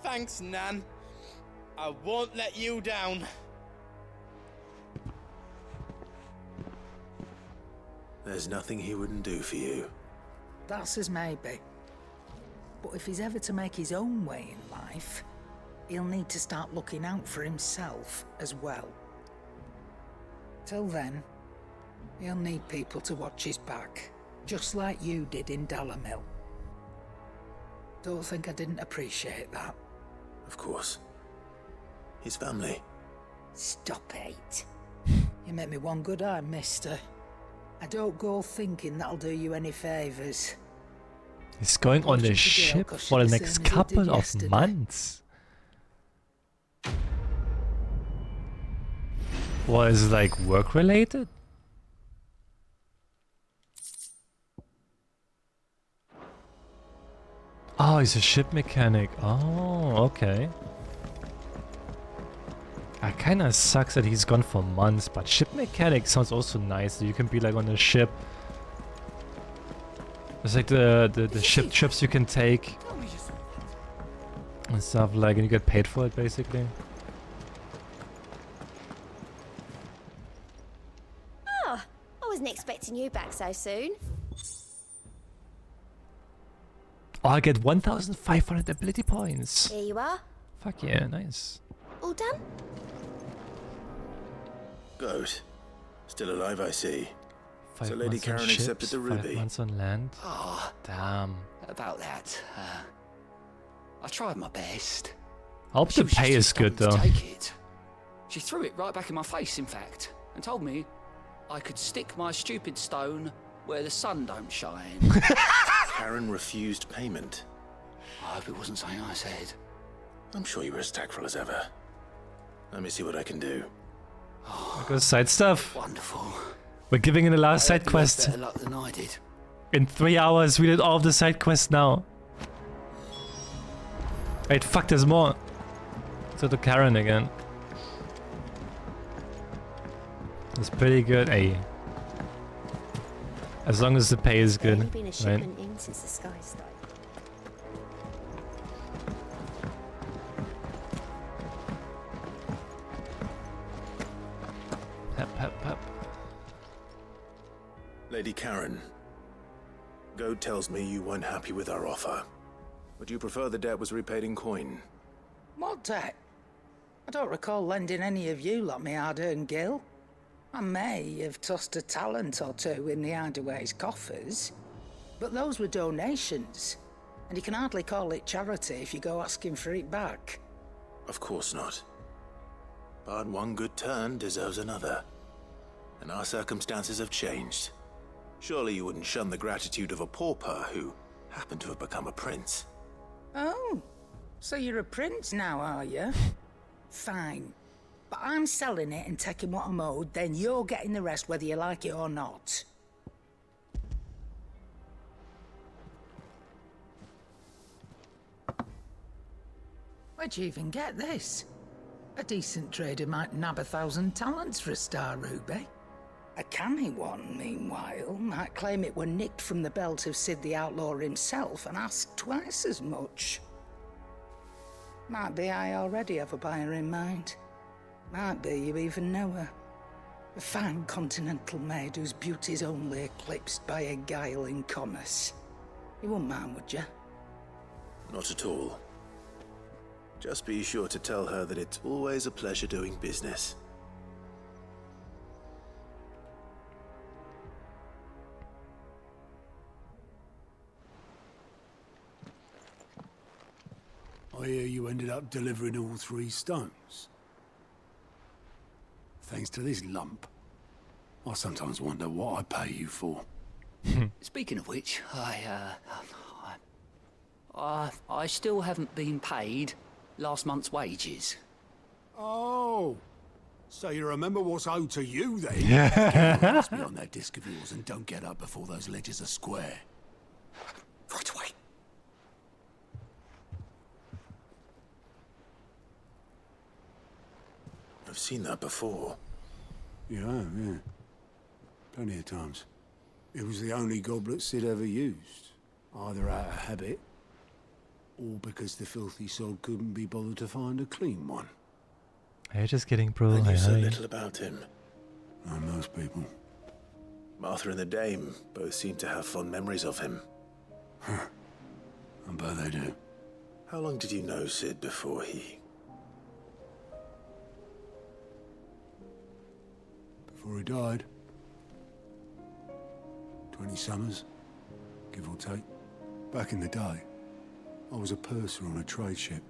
Thanks, Nan. I won't let you down. There's nothing he wouldn't do for you. That's as maybe. But if he's ever to make his own way in life, he'll need to start looking out for himself as well. Till then, he'll need people to watch his back, just like you did in Dalamil. Don't think I didn't appreciate that. Of course. His family. Stop it. You make me one good eye, mister. I don't go thinking that'll do you any favours. He's going on the Unfortunately, ship I'll cost for you the the next same as he couple did of yesterday. months. What is it, like work related? Oh, he's a ship mechanic. Oh, okay. It kind of sucks that he's gone for months, but ship mechanic sounds also nice. So you can be like on a ship. It's like the ship trips you can take and stuff like, and you get paid for it basically. Oh, I wasn't expecting you back so soon. Oh, I get 1,500 ability points. Here you are. Fuck yeah, nice. All done? Good. Still alive, I see. 5 So Lady months on Karen accepted ships, the 5 ruby. months on land. Ah, Damn. about that. I tried my best. I hope She the was pay just is too good stubborn though. to take it. She threw it right back in my face, in fact, and told me I could stick my stupid stone where the sun don't shine. Karen refused payment. I hope it wasn't something I said. I'm sure you were as tactful as ever. Let me see what I can do. There goes side stuff. Wonderful. We're giving in the last I side hope you had quest. better luck than I did. In 3 hours, we did all of the side quests now. Wait, fuck, there's more. So to Karen again. It's pretty good, eh? As long as the pay is good, Only been a right? shipment in since the sky started. Hep, hep, hep. Lady Karen, Goad tells me you weren't happy with our offer. Would you prefer the debt was repaid in coin? What debt? I don't recall lending any of you lot me hard-earned gil. I may have tossed a talent or two in the Hideaway's coffers, but those were donations, and you can hardly call it charity if you go asking for it back. Of course not. But one good turn deserves another. And our circumstances have changed. Surely you wouldn't shun the gratitude of a pauper who happened to have become a prince. Oh, so you're a prince now, are you? Fine. But I'm selling it and taking what I'm owed, then you're getting the rest whether you like it or not. Where'd you even get this? A decent trader might nab 1,000 talents for a star ruby. A canny one, meanwhile, might claim it were nicked from the belt of Sid the Outlaw himself and ask twice as much. Might be I already have a buyer in mind. Might be you even know her. A fine continental maid whose beauty's only eclipsed by a guile in commerce. You wouldn't mind, would you? Not at all. Just be sure to tell her that it's always a pleasure doing business. I hear you ended up delivering all 3 stones. Thanks to this lump. I sometimes wonder what I pay you for. Speaking of which, I still haven't been paid last month's wages. Oh, so you remember what's owed to you then? Yeah. Get your hands behind that disc of yours and don't get up before those ledgers are square. Right away. I've seen that before. Yeah. Plenty of times. It was the only goblet Sid ever used. Either out of habit, or because the filthy soul couldn't be bothered to find a clean one. You're just kidding, bro. I knew so Aye. little about him. Like most people. Martha and the Dame both seem to have fond memories of him. I bet they do. How long did you know Sid before he... Before he died. 20 summers, give or take. Back in the day, I was a purser on a trade ship,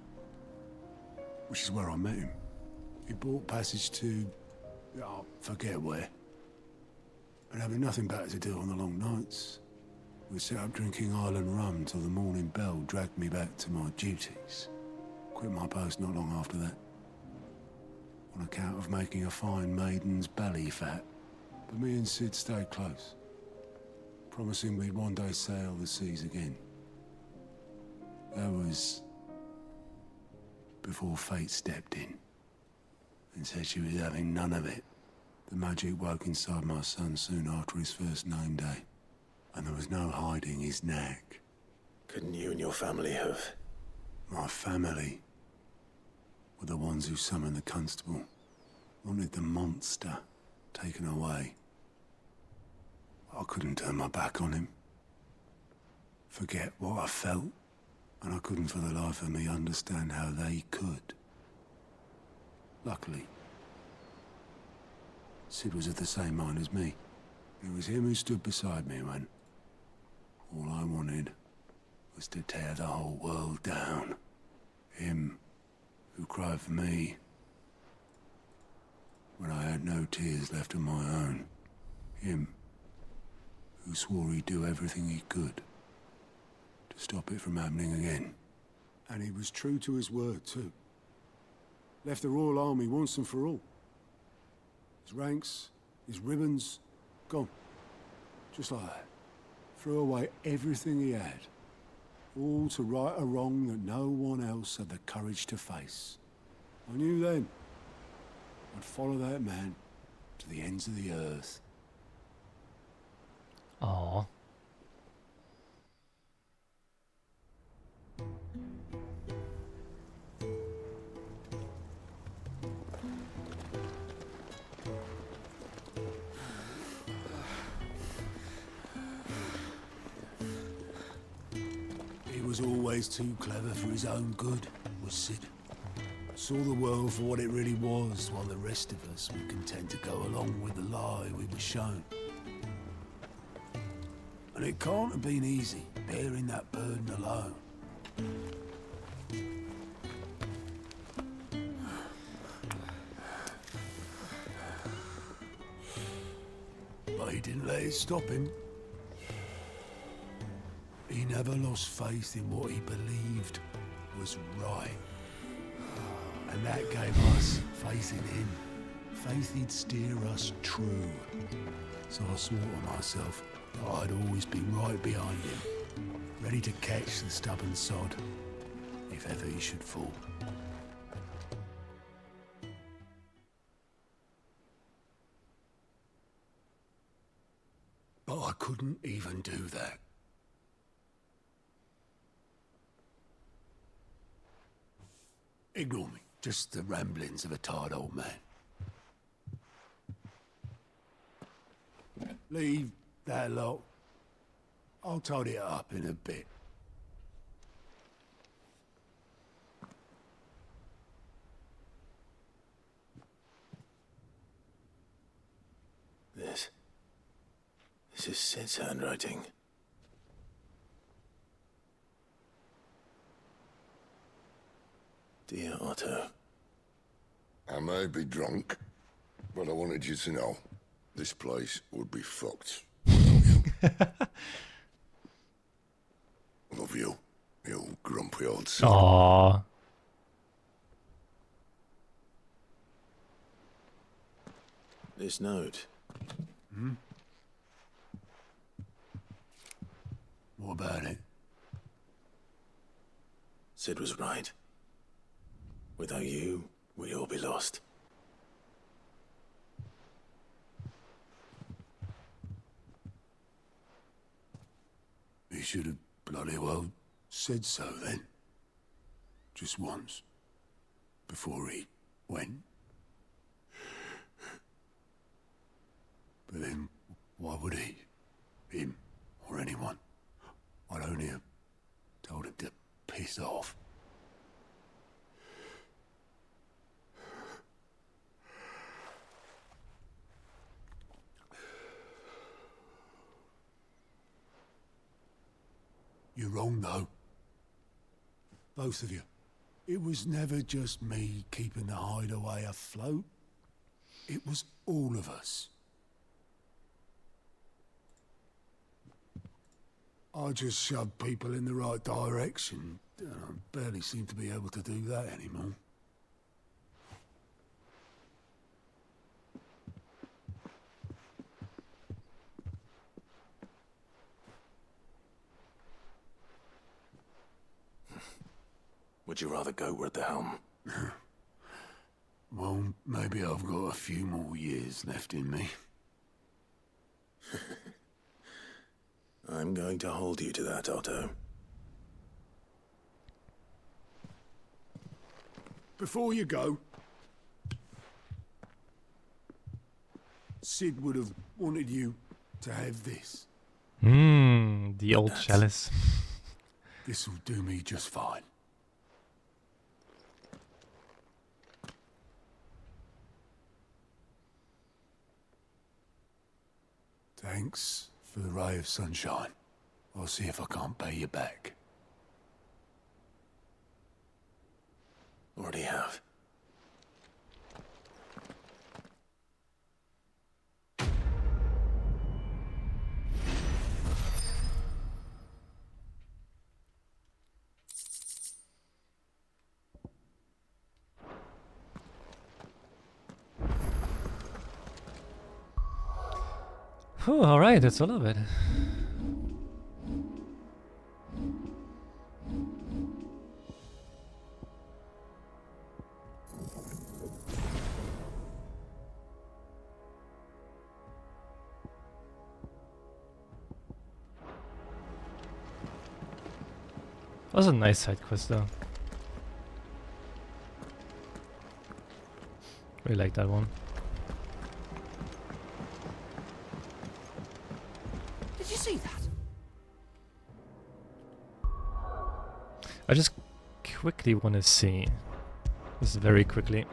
which is where I met him. He bought passage to... oh, forget where. But having nothing better to do on the long nights, we set up drinking island rum till the morning bell dragged me back to my duties. Quit my post not long after that. On account of making a fine maiden's belly fat. But me and Sid stayed close, promising we'd one day sail the seas again. That was before fate stepped in and said she was having none of it. The magic woke inside my son soon after his first name day, and there was no hiding his knack. Couldn't you and your family have... My family were the ones who summoned the constable, wanted the monster taken away. I couldn't turn my back on him, forget what I felt, and I couldn't for the life of me understand how they could. Luckily, Sid was of the same mind as me. It was him who stood beside me when all I wanted was to tear the whole world down. Him who cried for me when I had no tears left of my own. Him who swore he'd do everything he could to stop it from happening again. And he was true to his word, too. Left the Royal Army once and for all. His ranks, his ribbons, gone. Just like that. Threw away everything he had. All to right a wrong that no one else had the courage to face. I knew then I'd follow that man to the ends of the earth. Aww. was always too clever for his own good, was Sid. Saw the world for what it really was, while the rest of us were content to go along with the lie we were shown. And it can't have been easy, bearing that burden alone. But he didn't let it stop him. He never lost faith in what he believed was right. And that gave us faith in him. Faith he'd steer us true. So I swore to myself that I'd always be right behind him, ready to catch the stubborn sod, if ever he should fall. But I couldn't even do that. Ignore me. Just the ramblings of a tired old man. Leave that lot. I'll tidy it up in a bit. This is Sid's handwriting. Dear Otto. I may be drunk, but I wanted you to know this place would be fucked without you. Love you, you grumpy old son. Aww. This note. Hmm? What about it? Sid was right. Without you, we'd all be lost. He should have bloody well said so then. Just once. Before he went. But then, why would he? Him, or anyone. I'd only have told him to piss off. You're wrong, though. Both of you. It was never just me keeping the hideaway afloat. It was all of us. I just shoved people in the right direction. I barely seem to be able to do that anymore. Would you rather go at the helm? Well, maybe I've got a few more years left in me. I'm going to hold you to that, Otto. Before you go, Sid would have wanted you to have this. The old chalice. This'll do me just fine. Thanks for the ray of sunshine. I'll see if I can't pay you back. Already have. Whew, all right, that's all of it. That was a nice side quest though. Really like that one. Did you see that? I just quickly want to see, just very quickly,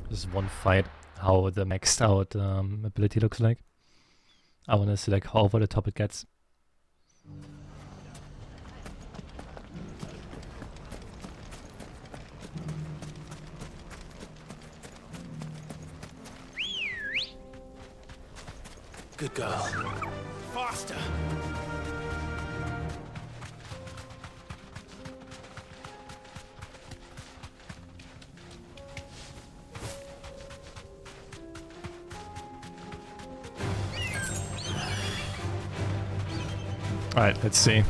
just one fight, how the maxed out ability looks like. I want to see like how over the top it gets. Good girl. Faster! Alright, let's see.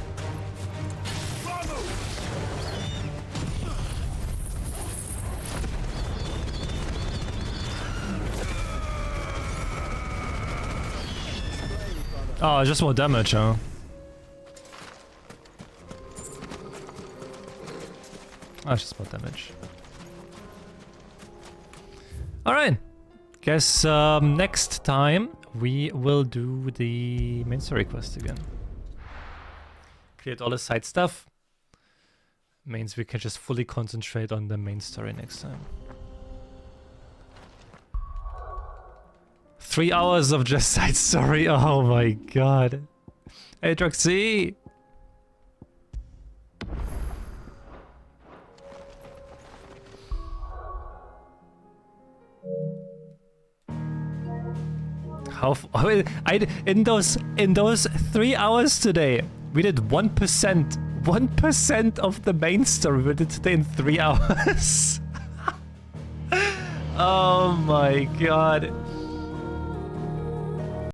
Oh, just more damage, huh? Oh, just more damage. Alright. Guess next time we will do the main story quest again. Cleared all the side stuff. Means we can just fully concentrate on the main story next time. 3 hours of just side story. Oh my god. Hey, Droxy! How? In those 3 hours today, we did 1%. 1% of the main story we did today in 3 hours. Oh my god.